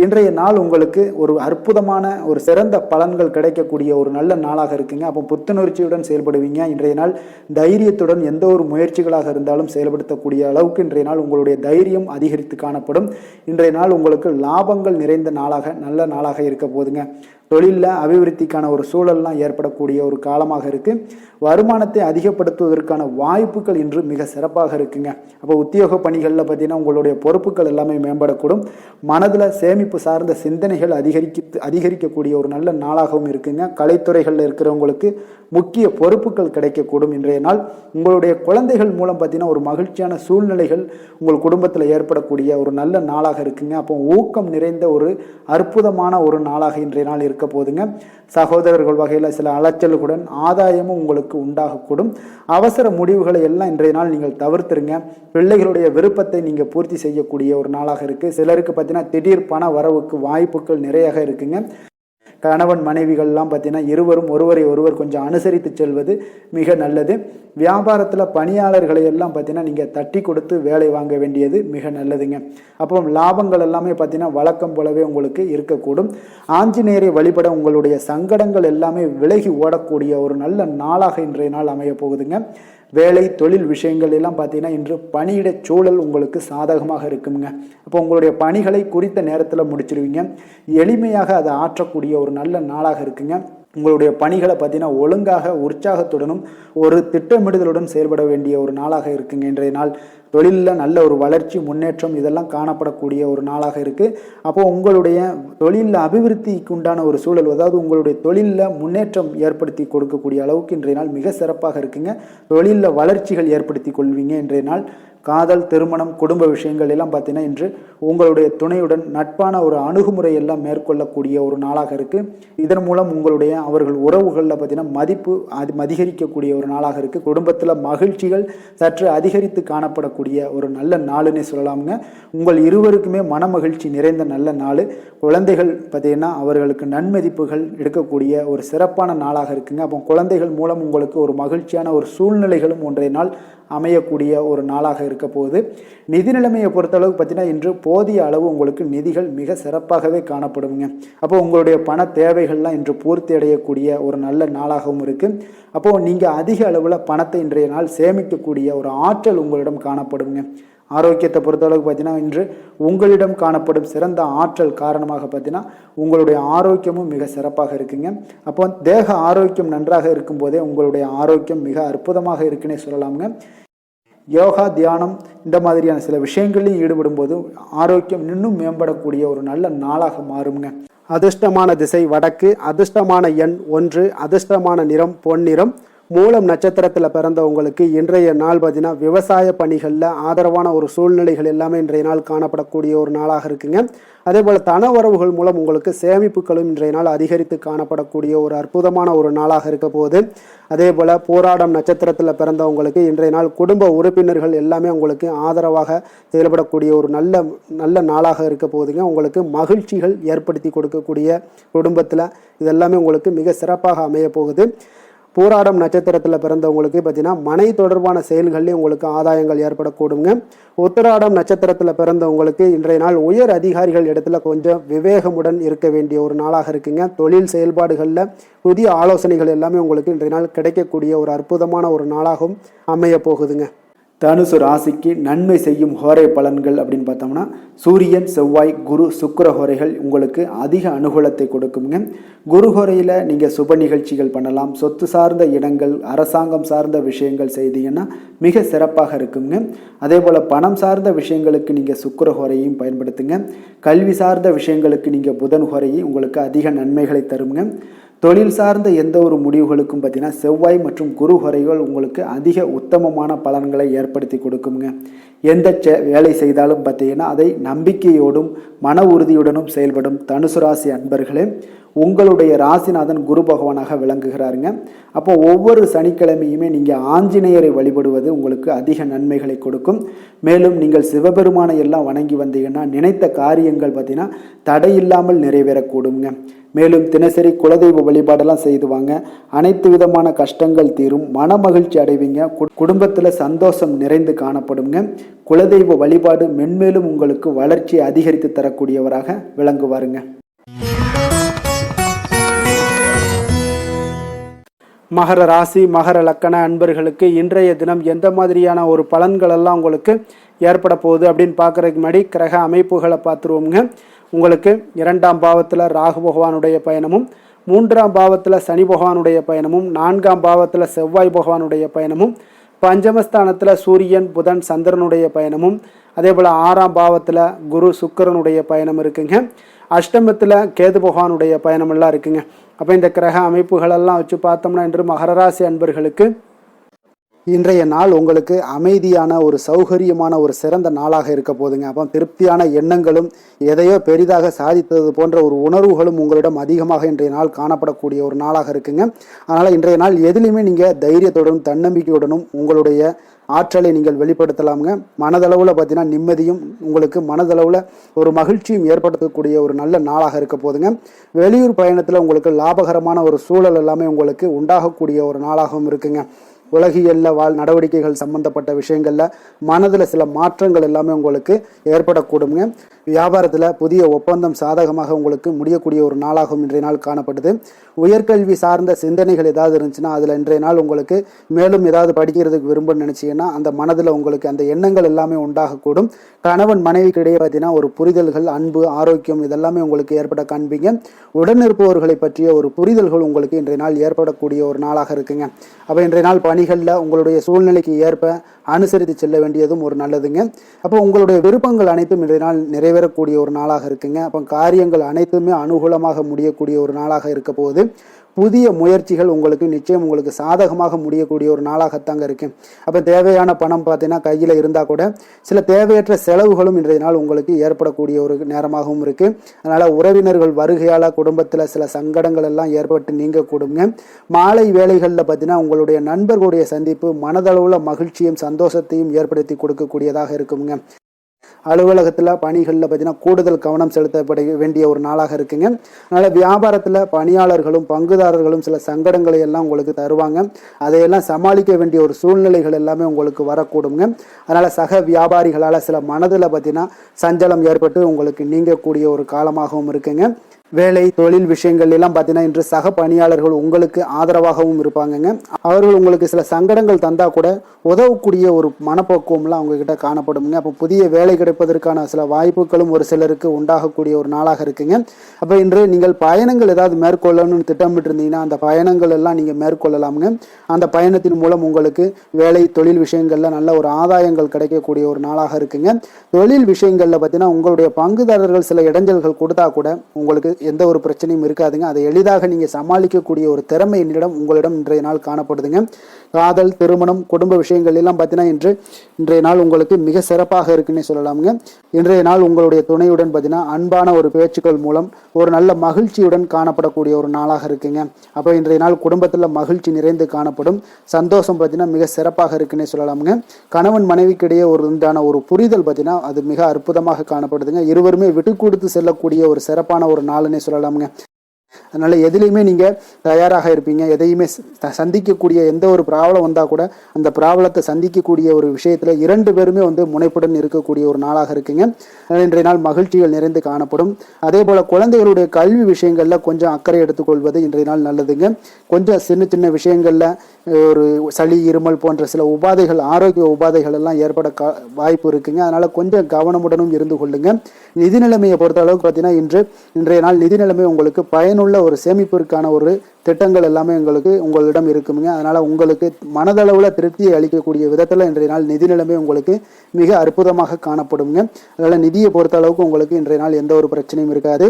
இன்றைய நாள் உங்களுக்கு ஒரு அற்புதமான ஒரு சிறந்த பலன்கள் கிடைக்கக்கூடிய ஒரு நல்ல நாளாக இருக்குங்க. அப்போ புத்துணர்ச்சியுடன் செயல்படுவீங்க. இன்றைய நாள் தைரியத்துடன் எந்த ஒரு முயற்சிகளாக இருந்தாலும் செயல்படுத்தக்கூடிய அளவுக்கு இன்றைய நாள் உங்களுடைய தைரியம் அதிகரித்து காணப்படும். இன்றைய நாள் உங்களுக்கு லாபங்கள் நிறைந்த நாளாக நல்ல நாளாக இருக்க போதுங்க. தொழிலில் அபிவிருத்திக்கான ஒரு சூழல்லாம் ஏற்படக்கூடிய ஒரு காலமாக இருக்குது. வருமானத்தை அதிகப்படுத்துவதற்கான வாய்ப்புகள் இன்று மிக சிறப்பாக இருக்குங்க. அப்போ உத்தியோக பணிகளில் பார்த்தீங்கன்னா உங்களுடைய பொறுப்புகள் எல்லாமே மேம்படக்கூடும். மனதில் சேமிப்பு சார்ந்த சிந்தனைகள் அதிகரிக்கக்கூடிய ஒரு நல்ல நாளாகவும் இருக்குங்க. கலைத்துறைகளில் இருக்கிறவங்களுக்கு முக்கிய பொறுப்புகள் கிடைக்கக்கூடும். இன்றைய நாள் உங்களுடைய குழந்தைகள் மூலம் பார்த்தீங்கன்னா ஒரு மகிழ்ச்சியான சூழ்நிலைகள் உங்கள் குடும்பத்தில் ஏற்படக்கூடிய ஒரு நல்ல நாளாக இருக்குங்க. அப்போ ஊக்கம் நிறைந்த ஒரு அற்புதமான ஒரு நாளாக இன்றைய நாள் இருக்க போதுங்க. சகோதரர்கள் வகையில் சில அலைச்சல்களுடன் ஆதாயமும் உங்களுக்கு உண்டாகக்கூடும். அவசர முடிவுகளை எல்லாம் இன்றைய நாள் நீங்கள் தவிர்த்துருங்க. பிள்ளைகளுடைய விருப்பத்தை நீங்கள் பூர்த்தி செய்யக்கூடிய ஒரு நாளாக இருக்குது. சிலருக்கு பார்த்தீங்கன்னா திடீர் பண வரவுக்கு வாய்ப்புகள் நிறையாக இருக்குங்க. கணவன் மனைவிகள்லாம் பார்த்தீங்கன்னா இருவரும் ஒருவர் கொஞ்சம் அனுசரித்து செல்வது மிக நல்லது. வியாபாரத்தில் பணியாளர்களை எல்லாம் பார்த்தீங்கன்னா நீங்கள் தட்டி கொடுத்து வேலை வாங்க வேண்டியது மிக நல்லதுங்க. அப்போ லாபங்கள் எல்லாமே பார்த்தீங்கன்னா வழக்கம் போலவே உங்களுக்கு இருக்கக்கூடும். ஆஞ்சநேயரை வழிபட உங்களுடைய சங்கடங்கள் எல்லாமே விலகி ஓடக்கூடிய ஒரு நல்ல நாளாக இன்றைய நாள் அமைய போகுதுங்க. வேலை தொழில் விஷயங்கள் எல்லாம் பார்த்தீங்கன்னா இன்று பணியிட சூழல் உங்களுக்கு சாதகமாக இருக்குங்க. அப்போ உங்களுடைய பணிகளை குறித்த நேரத்தில் முடிச்சிருவீங்க. எளிமையாக அதை ஆற்றக்கூடிய ஒரு நல்ல நாளாக இருக்குங்க. உங்களுடைய பணிகளை பார்த்தீங்கன்னா ஒழுங்காக உற்சாகத்துடனும் ஒரு திட்டமிடுதலுடன் செயல்பட வேண்டிய ஒரு நாளாக இருக்குங்க. இன்றைய நாள் தொழிலில் நல்ல ஒரு வளர்ச்சி, முன்னேற்றம் இதெல்லாம் காணப்படக்கூடிய ஒரு நாளாக இருக்குது. அப்போது உங்களுடைய தொழிலில் அபிவிருத்திக்கு உண்டான ஒரு சூழல், அதாவது உங்களுடைய தொழிலில் முன்னேற்றம் ஏற்படுத்தி கொடுக்கக்கூடிய அளவுக்கு இன்றைய நாள் மிக சிறப்பாக இருக்குங்க. தொழிலில் வளர்ச்சிகள் ஏற்படுத்தி கொள்வீங்க. இன்றைய நாள் காதல், திருமணம், குடும்ப விஷயங்கள் எல்லாம் பார்த்தீங்கன்னா இன்று உங்களுடைய துணையுடன் நட்பான ஒரு அணுகுமுறை எல்லாம் மேற்கொள்ளக்கூடிய ஒரு நாளாக இருக்குது. இதன் மூலம் உங்களுடைய அவர்கள் உறவுகளில் பார்த்தீங்கன்னா மதிப்பு அதிகரிக்கக்கூடிய ஒரு நாளாக இருக்குது. குடும்பத்தில் மகிழ்ச்சிகள் சற்று அதிகரித்து காணப்படக்கூடிய ஒரு நல்ல நாளுன்னே சொல்லலாமுங்க. உங்கள் இருவருக்குமே மன மகிழ்ச்சி நிறைந்த நல்ல நாள். குழந்தைகள் பார்த்தீங்கன்னா அவர்களுக்கு நன்மதிப்புகள் எடுக்கக்கூடிய ஒரு சிறப்பான நாளாக இருக்குங்க. அப்போ குழந்தைகள் மூலம் உங்களுக்கு ஒரு மகிழ்ச்சியான ஒரு சூழ்நிலைகளும் ஒன்றைய நாள் அமையக்கூடிய ஒரு நாளாக இருக்க போகுது. நிதி நிலைமையை பொறுத்தளவுக்கு பார்த்தீங்கன்னா இன்று போதிய அளவு உங்களுக்கு நிதிகள் மிக சிறப்பாகவே காணப்படுங்க. அப்போ உங்களுடைய பண தேவைகள்லாம் இன்று பூர்த்தி அடையக்கூடிய ஒரு நல்ல நாளாகவும் இருக்குது. அப்போது நீங்கள் அதிக அளவில் பணத்தை இன்றைய நாள் சேமிக்கக்கூடிய ஒரு ஆற்றல் உங்களிடம் காணப்படுங்க. ஆரோக்கியத்தை பொறுத்தளவுக்கு பார்த்தீங்கன்னா இன்று உங்களிடம் காணப்படும் சிறந்த ஆற்றல் காரணமாக பார்த்தீங்கன்னா உங்களுடைய ஆரோக்கியமும் மிக சிறப்பாக இருக்குங்க. அப்போ தேக ஆரோக்கியம் நன்றாக இருக்கும்போதே உங்களுடைய ஆரோக்கியம் மிக அற்புதமாக இருக்குன்னே சொல்லலாமுங்க. யோகா, தியானம் இந்த மாதிரியான சில விஷயங்களையும் ஈடுபடும் போது ஆரோக்கியம் இன்னும் மேம்படக்கூடிய ஒரு நல்ல நாளாக மாறுங்க. அதிர்ஷ்டமான திசை வடக்கு, அதிர்ஷ்டமான எண் 1, அதிர்ஷ்டமான நிறம் பொன்னிறம். மூலம் நட்சத்திரத்தில் பிறந்தவங்களுக்கு இன்றைய நாள் பார்த்தீங்கன்னா விவசாய பணிகளில் ஆதரவான ஒரு சூழ்நிலைகள் எல்லாமே இன்றைய நாள் காணப்படக்கூடிய ஒரு நாளாக இருக்குங்க. அதே போல் தன வரவுகள் மூலம் உங்களுக்கு சேமிப்புகளும் இன்றைய நாள் அதிகரித்து காணப்படக்கூடிய ஒரு அற்புதமான ஒரு நாளாக இருக்க போகுது. அதே போல் போராடம் நட்சத்திரத்தில் பிறந்தவங்களுக்கு இன்றைய நாள் குடும்ப உறுப்பினர்கள் எல்லாமே உங்களுக்கு ஆதரவாக செயல்படக்கூடிய ஒரு நல்ல நாளாக இருக்க போகுதுங்க. உங்களுக்கு மகிழ்ச்சிகள் ஏற்படுத்தி கொடுக்கக்கூடிய குடும்பத்தில் இதெல்லாமே உங்களுக்கு மிக சிறப்பாக அமைய போகுது. பூராடம் நட்சத்திரத்தில் பிறந்தவங்களுக்கு பார்த்தீங்கன்னா மனை தொடர்பான செயல்கள்லேயும் உங்களுக்கு ஆதாயங்கள் ஏற்படக்கூடுங்க. உத்திராடம் நட்சத்திரத்தில் பிறந்தவங்களுக்கு இன்றைய நாள் உயர் அதிகாரிகள் இடத்துல கொஞ்சம் விவேகமுடன் இருக்க வேண்டிய ஒரு நாளாக இருக்குங்க. தொழில் செயல்பாடுகளில் புதிய ஆலோசனைகள் எல்லாமே உங்களுக்கு இன்றைய நாள் கிடைக்கக்கூடிய ஒரு அற்புதமான ஒரு நாளாகவும் அமைய போகுதுங்க. தனுசு ராசிக்கு நன்மை செய்யும் ஹோரை பலன்கள் அப்படின்னு பார்த்தோம்னா சூரியன், செவ்வாய், குரு, சுக்கிர ஹோரைகள் உங்களுக்கு அதிக அனுகூலத்தை கொடுக்குங்க. குரு ஹோரையில் நீங்கள் சுப நிகழ்ச்சிகள் பண்ணலாம். சொத்து சார்ந்த இடங்கள், அரசாங்கம் சார்ந்த விஷயங்கள் செய்தீங்கன்னா மிக சிறப்பாக இருக்குங்க. அதே போல் பணம் சார்ந்த விஷயங்களுக்கு நீங்கள் சுக்கிர ஹோரையும் பயன்படுத்துங்க. கல்வி சார்ந்த விஷயங்களுக்கு நீங்கள் புதன் ஹோரையும் உங்களுக்கு அதிக நன்மைகளை தருங்க. தொழில் சார்ந்த எந்த ஒரு முடிவுகளுக்கும் பார்த்தீங்கன்னா செவ்வாய் மற்றும் குரு ஹோரைகள் உங்களுக்கு அதிக உத்தமமான பலன்களை ஏற்படுத்தி கொடுக்குங்க. எந்த வேலை செய்தாலும் பார்த்தீங்கன்னா அதை நம்பிக்கையோடும் மன உறுதியுடனும் செயல்படும் தனுசு ராசி அன்பர்களே, உங்களுடைய ராசிநாதன் குரு பகவானாக விளங்குகிறாருங்க. அப்போ ஒவ்வொரு சனிக்கிழமையுமே நீங்கள் ஆஞ்சநேயரை வழிபடுவது உங்களுக்கு அதிக நன்மைகளை கொடுக்கும். மேலும் நீங்கள் சிவபெருமானை எல்லாம் வணங்கி வந்தீங்கன்னா நினைத்த காரியங்கள் பார்த்தீங்கன்னா தடையில்லாமல் நிறைவேறக்கூடுங்க. மேலும் தினசரி குலதெய்வ வழிபாடெல்லாம் செய்துவாங்க. அனைத்து விதமான கஷ்டங்கள் தீரும், மன மகிழ்ச்சி அடைவீங்க. குடும்பத்தில் சந்தோஷம் நிறைந்து காணப்படுங்க. குலதெய்வ வழிபாடு மென்மேலும் உங்களுக்கு வளர்ச்சி அதிகரித்து தரக்கூடியவராக விளங்குவாருங்க. மகர ராசி, மகர லக்கண அன்பர்களுக்கு இன்றைய தினம் எந்த மாதிரியான ஒரு பலன்கள் எல்லாம் உங்களுக்கு ஏற்பட போகுது அப்படின்னு பார்க்குறதுக்கு முன்னாடி கிரக அமைப்புகளை பார்த்துருவோங்க. உங்களுக்கு 2ஆம் பாவத்தில் ராகு பகவானுடைய பயணமும், 3ஆம் பாவத்தில் சனி பகவானுடைய பயணமும், 4ஆம் பாவத்தில் செவ்வாய் பகவானுடைய பயணமும், பஞ்சமஸ்தானத்தில் சூரியன், புதன், சந்திரனுடைய பயணமும், அதே போல் 6ஆம் பாவத்தில் குரு, சுக்கிரனுடைய பயணம் இருக்குங்க. அஷ்டமத்தில் கேது பகவானுடைய பயணமெல்லாம் இருக்குங்க. அப்போ இந்த கிரக அமைப்புகளெல்லாம் வச்சு பார்த்தோம்னா இன்று மகர ராசி அன்பர்களுக்கு இன்றைய நாள் உங்களுக்கு அமைதியான ஒரு சௌகரியமான ஒரு சிறந்த நாளாக இருக்க போதுங்க. அப்போ திருப்தியான எண்ணங்களும் எதையோ பெரிதாக சாதித்தது போன்ற ஒரு உணர்வுகளும் உங்களிடம் அதிகமாக இன்றைய நாள் காணப்படக்கூடிய ஒரு நாளாக இருக்குங்க. அதனால் இன்றைய நாள் எதுலையுமே நீங்கள் தைரியத்துடனும் தன்னம்பிக்கையுடனும் உங்களுடைய ஆற்றலை நீங்கள் வெளிப்படுத்தலாமுங்க. மனதளவில் பார்த்தீங்கன்னா நிம்மதியும் உங்களுக்கு மனதளவில் ஒரு மகிழ்ச்சியும் ஏற்படுத்தக்கூடிய ஒரு நல்ல நாளாக இருக்க போதுங்க. வெளியூர் பயணத்தில் உங்களுக்கு லாபகரமான ஒரு சூழல் எல்லாமே உங்களுக்கு உண்டாகக்கூடிய ஒரு நாளாகவும் இருக்குங்க. உலகியலில் நடவடிக்கைகள் சம்பந்தப்பட்ட விஷயங்களில் மனதில் சில மாற்றங்கள் எல்லாமே உங்களுக்கு ஏற்படக்கூடுங்க. வியாபாரத்தில் புதிய ஒப்பந்தம் சாதகமாக உங்களுக்கு முடியக்கூடிய ஒரு நாளாகவும் இன்றைய நாள் காணப்படுது. உயர்கல்வி சார்ந்த சிந்தனைகள் ஏதாவது இருந்துச்சுன்னா அதில் இன்றைய நாள் உங்களுக்கு மேலும் ஏதாவது படிக்கிறதுக்கு விரும்ப நினச்சிங்கன்னா அந்த மனதில் உங்களுக்கு அந்த எண்ணங்கள் எல்லாமே உண்டாகக்கூடும். கணவன் மனைவிக்கு இடையே பார்த்தீங்கன்னா ஒரு புரிதல்கள், அன்பு, ஆரோக்கியம் இதெல்லாமே உங்களுக்கு ஏற்பட காண்பீங்க. உடனிருப்பவர்களை பற்றிய ஒரு புரிதல்கள் உங்களுக்கு இன்றைய நாள் ஏற்படக்கூடிய ஒரு நாளாக இருக்குங்க. அப்போ இன்றைய நாள் பணிகளில் உங்களுடைய சூழ்நிலைக்கு ஏற்ப அனுசரித்து செல்ல வேண்டியதும் ஒரு நல்லதுங்க. அப்போ உங்களுடைய விருப்பங்கள் அனைத்தும் இன்றைய நாள் நிறைவேற நிறைவேறக்கூடிய ஒரு நாளாக இருக்குங்க. அப்போ காரியங்கள் அனைத்துமே அனுகூலமாக முடியக்கூடிய ஒரு நாளாக இருக்க போகுது. புதிய முயற்சிகள் உங்களுக்கு நிச்சயம் உங்களுக்கு சாதகமாக முடியக்கூடிய ஒரு நாளாகத்தாங்க இருக்கு. அப்போ தேவையான பணம் பார்த்தீங்கன்னா கையில் இருந்தால் கூட சில தேவையற்ற செலவுகளும் இன்றைய நாள் உங்களுக்கு ஏற்படக்கூடிய ஒரு நேரமாகவும் இருக்கு. அதனால உறவினர்கள் வருகையால் குடும்பத்தில் சில சங்கடங்கள் எல்லாம் ஏற்பட்டு நீங்க கூடுங்க. மாலை வேளைகளில் பார்த்தீங்கன்னா உங்களுடைய நண்பர்களுடைய சந்திப்பு மனதளவுல மகிழ்ச்சியும் சந்தோஷத்தையும் ஏற்படுத்தி கொடுக்கக்கூடியதாக இருக்குங்க. அலுவலகத்தில் பணிகளில் பார்த்தீங்கன்னா கூடுதல் கவனம் செலுத்தப்பட வேண்டிய ஒரு நாளாக இருக்குங்க. அதனால் வியாபாரத்தில் பணியாளர்களும் பங்குதாரர்களும் சில சங்கடங்களை எல்லாம் உங்களுக்கு தருவாங்க. அதையெல்லாம் சமாளிக்க வேண்டிய ஒரு சூழ்நிலைகள் எல்லாமே உங்களுக்கு வரக்கூடுங்க. அதனால் சக வியாபாரிகளால் சில மனதில் பார்த்தீங்கன்னா சஞ்சலம் ஏற்பட்டு உங்களுக்கு நீங்கக்கூடிய ஒரு காலமாகவும் இருக்குங்க. வேலை தொழில் விஷயங்கள் எல்லாம் பார்த்தீங்கன்னா இன்று சக பணியாளர்கள் உங்களுக்கு ஆதரவாகவும் இருப்பாங்கங்க. அவர்கள் உங்களுக்கு சில சங்கடங்கள் தந்தா கூட உதவக்கூடிய ஒரு மனப்போக்குவம்லாம் அவங்க கிட்ட காணப்படுங்க. அப்போ புதிய வேலை கிடைப்பதற்கான சில வாய்ப்புகளும் ஒரு சிலருக்கு உண்டாகக்கூடிய ஒரு நாளாக இருக்குங்க. அப்போ இன்று நீங்கள் பயணங்கள் ஏதாவது மேற்கொள்ளணும்னு திட்டமிட்டு இருந்தீங்கன்னா அந்த பயணங்கள் எல்லாம் நீங்கள் மேற்கொள்ளலாமுங்க. அந்த பயணத்தின் மூலம் உங்களுக்கு வேலை தொழில் விஷயங்கள்ல நல்ல ஒரு ஆதாயங்கள் கிடைக்கக்கூடிய ஒரு நாளாக இருக்குங்க. தொழில் விஷயங்கள்ல பார்த்தீங்கன்னா உங்களுடைய பங்குதாரர்கள் சில இடைஞ்சல்கள் கொடுத்தா கூட உங்களுக்கு எந்த ஒரு பிரச்சனையும் இருக்காதுங்க. அதை எளிதாக நீங்க சமாளிக்கக்கூடிய ஒரு திறமை உங்களிடம் இன்றைய நாள் காணப்படுதுங்க. காதல் திருமணம் குடும்ப விஷயங்கள் எல்லாம் பார்த்தீங்கன்னா இன்றைய நாள் உங்களுக்கு மிக சிறப்பாக இருக்குன்னு சொல்லலாமுங்க. இன்றைய நாள் உங்களுடைய துணையுடன் பார்த்தீங்கன்னா அன்பான ஒரு பேச்சுக்கள் மூலம் ஒரு நல்ல மகிழ்ச்சியுடன் காணப்படக்கூடிய ஒரு நாளாக இருக்குங்க. அப்போ இன்றைய நாள் குடும்பத்தில் மகிழ்ச்சி நிறைந்து காணப்படும். சந்தோஷம் பார்த்தீங்கன்னா மிக சிறப்பாக இருக்குன்னே சொல்லலாமுங்க. கணவன் மனைவிக்கிடையே ஒரு உண்டான ஒரு புரிதல் பார்த்தீங்கன்னா அது மிக அற்புதமாக காணப்படுதுங்க. இருவருமே விட்டு கொடுத்து செல்லக்கூடிய ஒரு சிறப்பான ஒரு நாளுன்னே சொல்லலாமுங்க. அதனால எதுலையுமே நீங்க தயாராக இருப்பீங்க. எதையுமே சந்திக்கக்கூடிய எந்த ஒரு ப்ராப்ளம் வந்தா கூட அந்த ப்ராப்ளத்தை சந்திக்கக்கூடிய ஒரு விஷயத்துல இரண்டு பேருமே முனைப்புடன் இருக்கக்கூடிய ஒரு நாளாக இருக்குங்க. இன்றைய நாள் மகிழ்ச்சிகள் நிறைந்து காணப்படும். அதே போல குழந்தைகளுடைய கல்வி விஷயங்கள்ல கொஞ்சம் அக்கறை எடுத்துக்கொள்வது இன்றைய நாள் நல்லதுங்க. கொஞ்சம் சின்ன சின்ன விஷயங்கள்ல ஒரு சளி இருமல் போன்ற சில உபாதைகள் ஆரோக்கிய உபாதைகள் எல்லாம் ஏற்பட வாய்ப்பு இருக்குங்க. அதனால கொஞ்சம் கவனமுடனும் இருந்து கொள்ளுங்க. நிதி நிலைமையை பொறுத்த அளவுக்கு பார்த்தீங்கன்னா இன்றைய நாள் நிதி நிலைமை உங்களுக்கு பயனுள்ள ஒரு சேமிப்பிற்கான ஒரு திட்டங்கள் எல்லாமே உங்களிடம் இருக்குங்க. அதனால உங்களுக்கு மனதளவுல திருப்தியை அளிக்கக்கூடிய விதத்துல இன்றைய நாள் நிதி நிலைமை உங்களுக்கு மிக அற்புதமாக காணப்படுங்க. அதனால நிதியை பொறுத்த அளவுக்கு உங்களுக்கு இன்றைய நாள் எந்த ஒரு பிரச்சனையும் இருக்காது.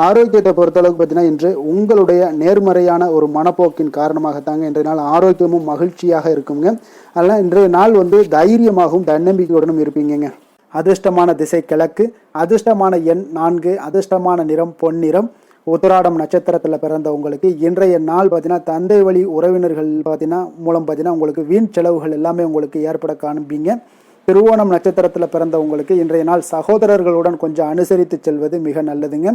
ஆரோக்கியத்தை பொறுத்த அளவுக்கு பார்த்தீங்கன்னா இன்று உங்களுடைய நேர்மறையான ஒரு மனப்போக்கின் காரணமாகத்தாங்க இன்றைய நாள் ஆரோக்கியமும் மகிழ்ச்சியாக இருக்குங்க. அதனால இன்றைய நாள் தைரியமாகவும் தன்னம்பிக்கையுடனும் இருப்பீங்க. அதிர்ஷ்டமான திசை கிழக்கு, அதிர்ஷ்டமான எண் 4, அதிர்ஷ்டமான நிறம் பொன்னிறம். உத்திராடம் நட்சத்திரத்தில் பிறந்தவங்களுக்கு இன்றைய நாள் பார்த்தீங்கன்னா தந்தை வழி உறவினர்கள் மூலம் உங்களுக்கு வீண் செலவுகள் எல்லாமே உங்களுக்கு ஏற்பட காண்பீங்க. திருவோணம் நட்சத்திரத்தில் பிறந்தவங்களுக்கு இன்றைய நாள் சகோதரர்களுடன் கொஞ்சம் அனுசரித்து செல்வது மிக நல்லதுங்க.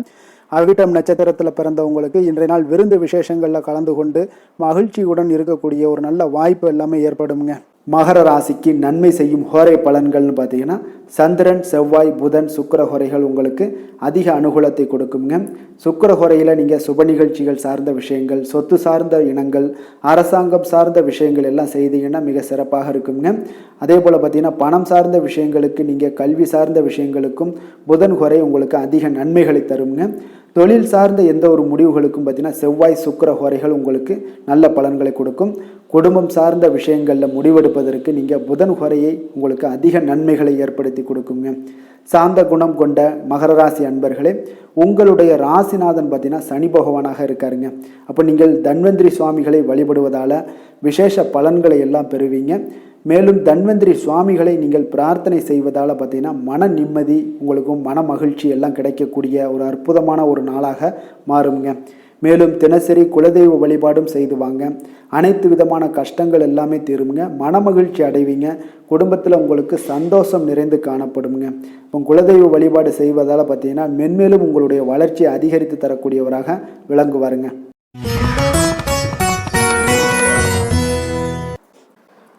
அவிட்டம் நட்சத்திரத்தில் பிறந்தவங்களுக்கு இன்றைய நாள் விருந்து விசேஷங்களில் கலந்து கொண்டு மகிழ்ச்சியுடன் இருக்கக்கூடிய ஒரு நல்ல வாய்ப்பு எல்லாமே ஏற்படுங்க. மகர ராசிக்கு நன்மை செய்யும் ஹோரை பலன்கள்னு பார்த்தீங்கன்னா சந்திரன் செவ்வாய் புதன் சுக்கிர ஹோரைகள் உங்களுக்கு அதிக அனுகூலத்தை கொடுக்குங்க. சுக்கிர ஹோரையில் நீங்கள் சுப நிகழ்ச்சிகள் சார்ந்த விஷயங்கள் சொத்து சார்ந்த இனங்கள் அரசாங்கம் சார்ந்த விஷயங்கள் எல்லாம் செய்தீங்கன்னா மிக சிறப்பாக இருக்குங்க. அதே போல் பார்த்தீங்கன்னா பணம் சார்ந்த விஷயங்களுக்கு நீங்கள் கல்வி சார்ந்த விஷயங்களுக்கும் புதன் ஹோரை உங்களுக்கு அதிக நன்மைகளை தருங்க. தொழில் சார்ந்த எந்த ஒரு முடிவுகளுக்கும் பார்த்தீங்கன்னா செவ்வாய் சுக்கிர ஹோரைகள் உங்களுக்கு நல்ல பலன்களை கொடுக்கும். குடும்பம் சார்ந்த விஷயங்களில் முடிவெடுப்பதற்கு நீங்கள் புதன் ஹோரையை உங்களுக்கு அதிக நன்மைகளை ஏற்படுத்தி கொடுக்குங்க. சாந்த குணம் கொண்ட மகர ராசி அன்பர்களே, உங்களுடைய ராசிநாதன் பார்த்தீங்கன்னா சனி பகவானாக இருக்காருங்க. அப்போ நீங்கள் தன்வந்திரி சுவாமிகளை வழிபடுவதால் விசேஷ பலன்களை எல்லாம் பெறுவீங்க. மேலும் தன்வந்திரி சுவாமிகளை நீங்கள் பிரார்த்தனை செய்வதால் பார்த்தீங்கன்னா மன நிம்மதி உங்களுக்கும் மன மகிழ்ச்சி எல்லாம் கிடைக்கக்கூடிய ஒரு அற்புதமான ஒரு நாளாக மாறுங்க. மேலும் தினசரி குலதெய்வ வழிபாடும் செய்து வாங்க. அனைத்து விதமான கஷ்டங்கள் எல்லாமே தீருங்க. மனமகிழ்ச்சி அடைவீங்க. குடும்பத்தில் உங்களுக்கு சந்தோஷம் நிறைந்து காணப்படுங்க. இப்போ குலதெய்வ வழிபாடு செய்வதால் பார்த்தீங்கன்னா மென்மேலும் உங்களுடைய வளர்ச்சியை அதிகரித்து தரக்கூடியவராக விளங்குவாருங்க.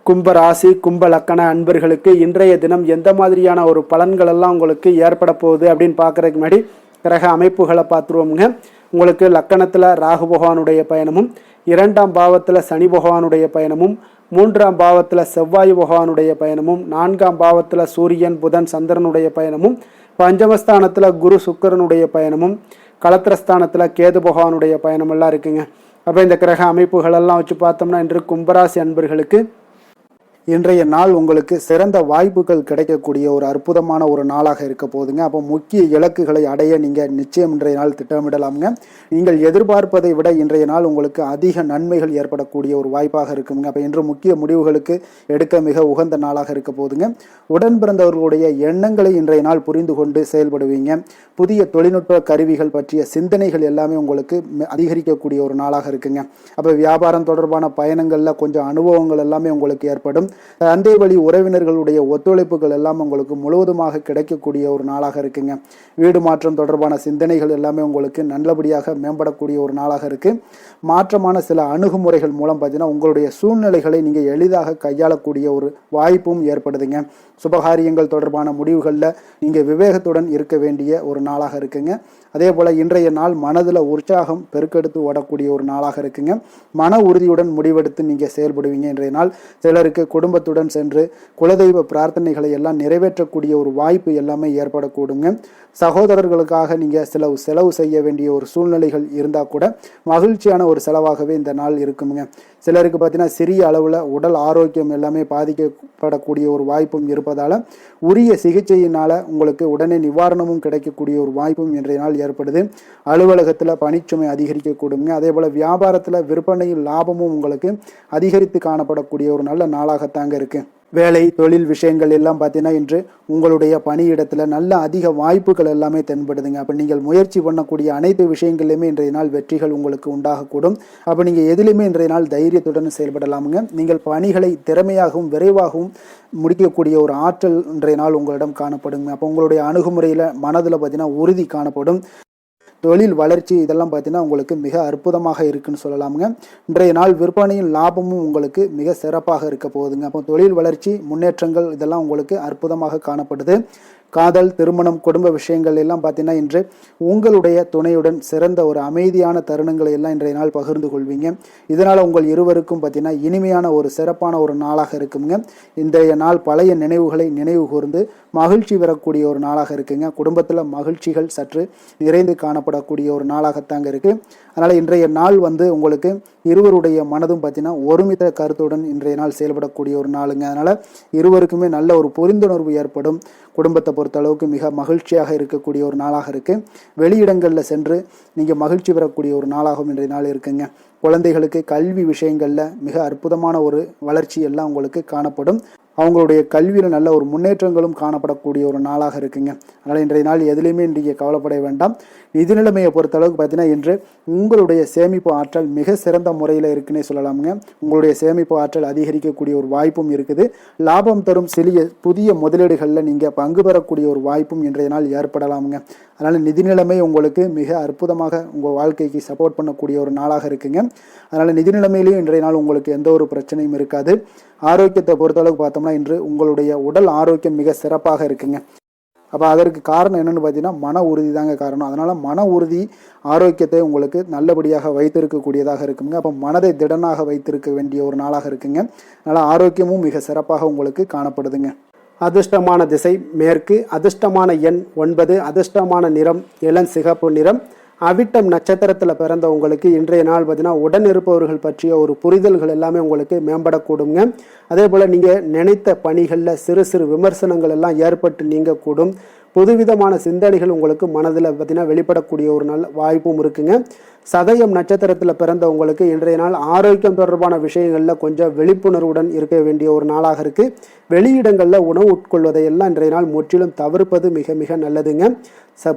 கும்ப ராசி கும்ப லக்கண அன்பர்களுக்கு இன்றைய தினம் எந்த மாதிரியான ஒரு பலன்கள் எல்லாம் உங்களுக்கு ஏற்பட போகுது அப்படின்னு பார்க்கறதுக்கு முன்னாடி கிரக அமைப்புகளை பார்த்துருவோமுங்க. உங்களுக்கு லக்கணத்தில் ராகு பகவானுடைய பயணமும் 2ஆம் பாவத்தில் சனி பகவானுடைய பயணமும் 3ஆம் பாவத்தில் செவ்வாய் பகவானுடைய பயணமும் 4ஆம் பாவத்தில் சூரியன் புதன் சந்திரனுடைய பயணமும் பஞ்சமஸ்தானத்தில் குரு சுக்கிரனுடைய பயணமும் களத்திரஸ்தானத்தில் கேது பகவானுடைய பயணம் எல்லாம் இருக்குங்க. அப்போ இந்த கிரக அமைப்புகளெல்லாம் வச்சு பார்த்தோம்னா இன்று கும்பராசி அன்பர்களுக்கு இன்றைய நாள் உங்களுக்கு சிறந்த வாய்ப்புகள் கிடைக்கக்கூடிய ஒரு அற்புதமான ஒரு நாளாக இருக்க போதுங்க. அப்போ முக்கிய இலக்குகளை அடைய நீங்கள் நிச்சயம் இன்றைய நாள் திட்டமிடலாமுங்க. நீங்கள் எதிர்பார்ப்பதை விட இன்றைய நாள் உங்களுக்கு அதிக நன்மைகள் ஏற்படக்கூடிய ஒரு வாய்ப்பாக இருக்குங்க. அப்போ இன்று முக்கிய முடிவுகளுக்கு எடுக்க மிக உகந்த நாளாக இருக்க போதுங்க. உடன் பிறந்தவர்களுடைய எண்ணங்களை இன்றைய நாள் புரிந்து கொண்டு செயல்படுவீங்க. புதிய தொழில்நுட்ப கருவிகள் பற்றிய சிந்தனைகள் எல்லாமே உங்களுக்கு அதிகரிக்கக்கூடிய ஒரு நாளாக இருக்குங்க. அப்போ வியாபாரம் தொடர்பான பயணங்களில் கொஞ்சம் அனுபவங்கள் எல்லாமே உங்களுக்கு ஏற்படும். தந்தை வழி உறவினர்களுடைய ஒத்துழைப்புகள் எல்லாம் உங்களுக்கு முழுவதுமாக கிடைக்கக்கூடிய ஒரு நாளாக இருக்குங்க. வீடு மாற்றம் தொடர்பான சிந்தனைகள் எல்லாமே உங்களுக்கு நல்லபடியாக மேம்படக்கூடிய ஒரு நாளாக இருக்கு. மாற்றமான சில அணுகுமுறைகள் மூலம் பார்த்தீங்கன்னா உங்களுடைய சூழ்நிலைகளை நீங்கள் எளிதாக கையாளக்கூடிய ஒரு வாய்ப்பும் ஏற்படுதுங்க. சுபகாரியங்கள் தொடர்பான முடிவுகளில் நீங்கள் விவேகத்துடன் இருக்க வேண்டிய ஒரு நாளாக இருக்குங்க. அதே போல் இன்றைய நாள் மனதில் உற்சாகம் பெருக்கெடுத்து ஓடக்கூடிய ஒரு நாளாக இருக்குங்க. மன உறுதியுடன் முடிவெடுத்து நீங்கள் செயல்படுவீங்க. இன்றைய நாள் சிலருக்கு குடும்பத்துடன் சென்று குலதெய்வ பிரார்த்தனைகளை எல்லாம் நிறைவேற்றக்கூடிய ஒரு வாய்ப்பு எல்லாமே ஏற்படக்கூடுங்க. சகோதரர்களுக்காக நீங்கள் செலவு செய்ய வேண்டிய ஒரு சூழ்நிலைகள் இருந்தால் கூட மகிழ்ச்சியான ஒரு செலவாகவே இந்த நாள் இருக்குங்க. சிலருக்கு பார்த்தீங்கன்னா சிறிய அளவில் உடல் ஆரோக்கியம் எல்லாமே பாதிக்கப்படக்கூடிய ஒரு வாய்ப்பும் இருப்பதால் உரிய சிகிச்சையினால் உங்களுக்கு உடனே நிவாரணமும் கிடைக்கக்கூடிய ஒரு வாய்ப்பும் இன்றைய நாள் ஏற்படுது. அலுவலகத்தில் பணிச்சுமை அதிகரிக்கக்கூடுங்க. அதே போல் வியாபாரத்தில் விற்பனையில் லாபமும் உங்களுக்கு அதிகரித்து காணப்படக்கூடிய ஒரு நல்ல நாளாகத்தாங்க இருக்குது. வேலை தொழில் விஷயங்கள் எல்லாம் பார்த்தீங்கன்னா இன்று உங்களுடைய பணியிடத்தில் நல்ல அதிக வாய்ப்புகள் எல்லாமே தென்படுதுங்க. அப்போ நீங்கள் முயற்சி பண்ணக்கூடிய அனைத்து விஷயங்கள்லையுமே இன்றைய நாள் வெற்றிகள் உங்களுக்கு உண்டாகக்கூடும். அப்போ நீங்கள் எதிலுமே இன்றைய நாள் தைரியத்துடன் செயல்படலாமுங்க. நீங்கள் பணிகளை திறமையாகவும் விரைவாகவும் முடிக்கக்கூடிய ஒரு ஆற்றல் இன்றைய நாள் உங்களிடம் காணப்படுங்க. அப்போ உங்களுடைய அணுகுமுறையில் மனதில் பார்த்தீங்கன்னா உறுதி காணப்படும். தொழில் வளர்ச்சி இதெல்லாம் பார்த்தீங்கன்னா உங்களுக்கு மிக அற்புதமாக இருக்குன்னு சொல்லலாமுங்க. இன்றைய நாள் விற்பனையின் லாபமும் உங்களுக்கு மிக சிறப்பாக இருக்க போகுதுங்க. அப்போ தொழில் வளர்ச்சி முன்னேற்றங்கள் இதெல்லாம் உங்களுக்கு அற்புதமாக காணப்படுது. காதல் திருமணம் குடும்ப விஷயங்கள் எல்லாம் பார்த்தீங்கன்னா இன்று உங்களுடைய துணையுடன் சிறந்த ஒரு அமைதியான தருணங்களை எல்லாம் இன்றைய நாள் பகிர்ந்து கொள்வீங்க. இதனால் உங்கள் இருவருக்கும் பார்த்தீங்கன்னா இனிமையான ஒரு சிறப்பான ஒரு நாளாக இருக்குங்க. இன்றைய நாள் பழைய நினைவுகளை நினைவு கூர்ந்து மகிழ்ச்சி பெறக்கூடிய ஒரு நாளாக இருக்குங்க. குடும்பத்தில் மகிழ்ச்சிகள் சற்று நிறைந்து காணப்படக்கூடிய ஒரு நாளாகத்தாங்க இருக்குது. அதனால் இன்றைய நாள் உங்களுக்கு இருவருடைய மனதும் பார்த்தீங்கன்னா ஒருமித்த கருத்துடன் இன்றைய நாள் செயல்படக்கூடிய ஒரு நாளுங்க. அதனால் இருவருக்குமே நல்ல ஒரு புரிந்துணர்வு ஏற்படும். குடும்பத்தை பொறுத்த அளவுக்கு மிக மகிழ்ச்சியாக இருக்கக்கூடிய ஒரு நாளாக இருக்குது. வெளியிடங்களில் சென்று நீங்கள் மகிழ்ச்சி பெறக்கூடிய ஒரு நாளாகவும் இன்றைய நாள் இருக்குங்க. குழந்தைகளுக்கு கல்வி விஷயங்களில் மிக அற்புதமான ஒரு வளர்ச்சி எல்லாம் உங்களுக்கு காணப்படும். அவங்களுடைய கல்வியில் நல்ல ஒரு முன்னேற்றங்களும் காணப்படக்கூடிய ஒரு நாளாக இருக்குங்க. அதனால் இன்றைய நாள் எதுலேயுமே இன்றைய கவலைப்பட வேண்டாம். நிதி நிலைமையை பொறுத்தளவுக்கு பார்த்தீங்கன்னா இன்று உங்களுடைய சேமிப்பு ஆற்றல் மிக சிறந்த முறையில் இருக்குன்னே சொல்லலாமுங்க. உங்களுடைய சேமிப்பு ஆற்றல் அதிகரிக்கக்கூடிய ஒரு வாய்ப்பும் இருக்குது. லாபம் தரும் புதிய முதலீடுகளில் நீங்கள் பங்கு பெறக்கூடிய ஒரு வாய்ப்பும் இன்றைய நாள் ஏற்படலாமுங்க. அதனால் நிதி நிலைமை உங்களுக்கு மிக அற்புதமாக உங்கள் வாழ்க்கைக்கு சப்போர்ட் பண்ணக்கூடிய ஒரு நாளாக இருக்குங்க. அதனால் நிதி நிலைமையிலையும் இன்றைய நாள் உங்களுக்கு எந்த ஒரு பிரச்சனையும் இருக்காது. ஆரோக்கியத்தை பொறுத்தளவுக்கு பார்த்தோம்னா இன்று உங்களுடைய உடல் ஆரோக்கியம் மிக சிறப்பாக இருக்குங்க. அப்போ அதற்கு காரணம் என்னென்னு பார்த்தீங்கன்னா மன உறுதி தாங்க காரணம். அதனால் மன உறுதி ஆரோக்கியத்தை உங்களுக்கு நல்லபடியாக வைத்திருக்கக்கூடியதாக இருக்குங்க. அப்போ மனதை திடனாக வைத்திருக்க வேண்டிய ஒரு நாளாக இருக்குங்க. அதனால் ஆரோக்கியமும் மிக சிறப்பாக உங்களுக்கு காணப்படுதுங்க. அதிர்ஷ்டமான திசை மேற்கு, அதிர்ஷ்டமான எண் 9, அதிர்ஷ்டமான நிறம் இளம் சிகப்பு நிறம். அவிட்டம் நட்சத்திரத்தில் பிறந்த உங்களுக்கு இன்றைய நாள் பார்த்தீங்கன்னா உடன் இருப்பவர்கள் பற்றிய ஒரு புரிதல்கள் எல்லாமே உங்களுக்கு மேம்படக்கூடுங்க. அதே போல் நீங்கள் நினைத்த பணிகளில் சிறு சிறு விமர்சனங்கள் எல்லாம் ஏற்பட்டு நீங்கக்கூடும். புதுவிதமான சிந்தனைகள் உங்களுக்கு மனதில் பார்த்தீங்கன்னா வெளிப்படக்கூடிய ஒரு நல்ல வாய்ப்பும் இருக்குங்க. சதயம் நட்சத்திரத்தில் பிறந்த உங்களுக்கு இன்றைய நாள் ஆரோக்கியம் தொடர்பான விஷயங்களில் கொஞ்சம் விழிப்புணர்வுடன் இருக்க வேண்டிய ஒரு நாளாக இருக்குது. வெளியிடங்களில் உணவு உட்கொள்வதை எல்லாம் இன்றைய நாள் முற்றிலும் தவிர்ப்பது மிக மிக நல்லதுங்க.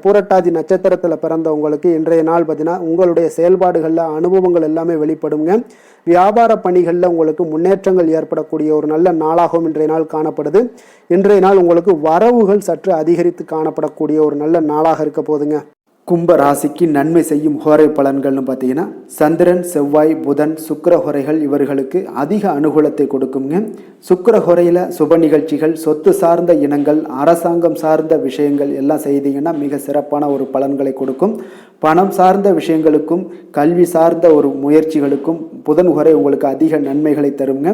பூரட்டாதி நட்சத்திரத்தில் பிறந்த உங்களுக்கு இன்றைய நாள் பார்த்தீங்கன்னா உங்களுடைய செயல்பாடுகளில் அனுபவங்கள் எல்லாமே வெளிப்படுங்க. வியாபார பணிகளில் உங்களுக்கு முன்னேற்றங்கள் ஏற்படக்கூடிய ஒரு நல்ல நாளாகவும் இன்றைய நாள் காணப்படுது. இன்றைய நாள் உங்களுக்கு வரவுகள் சற்று அதிகரித்து காணப்படக்கூடிய ஒரு நல்ல நாளாக இருக்க போதுங்க. கும்ப ராசிக்கு நன்மை செய்யும் ஹோரை பலன்கள்னு பார்த்தீங்கன்னா சந்திரன் செவ்வாய் புதன் சுக்கிர ஹோரைகள் இவர்களுக்கு அதிக அனுகூலத்தை கொடுக்குங்க. சுக்கிர ஹோரையில் சுப நிகழ்ச்சிகள் சொத்து சார்ந்த இனங்கள் அரசாங்கம் சார்ந்த விஷயங்கள் எல்லாம் செய்தீங்கன்னா மிக சிறப்பான ஒரு பலன்களை கொடுக்கும். பணம் சார்ந்த விஷயங்களுக்கும் கல்வி சார்ந்த ஒரு முயற்சிகளுக்கும் புதன் ஹோரை உங்களுக்கு அதிக நன்மைகளை தருங்க.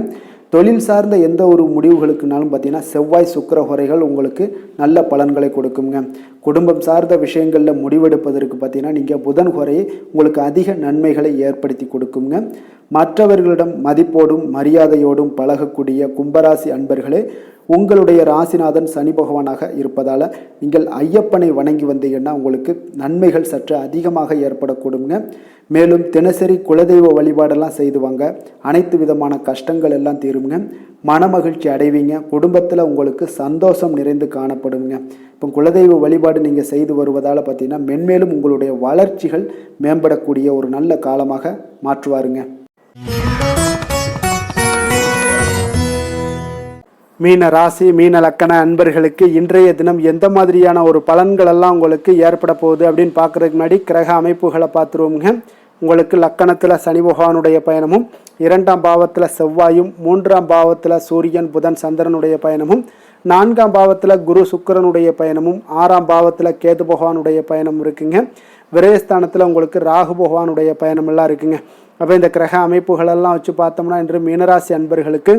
தொழில் சார்ந்த எந்த ஒரு முடிவுகளுக்குனாலும் பார்த்தீங்கன்னா செவ்வாய் சுக்கிர ஹோரைகள் உங்களுக்கு நல்ல பலன்களை கொடுக்குங்க. குடும்பம் சார்ந்த விஷயங்களில் முடிவெடுப்பதற்கு பார்த்தீங்கன்னா நீங்கள் புதன் ஹோரையை உங்களுக்கு அதிக நன்மைகளை ஏற்படுத்தி கொடுக்குங்க. மற்றவர்களிடம் மதிப்போடும் மரியாதையோடும் பழகக்கூடிய கும்பராசி அன்பர்களே, உங்களுடைய ராசிநாதன் சனி பகவானாக இருப்பதால் நீங்கள் ஐயப்பனை வணங்கி வந்தீங்கன்னா உங்களுக்கு நன்மைகள் சற்று அதிகமாக ஏற்படக்கூடுங்க. மேலும் தினசரி குலதெய்வ வழிபாடெல்லாம் செய்து வாங்க, அனைத்து விதமான கஷ்டங்கள் எல்லாம் தீருங்க, மனமகிழ்ச்சி அடைவீங்க, குடும்பத்தில் உங்களுக்கு சந்தோஷம் நிறைந்து காணப்படுங்க. இப்போ குலதெய்வ வழிபாடு நீங்கள் செய்து வருவதால் பார்த்தீங்கன்னா மென்மேலும் உங்களுடைய வளர்ச்சிகள் மேம்படக்கூடிய ஒரு நல்ல காலமாக மாற்றுவாருங்க. மீன ராசி மீன லக்கண அன்பர்களுக்கு இன்றைய தினம் எந்த மாதிரியான ஒரு பலன்கள் எல்லாம் உங்களுக்கு ஏற்பட போகுது அப்படின்னு பார்க்குறதுக்கு முன்னாடி கிரக அமைப்புகளை பார்த்துருவோங்க. உங்களுக்கு லக்கணத்தில் சனி பகவானுடைய பயணமும், 2ஆம் பாவத்தில் செவ்வாயும், 3ஆம் பாவத்தில் சூரியன் புதன் சந்திரனுடைய பயணமும், 4ஆம் பாவத்தில் குரு சுக்கிரனுடைய பயணமும், 6ஆம் பாவத்தில் கேது பகவானுடைய பயணம் இருக்குங்க. விரயஸ்தானத்தில் உங்களுக்கு ராகு பகவானுடைய பயணம் எல்லாம் இருக்குங்க. அப்போ இந்த கிரக அமைப்புகளெல்லாம் வச்சு பார்த்தோம்னா இன்று மீனராசி அன்பர்களுக்கு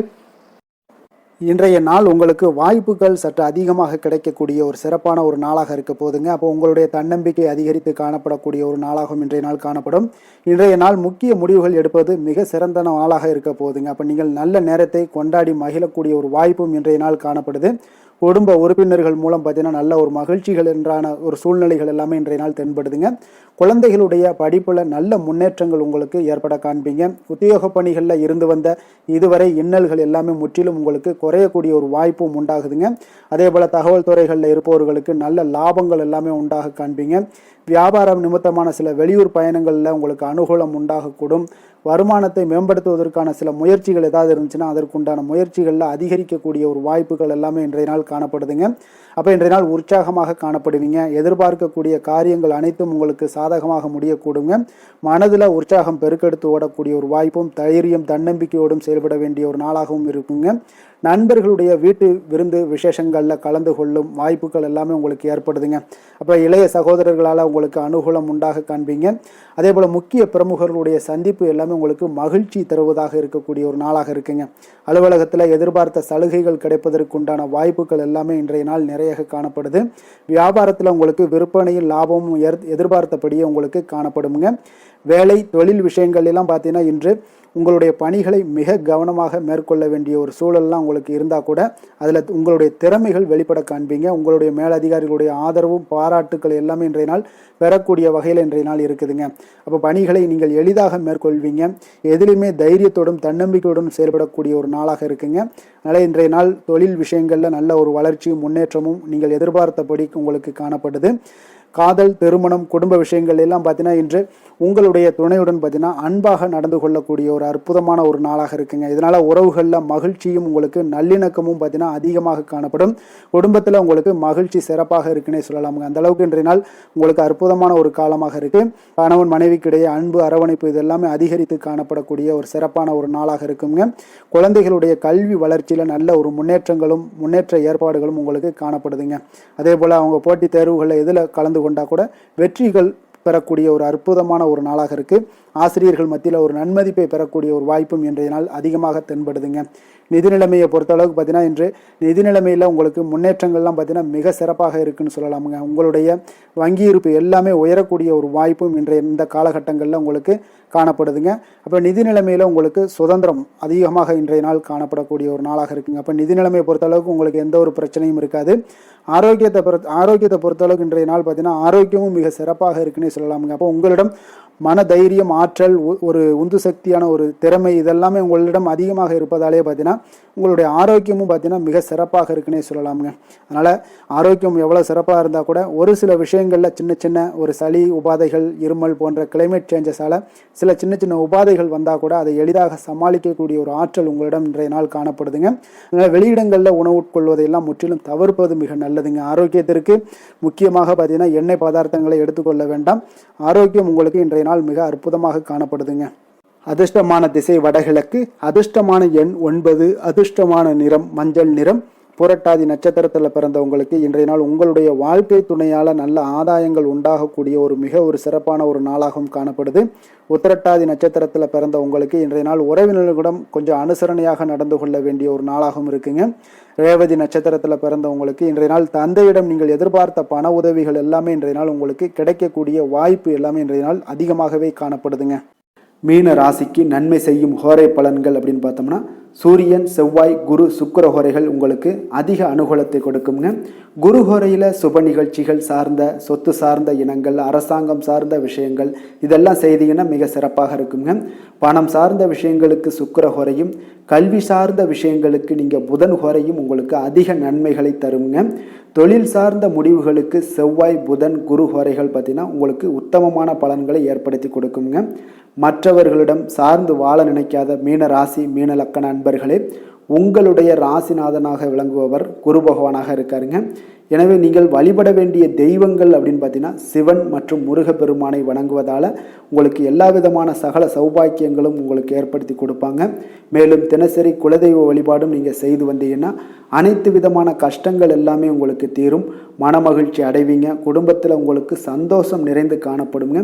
இன்றைய நாள் உங்களுக்கு வாய்ப்புகள் சற்று அதிகமாக கிடைக்கக்கூடிய ஒரு சிறப்பான ஒரு நாளாக இருக்க போதுங்க. அப்போ உங்களுடைய தன்னம்பிக்கை அதிகரித்து காணப்படக்கூடிய ஒரு நாளாகவும் இன்றைய நாள் காணப்படும். இன்றைய நாள் முக்கிய முடிவுகள் எடுப்பது மிக சிறந்த நாளாக இருக்க போதுங்க. அப்போ நீங்கள் நல்ல நேரத்தை கொண்டாடி மகிழக்கூடிய ஒரு வாய்ப்பும் இன்றைய நாள் காணப்படுது. குடும்ப உறுப்பினர்கள் மூலம் பார்த்தீங்கன்னா நல்ல ஒரு மகிழ்ச்சிகள் என்றான ஒரு சூழ்நிலைகள் எல்லாமே இன்றைய நாள் தென்படுதுங்க. குழந்தைகளுடைய படிப்பில் நல்ல முன்னேற்றங்கள் உங்களுக்கு ஏற்பட காண்பீங்க. உத்தியோக பணிகளில் இருந்து வந்த இதுவரை இன்னல்கள் எல்லாமே முற்றிலும் உங்களுக்கு குறையக்கூடிய ஒரு வாய்ப்பும் உண்டாகுதுங்க. அதே போல் தகவல் துறைகளில் இருப்பவர்களுக்கு நல்ல லாபங்கள் எல்லாமே உண்டாக காண்பீங்க. வியாபாரம் நிமித்தமான சில வெளியூர் பயணங்களில் உங்களுக்கு அனுகூலம் உண்டாகக்கூடும். வருமானத்தை மேம்படுத்துவதற்கான சில முயற்சிகள் ஏதாவது இருந்துச்சுன்னா அதற்குண்டான முயற்சிகளில் அதிகரிக்கக்கூடிய ஒரு வாய்ப்புகள் எல்லாமே இன்றைய நாள் காணப்படுதுங்க. அப்போ இன்றைய நாள் உற்சாகமாக காணப்படுவீங்க. எதிர்பார்க்கக்கூடிய காரியங்கள் அனைத்தும் உங்களுக்கு சாதகமாக முடியக்கூடுங்க. மனதில் உற்சாகம் பெருக்கெடுத்து ஓடக்கூடிய ஒரு வாய்ப்பும் தைரியம் தன்னம்பிக்கையோடும் செயல்பட வேண்டிய ஒரு நாளாகவும் இருக்குங்க. நண்பர்களுடைய வீட்டு விருந்து விசேஷங்களில் கலந்து கொள்ளும் வாய்ப்புகள் எல்லாமே உங்களுக்கு ஏற்படுதுங்க. அப்போ இளைய சகோதரர்களால் உங்களுக்கு அனுகூலம் உண்டாக காண்பீங்க. அதே போல் முக்கிய பிரமுகர்களுடைய சந்திப்பு எல்லாமே உங்களுக்கு மகிழ்ச்சி தருவதாக இருக்கக்கூடிய ஒரு நாளாக இருக்குங்க. அலுவலகத்தில் எதிர்பார்த்த சலுகைகள் கிடைப்பதற்குண்டான வாய்ப்புகள் எல்லாமே இன்றைய நாள் நிறைய காணப்படுது. வியாபாரத்தில் உங்களுக்கு விற்பனையில் லாபமும் எதிர்பார்த்தபடியே உங்களுக்கு காணப்படுங்க. வேலை தொழில் விஷயங்கள் எல்லாம் பார்த்தீங்கன்னா இன்று உங்களுடைய பணிகளை மிக கவனமாக மேற்கொள்ள வேண்டிய ஒரு சூழல்லாம் உங்களுக்கு இருந்தால் கூட அதில் உங்களுடைய திறமைகள் வெளிப்பட காண்பீங்க. உங்களுடைய மேலதிகாரிகளுடைய ஆதரவும் பாராட்டுக்கள் எல்லாமே இன்றைய நாள் பெறக்கூடிய வகையில் இன்றைய நாள் இருக்குதுங்க. அப்போ பணிகளை நீங்கள் எளிதாக மேற்கொள்வீங்க. எதிலுமே தைரியத்தோடும் தன்னம்பிக்கையோடும் செயல்படக்கூடிய ஒரு நாளாக இருக்குங்க. அதனால் இன்றைய நாள் தொழில் விஷயங்களில் நல்ல ஒரு வளர்ச்சியும் முன்னேற்றமும் நீங்கள் எதிர்பார்த்தபடி உங்களுக்கு காணப்படுது. காதல் திருமணம் குடும்ப விஷயங்கள் எல்லாம் பார்த்தீங்கன்னா இன்று உங்களுடைய துணையுடன் பார்த்தீங்கன்னா அன்பாக நடந்து கொள்ளக்கூடிய ஒரு அற்புதமான ஒரு நாளாக இருக்குங்க. இதனால் உறவுகளில் மகிழ்ச்சியும் உங்களுக்கு நல்லிணக்கமும் பார்த்தீங்கன்னா அதிகமாக காணப்படும். குடும்பத்தில் உங்களுக்கு மகிழ்ச்சி சிறப்பாக இருக்குன்னே சொல்லலாமுங்க. அந்த அளவுக்கு இன்றைய நாள் உங்களுக்கு அற்புதமான ஒரு காலமாக இருக்குது. கணவன் மனைவிக்கிடையே அன்பு அரவணைப்பு இது எல்லாமே அதிகரித்து காணப்படக்கூடிய ஒரு சிறப்பான ஒரு நாளாக இருக்குங்க. குழந்தைகளுடைய கல்வி வளர்ச்சியில் நல்ல ஒரு முன்னேற்ற ஏற்பாடுகளும் உங்களுக்கு காணப்படுதுங்க. அதே போல் அவங்க போட்டித் தேர்வுகளில் எதில் கலந்து கொண்டா கூட வெற்றிகள் பெறக்கூடிய ஒரு அற்புதமான ஒரு நாளாக இருக்கு. ஆசிரியர்கள் மத்தியில் ஒரு நன்மதிப்பை பெறக்கூடிய ஒரு வாய்ப்பும் இன்றைய நாள் அதிகமாக தென்படுதுங்க. நிதி நிலைமையை பொறுத்தளவுக்கு பார்த்தீங்கன்னா இன்று நிதி நிலைமையில் உங்களுக்கு முன்னேற்றங்கள்லாம் பார்த்தீங்கன்னா மிக சிறப்பாக இருக்குன்னு சொல்லலாமுங்க. உங்களுடைய வங்கி இருப்பு எல்லாமே உயரக்கூடிய ஒரு வாய்ப்பும் இன்றைய இந்த காலகட்டங்களில் உங்களுக்கு காணப்படுதுங்க. அப்போ நிதி நிலைமையில் உங்களுக்கு சுதந்திரம் அதிகமாக இன்றைய நாள் காணப்படக்கூடிய ஒரு நாளாக இருக்குங்க. அப்போ நிதி நிலைமையை பொறுத்தளவுக்கு உங்களுக்கு எந்த ஒரு பிரச்சனையும் இருக்காது. ஆரோக்கியத்தை பொறுத்தளவுக்கு இன்றைய நாள் பார்த்தீங்கன்னா ஆரோக்கியமும் மிக சிறப்பாக இருக்குன்னே சொல்லலாமுங்க. அப்போ உங்களிடம் மன தைரியம் ஆற்றல் ஒரு உந்து சக்தியான ஒரு திறமை இதெல்லாமே உங்களிடம் அதிகமாக இருப்பதாலே பார்த்தீங்கன்னா உங்களுடைய ஆரோக்கியமும் பார்த்தீங்கன்னா மிக சிறப்பாக இருக்குன்னே சொல்லலாமுங்க. அதனால் ஆரோக்கியம் எவ்வளோ சிறப்பாக இருந்தால் கூட ஒரு சில விஷயங்களில் சின்ன சின்ன ஒரு சளி உபாதைகள் இருமல் போன்ற கிளைமேட் சேஞ்சஸால் சில சின்ன சின்ன உபாதைகள் வந்தால் கூட அதை எளிதாக சமாளிக்கக்கூடிய ஒரு ஆற்றல் உங்களிடம் இன்றைய நாள் காணப்படுதுங்க. அதனால் வெளியிடங்களில் உணவு உட்கொள்வதையெல்லாம் முற்றிலும் தவிர்ப்பது மிக நல்லதுங்க. ஆரோக்கியத்திற்கு முக்கியமாக பார்த்தீங்கன்னா எண்ணெய் பதார்த்தங்களை எடுத்துக்கொள்ள வேண்டாம். ஆரோக்கியம் உங்களுக்கு இன்றைய நாள் மிக அற்புதமாக காணப்படுதுங்க. அதிர்ஷ்டமான திசை வடகிழக்கு, அதிர்ஷ்டமான எண் 9, அதிர்ஷ்டமான நிறம் மஞ்சள் நிறம், புரட்டாதி நட்சத்திரத்தில் பிறந்தவங்களுக்கு இன்றைய நாள் உங்களுடைய வாழ்க்கை துணையால் நல்ல ஆதாயங்கள் உண்டாகக்கூடிய ஒரு சிறப்பான ஒரு நாளாகவும் காணப்படுது. உத்திரட்டாதி நட்சத்திரத்தில் பிறந்த உங்களுக்கு இன்றைய நாள் உறவினர்களிடம் கொஞ்சம் அனுசரணையாக நடந்து கொள்ள வேண்டிய ஒரு நாளாகவும் இருக்குங்க. ரேவதி நட்சத்திரத்தில் பிறந்தவங்களுக்கு இன்றைய நாள் தந்தையிடம் நீங்கள் எதிர்பார்த்த பண உதவிகள் எல்லாமே இன்றைய நாள் உங்களுக்கு கிடைக்கக்கூடிய வாய்ப்பு எல்லாமே இன்றைய நாள் அதிகமாகவே காணப்படுதுங்க. மீன ராசிக்கு நன்மை செய்யும் ஹோரை பலன்கள் அப்படின்னு பார்த்தோம்னா, சூரியன், செவ்வாய், குரு, சுக்கிர ஹோரைகள் உங்களுக்கு அதிக அனுகூலத்தை கொடுக்குங்க. குரு ஹோரையில் சுப நிகழ்ச்சிகள் சார்ந்த, சொத்து சார்ந்த இனங்கள், அரசாங்கம் சார்ந்த விஷயங்கள் இதெல்லாம் செய்தீங்கன்னா மிக சிறப்பாக இருக்குங்க. பணம் சார்ந்த விஷயங்களுக்கு சுக்கிர ஹோரையும், கல்வி சார்ந்த விஷயங்களுக்கு நீங்கள் புதன் ஹோரையும் உங்களுக்கு அதிக நன்மைகளை தருங்க. தொழில் சார்ந்த முடிவுகளுக்கு செவ்வாய், புதன், குரு ஹோரைகள் பார்த்தீங்கன்னா உங்களுக்கு உத்தமமான பலன்களை ஏற்படுத்தி கொடுக்குங்க. மற்றவர்களிடம் சார்ந்து வாழ நினைக்காத மீன ராசி, மீன லக்கண அன்பர்களே, உங்களுடைய ராசிநாதனாக விளங்குபவர் குரு பகவானாக இருக்காருங்க. எனவே நீங்கள் வழிபட வேண்டிய தெய்வங்கள் அப்படின்னு பார்த்தீங்கன்னா சிவன் மற்றும் முருகப்பெருமானை வணங்குவதால் உங்களுக்கு எல்லா விதமான சகல சௌபாக்கியங்களும் உங்களுக்கு ஏற்படுத்தி கொடுப்பாங்க. மேலும் தினசரி குலதெய்வ வழிபாடும் நீங்கள் செய்து வந்தீங்கன்னா அனைத்து விதமான கஷ்டங்கள் எல்லாமே உங்களுக்கு தீரும், மனமகிழ்ச்சி அடைவீங்க, குடும்பத்தில் உங்களுக்கு சந்தோஷம் நிறைந்து காணப்படுங்க.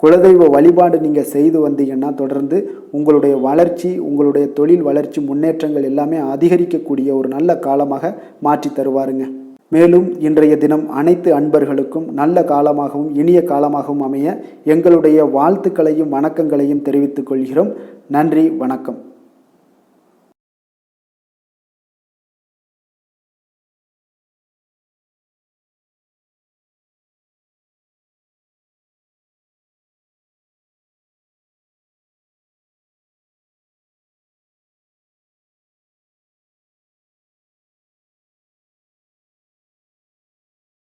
குலதெய்வ வழிபாடு நீங்கள் செய்து வந்தீங்கன்னா தொடர்ந்து உங்களுடைய வளர்ச்சி, உங்களுடைய தொழில் வளர்ச்சி, முன்னேற்றங்கள் எல்லாமே அதிகரிக்கக்கூடிய ஒரு நல்ல காலமாக மாற்றி தருவாருங்க. மேலும் இன்றைய தினம் அனைத்து அன்பர்களுக்கும் நல்ல காலமாகவும் இனிய காலமாகவும் அமைய எங்களுடைய வாழ்த்துக்களையும் வணக்கங்களையும் தெரிவித்துக் கொள்கிறோம். நன்றி, வணக்கம்.